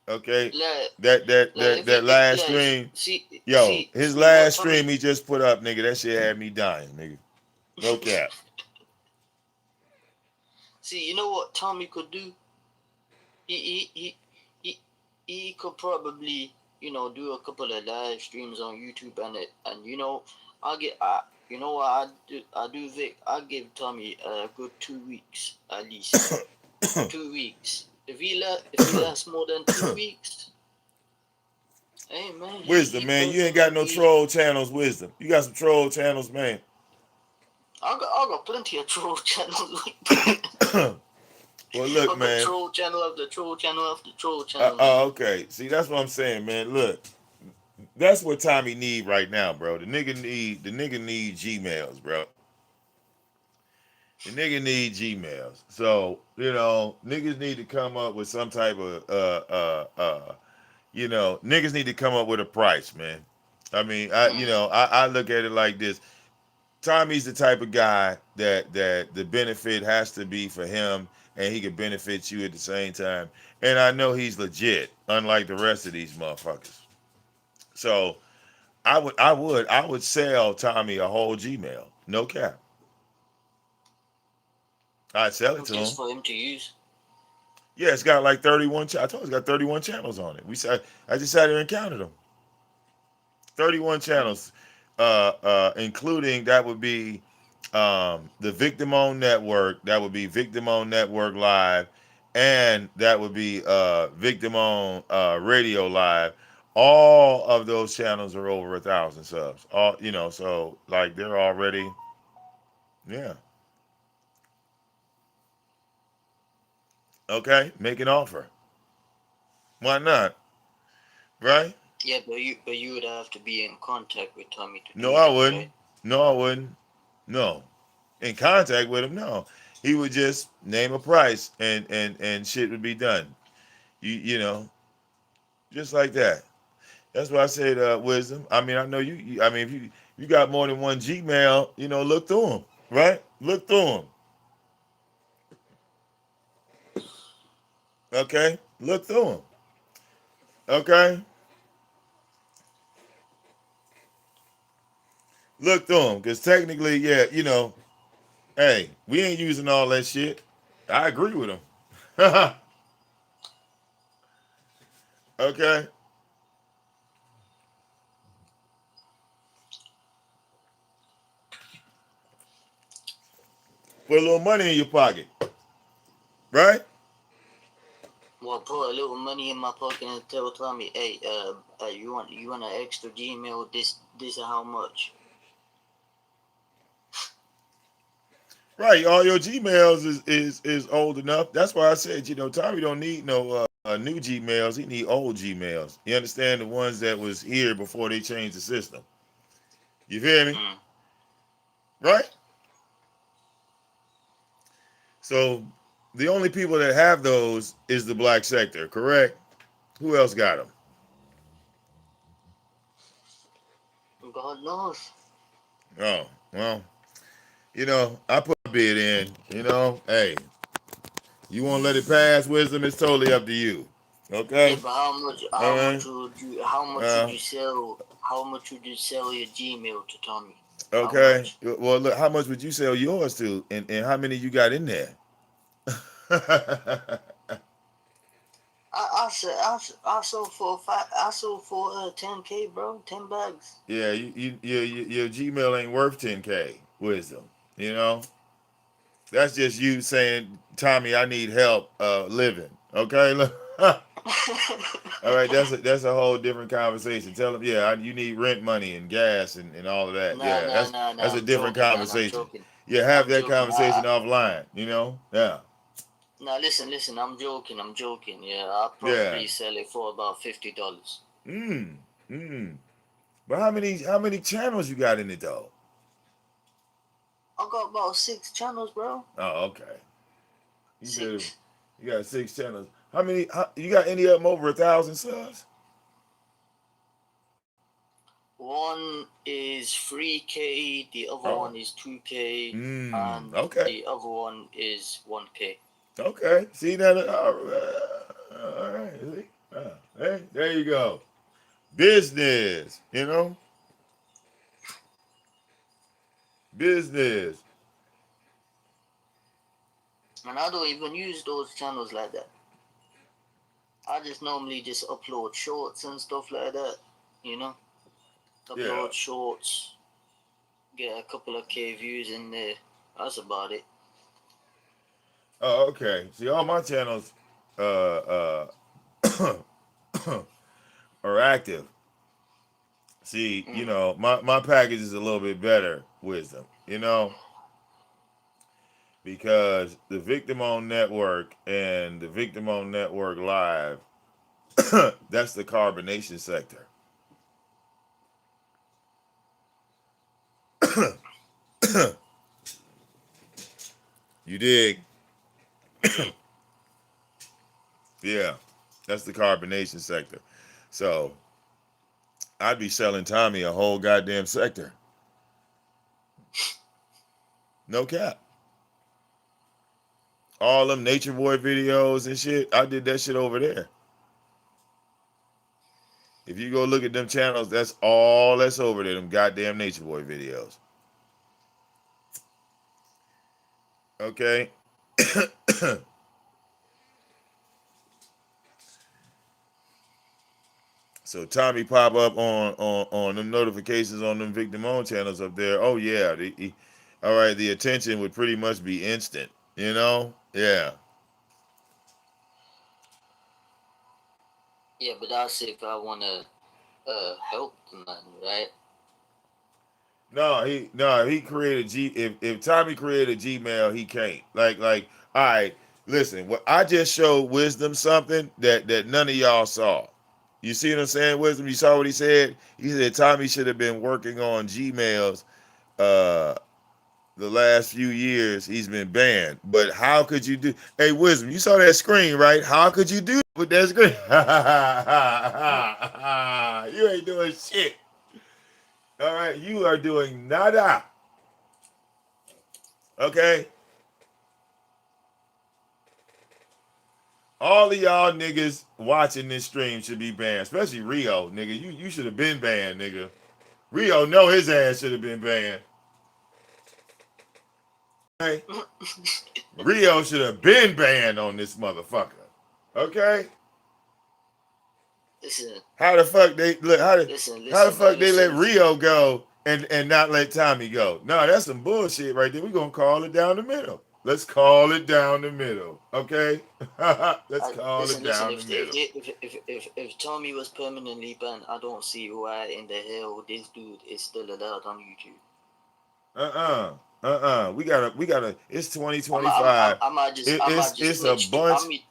Okay, Like, that if he, that last like, stream, yo, his see what last stream Tommy. he just put up, nigga, that shit had me dying, nigga. No cap. See, you know what Tommy could do? He he he he, he could probably, do a couple of live streams on YouTube, and I'll get you know what I do Vic, I give Tommy a good 2 weeks at least. 2 weeks. If he lasts more than 2 weeks, hey man, he Wisdom, man, you probably ain't got might no be. troll channels, Wisdom. You got some troll channels, man. I got plenty of troll channels. Well, look, I got man. troll channel after troll channel after troll channel, man. Okay. See, that's what I'm saying, man. Look, that's what Tommy need right now, bro. The nigga need Gmails, bro. The nigga need Gmails. So, niggas need to come up with some type of niggas need to come up with a price, man. I mean, Mm. I look at it like this. Tommy's the type of guy that the benefit has to be for him, and he can benefit you at the same time. And I know he's legit, unlike the rest of these motherfuckers. So I would sell Tommy a whole Gmail, no cap. I'd sell it to Just him. for him to use. Yeah, it's got like 31. I told you it's got 31 channels on it. I just sat there and counted them. 31 Mm. channels, including that would be the VicDamoane Network. That would be VicDamoane Network Live, and that would be VicDamoane Radio Live. All of those channels are over 1,000 subs. So like they're already, yeah. Okay, make an offer. Why not? Right? Yeah, but you would have to be in contact with Tommy to No, do I that, wouldn't. right? No, I wouldn't. No. In contact with him, no. He would just name a price and shit would be done. Just like that. That's why I said wisdom. I mean, I know I mean, if you got more than one Gmail, look through them, right? Look through them. Okay, look through them. Okay, look through them. Because technically, yeah, hey, we ain't using all that shit. I agree with him. Okay, put a little money in your pocket, right? Well, put a little money in my pocket and tell Tommy, hey, you want an extra Gmail? This is how much? Right, all your Gmails is old enough. That's why I said, Tommy don't need no new Gmails. He need old Gmails. You understand, the ones that was here before they changed the system. You feel me? Mm. Right. So the only people that have those is the black sector. Correct. Who else got them? God knows. Oh well, I put a bid in. Hey, you want to let it pass? Wisdom, it's totally up to you. Yeah, Okay. but how much? All How right. much would you? How much would Uh, you sell? How much would you sell your Gmail to Tommy? How Okay. much? Well, look, how much would you sell yours to, and how many you got in there? I sold for five. I sold for 10K, bro. 10 bags. Yeah, your Gmail ain't worth 10K. Wisdom. You know, that's just you saying, Tommy, I need help living. Okay. All right, that's a whole different conversation. Tell them, yeah, you need rent money and gas and all of that. Nah, Yeah, nah, that's nah, that's nah. a I'm different joking, man. I'm conversation. joking. Yeah, have I'm that joking. conversation offline. Yeah, Now listen. I'm joking. I'm joking. Yeah, I'll yeah. probably sell it for about $50. Mm, mm. But how many channels you got in it though? I got about 6 channels, bro. Oh, okay. You said 6. you got 6 channels. You got any of them over 1,000 subs? One is 3K. The other Oh, one is 2K, and okay, the other one is 1K. okay. See that? All right. See? Hey, there you go. Business. Business. And I don't even use those channels like that. I just normally just upload shorts and stuff like that. You know, Yeah. upload shorts, get a couple of K views in there. That's about it. Oh, okay. See, all my channels uh are active. See, Mm. my package is a little bit better, wisdom. because the VicDamoane Network and the VicDamoane Network Live, that's the carbonation sector. You dig? Yeah. Yeah, that's the carbonation sector. So I'd be selling Tommy a whole goddamn sector. No cap. All them Nature Boy videos and shit, I did that shit over there. If you go look at them channels, that's all that's over there, them goddamn Nature Boy videos. Okay? So Tommy pop up on them notifications on them VicDamoane channels up there. Oh yeah, all right. The attention would pretty much be instant. You know? Yeah. Yeah, but that's if I wanna help the man, right? No, he created if Tommy created Gmail, he can't. All right, listen, what I just showed Wisdom something that none of y'all saw. You see what I'm saying, Wisdom? You saw what he said? He said Tommy should have been working on Gmails uh the last few years. He's been banned. But how could you do Hey Wisdom, you saw that screen, right? How could you do with that screen? You ain't doing shit. All right, you are doing nada. Okay? All of y'all niggas watching this stream should be banned, especially Rio, nigga. You should have been banned, nigga. Rio know his ass should have been banned. Okay? Rio should have been banned on this motherfucker. Okay? Listen, How the fuck they look? How the listen. fuck Ever they let since, Rio go and not let Tommy go? No, that's some bullshit right there. We gonna call it down the middle. Let's call it down the middle. Okay? Let's call it listen. down the middle. If Tommy was permanently banned, I don't see why in the hell this dude is still allowed on YouTube. We gotta. It's I'm 2025. I might just It, it's it's a snitch to bunch.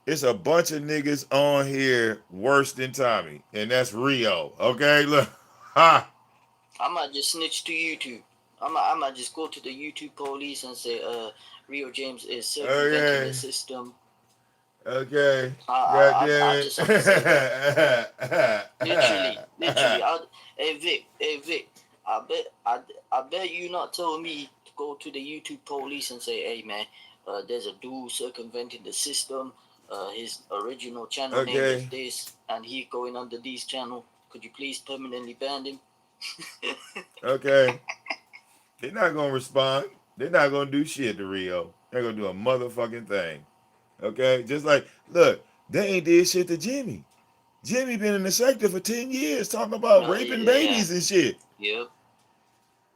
It's a bunch of niggas on here worse than Tommy, and that's Rio. Okay, look. Ha. I might just snitch to YouTube. I might just go to the YouTube police and say, Rio James is circumventing the Okay. system. Okay. God I damn just have to say that. Literally. it. Hey Vic. I bet you not tell me to go to the YouTube police and say, hey man, there's a dude circumventing the system. His original channel name is Okay. this, and he going under this channel. Could you please permanently ban him? Okay. They're not gonna respond. They're not gonna do shit to Rio. They're gonna do a motherfucking thing. Okay? Just like, look, they ain't did shit to Jimmy. Jimmy been in the sector for 10 years talking about raping Yeah. babies and shit. Yep.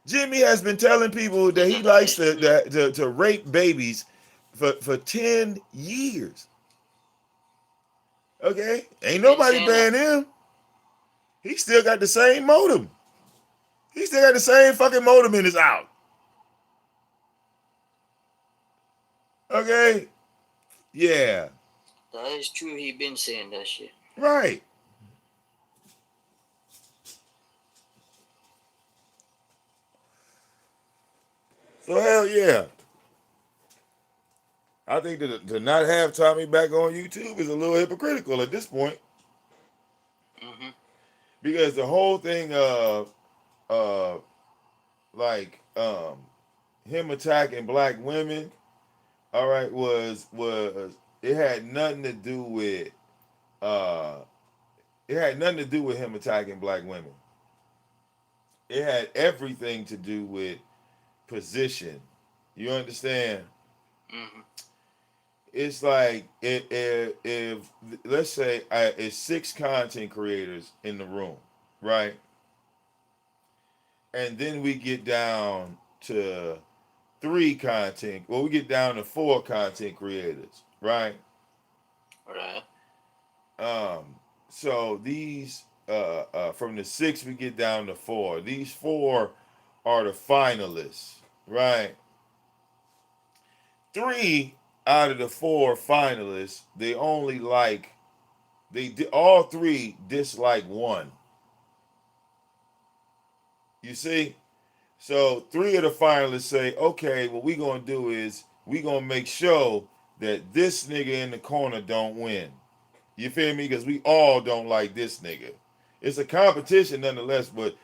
Jimmy has been telling people that he That likes is true. to rape babies for 10 years. Okay? Ain't Been nobody saying that. banned him. He still got the same modem. He still got the same fucking modem in his out. Okay? Yeah. That is true. He been saying that shit. Right. So hell yeah. I think that to not have Tommy back on YouTube is a little hypocritical at this point. Mm-hmm. Because the whole thing of like him attacking black women, all right, was it had nothing to do with uh it had nothing to do with him attacking black women. It had everything to do with position. You understand? Mm-hmm. It's like if let's say it's six content creators in the room, right? And then we get down to we get down to four content creators, right? Right. Um, so these from the six we get down to four. These four are the finalists, right? Three out of the four finalists, they only like all three dislike one. You see? So three of the finalists say, okay, what we gonna do is we gonna make sure that this nigga in the corner don't win. You feel me? Because we all don't like this nigga. It's a competition nonetheless, but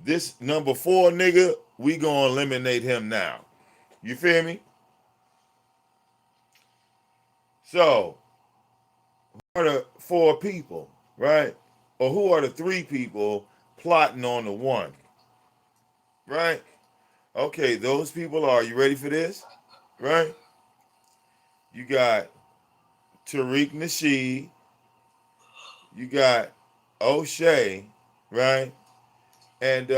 this number four nigga, we gonna eliminate him now. You feel me? So, who are the four people, right? Or who are the three people plotting on the one, right? Okay, those people are, you ready for this? Right? You got Tariq Nasheed, you got O'Shea, right? And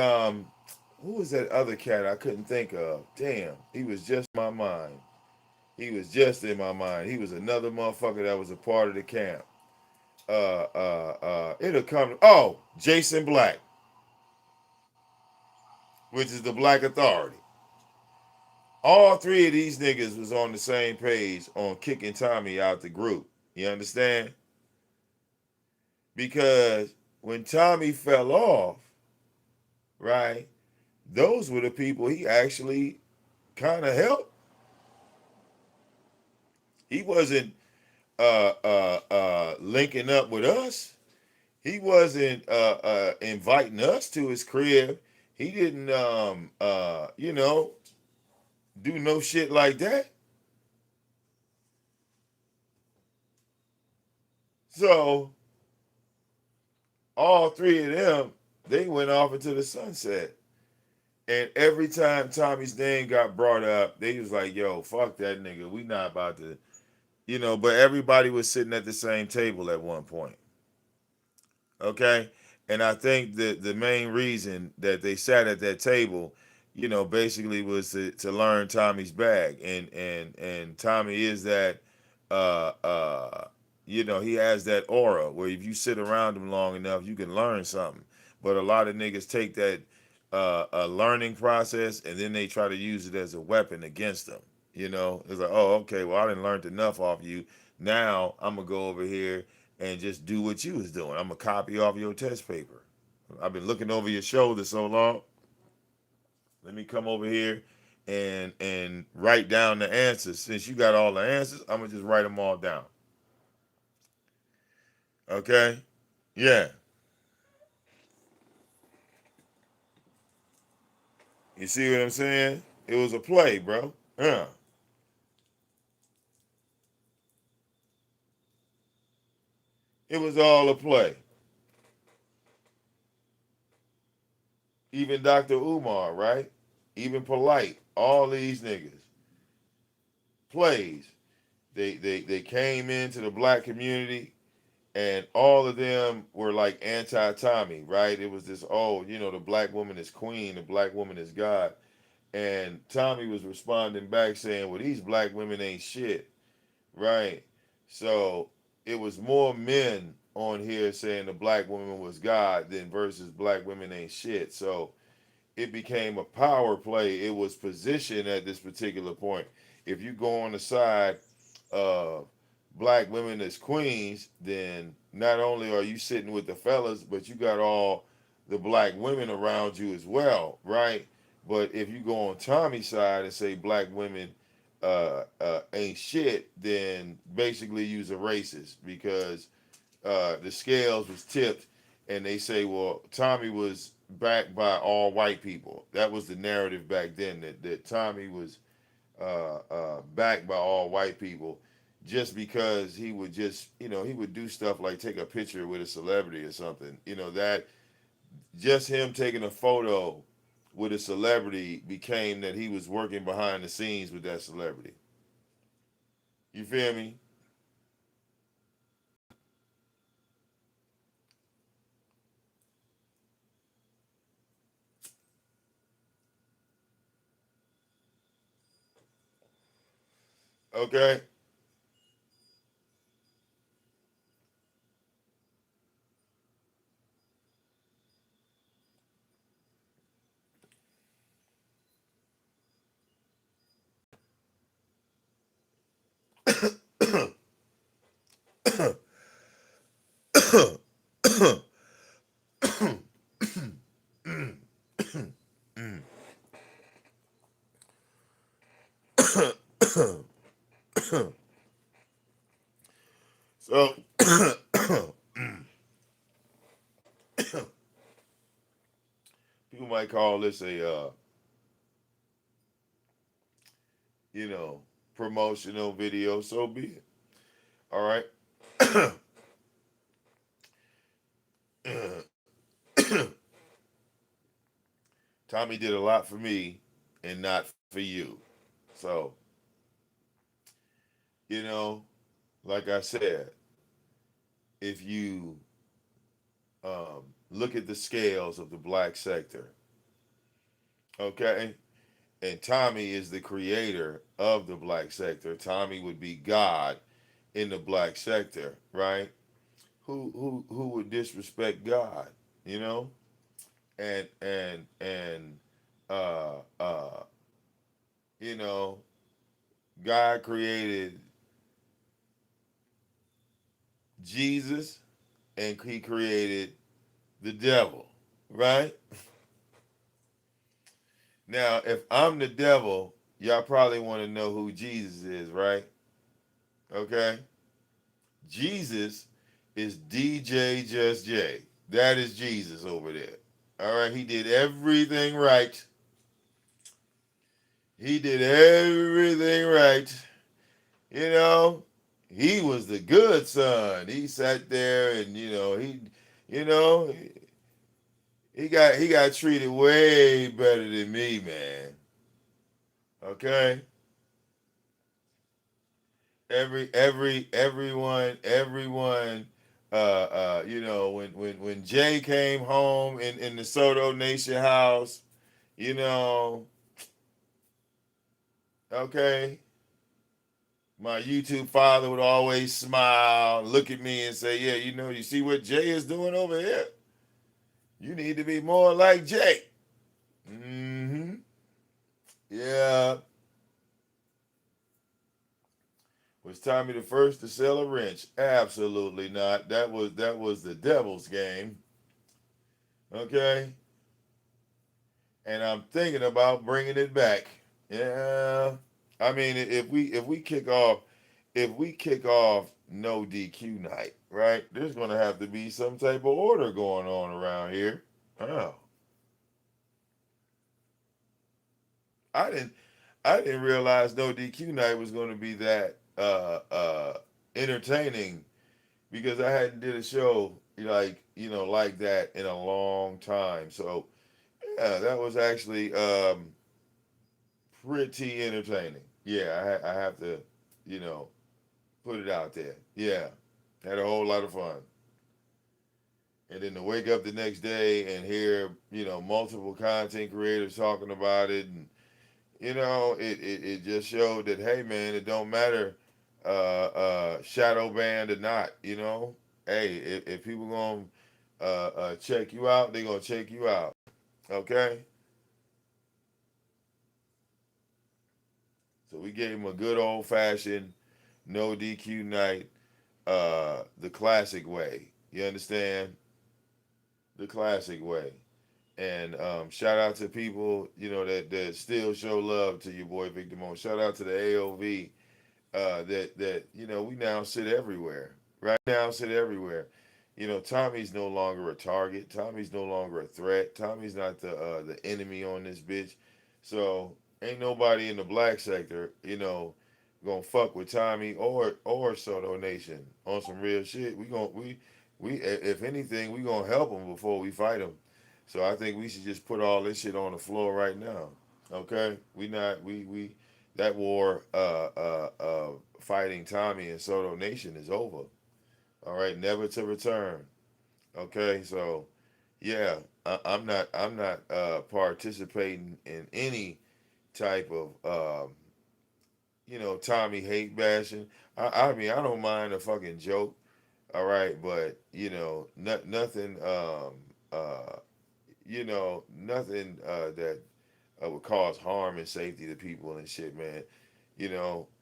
who was that other cat I couldn't think of? Damn, he was just in my mind. He was just in my mind. He was another motherfucker that was a part of the camp. It'll come. Oh, Jason Black, which is the Black Authority. All three of these niggas was on the same page on kicking Tommy out the group. You understand? Because when Tommy fell off, right, those were the people he actually kind of helped. He wasn't linking up with us. He wasn't inviting us to his crib. He didn't do no shit like that. So all three of them, they went off into the sunset. And every time Tommy's name got brought up, they was like, yo, fuck that nigga. We not about to, but everybody was sitting at the same table at one point. Okay. And I think that the main reason that they sat at that table, basically was to learn Tommy's bag. And Tommy is that uh uh he has that aura where if you sit around him long enough, you can learn something. But a lot of niggas take that a learning process and then they try to use it as a weapon against them. It's like, oh, okay, well, I didn't learn enough off you. Now I'm gonna go over here and just do what you was doing. I'm gonna copy off your test paper. I've been looking over your shoulder so long. Let me come over here and write down the answers. Since you got all the answers, I'm gonna just write them all down. Okay? Yeah. You see what I'm saying? It was a play, bro. Yeah. It was all a play. Even Dr. Umar, right? Even Polite. All these niggas. Plays. They came into the black community and all of them were like anti-Tommy, right? It was this, oh, the black woman is queen, the black woman is God. And Tommy was responding back saying, well, these black women ain't shit, right? So it was more men on here saying the black woman was God than versus black women ain't shit. So it became a power play. It was positioned at this particular point. If you go on the side of black women as queens, then not only are you sitting with the fellas, but you got all the black women around you as well, right? But if you go on Tommy's side and say black women ain't shit, then basically you's a racist because the scales was tipped, and they say, well, Tommy was backed by all white people. That was the narrative back then that Tommy was backed by all white people, just because he would just he would do stuff like take a picture with a celebrity or something. That just him taking a photo with a celebrity became that he was working behind the scenes with that celebrity. You feel me? Okay. So people might call this a you know, promotional video. So be it. All right. Tommy did a lot for me and not for you. So, you know, like I said, if you look at the scales of the black sector, okay, and Tommy is the creator of the black sector. Tommy would be God in the black sector, right? Who would disrespect God, you know? And uh uh you know, God created Jesus and he created the devil, right? Now, if I'm the devil, y'all probably want to know who Jesus is, right? Okay? Jesus is DJ Just J. That is Jesus over there. All right, he did everything right. He did everything right. You know, he was the good son. He sat there and you know, he got treated way better than me, man. Okay? Everyone when Jay came home in the Sotonation house, you know, okay, my YouTube father would always smile, look at me and say, yeah, you see what Jay is doing over here? You need to be more like Jay. Mm-hmm. Yeah. Was Tommy the first to sell a wrench? Absolutely not. That was the devil's game. Okay? And I'm thinking about bringing it back. Yeah. I mean, if we kick off no DQ night, right? There's gonna have to be some type of order going on around here. Oh, I didn't I didn't realize no DQ night was gonna be that entertaining because I hadn't did a show like that in a long time. So yeah, that was actually pretty entertaining. Yeah, I have to, you know, put it out there. Yeah, had a whole lot of fun. And then to wake up the next day and hear, multiple content creators talking about it, and it just showed that hey, man, it don't matter, shadow banned or not. Hey, if people gonna check you out, they gonna check you out. Okay, so we gave him a good old fashioned no DQ night, the classic way. You understand? The classic way. And shout out to people, that still show love to your boy VicDamoane. Shout out to the AOV, that we now sit everywhere. Right now, sit everywhere. Tommy's no longer a target. Tommy's no longer a threat. Tommy's not the enemy on this bitch. So ain't nobody in the black sector, gonna fuck with Tommy or Soto Nation on some real shit. If anything, we gonna help them before we fight them. So I think we should just put all this shit on the floor right now. Okay, we not we that war fighting Tommy and Soto Nation is over. All right, never to return. Okay, so yeah, I'm not participating in any type of Tommy hate bashing. I mean I don't mind a fucking joke. All right, but nothing nothing that would cause harm and safety to people and shit, man.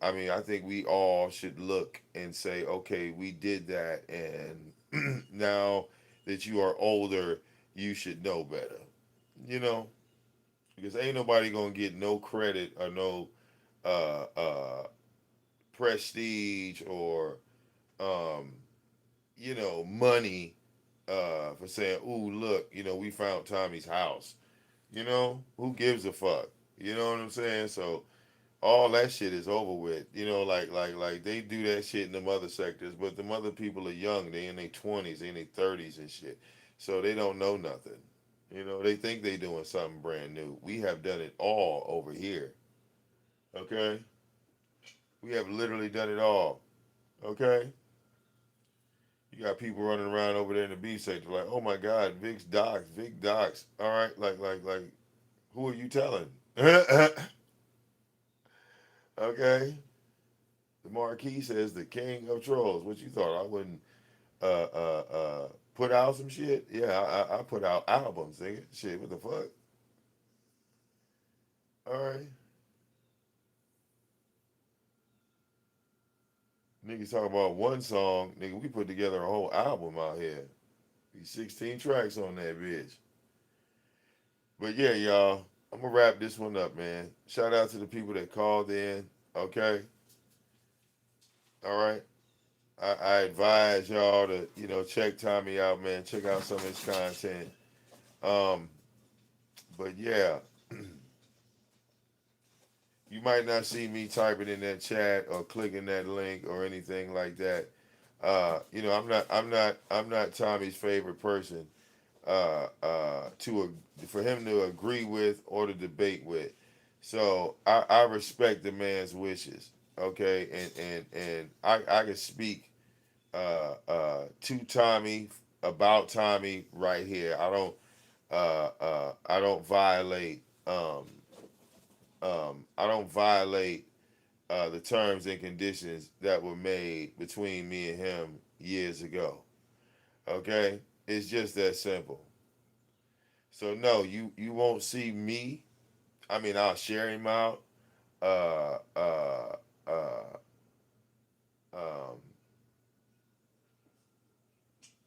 I mean, I think we all should look and say, okay, we did that, and now that you are older, you should know better. You know, because ain't nobody gonna get no credit or no uh, uh, prestige or um, money for saying, "Ooh, look, we found Tommy's house." Who gives a fuck? You know what I'm saying? So all that shit is over with. Like they do that shit in them other sectors, but the other people are young. They in their 20s, they in their 30s and shit. So they don't know nothing. They think they doing something brand new. We have done it all over here. Okay? We have literally done it all. Okay? You got people running around over there in the B sector like, oh my God, Vic's docs, Vic docs. All right, like, who are you telling? Okay? The Marquis says the king of trolls. What you thought? I wouldn't put out some shit? Yeah, I put out albums, nigga. Shit, what the fuck? All right. Niggas talk about one song. Nigga, we put together a whole album out here. Be 16 tracks on that bitch. But yeah, y'all, I'm gonna wrap this one up, man. Shout out to the people that called in. Okay. All right. I advise y'all to, check Tommy out, man. Check out some of his content. Um, but yeah, you might not see me typing in that chat or clicking that link or anything like that. I'm not Tommy's favorite person for him to agree with or to debate with. So I respect the man's wishes. Okay, and I can speak to Tommy about Tommy right here. I don't violate I don't violate the terms and conditions that were made between me and him years ago. Okay, it's just that simple. So no, you won't see me. I mean, I'll share him out. Uh, uh, uh, um,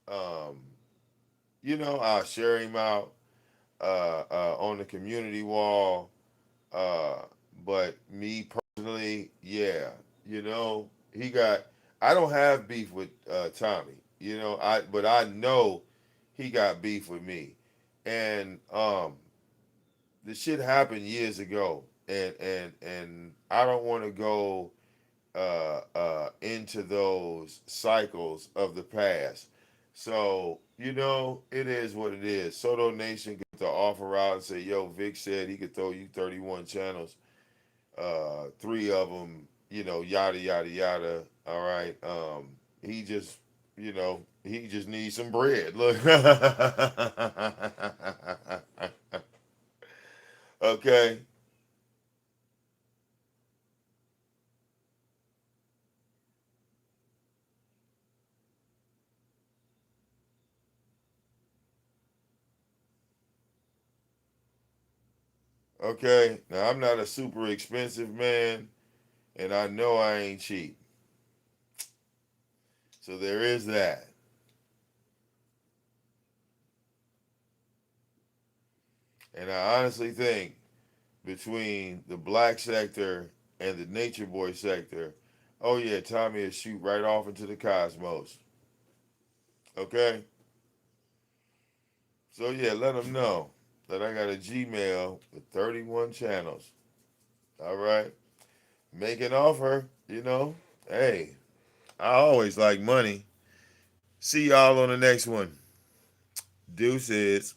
um, I'll share him out on the community wall. Uh, but me personally, yeah, he got. I don't have beef with Tommy. But I know he got beef with me, and the shit happened years ago, and I don't want to go into those cycles of the past. So it is what it is. Sotonation got the offer out and say, "Yo, Vic said he could throw you 31 channels, three of them, yada yada yada." All right, he just needs some bread. Look, okay, okay. Now I'm not a super expensive man, and I know I ain't cheap. So there is that. And I honestly think between the black sector and the nature boy sector, oh yeah, Tommy will shoot right off into the cosmos. Okay? So yeah, let them know that I got a Gmail with 31 channels. All right? Make an offer, Hey, I always like money. See y'all on the next one. Deuces.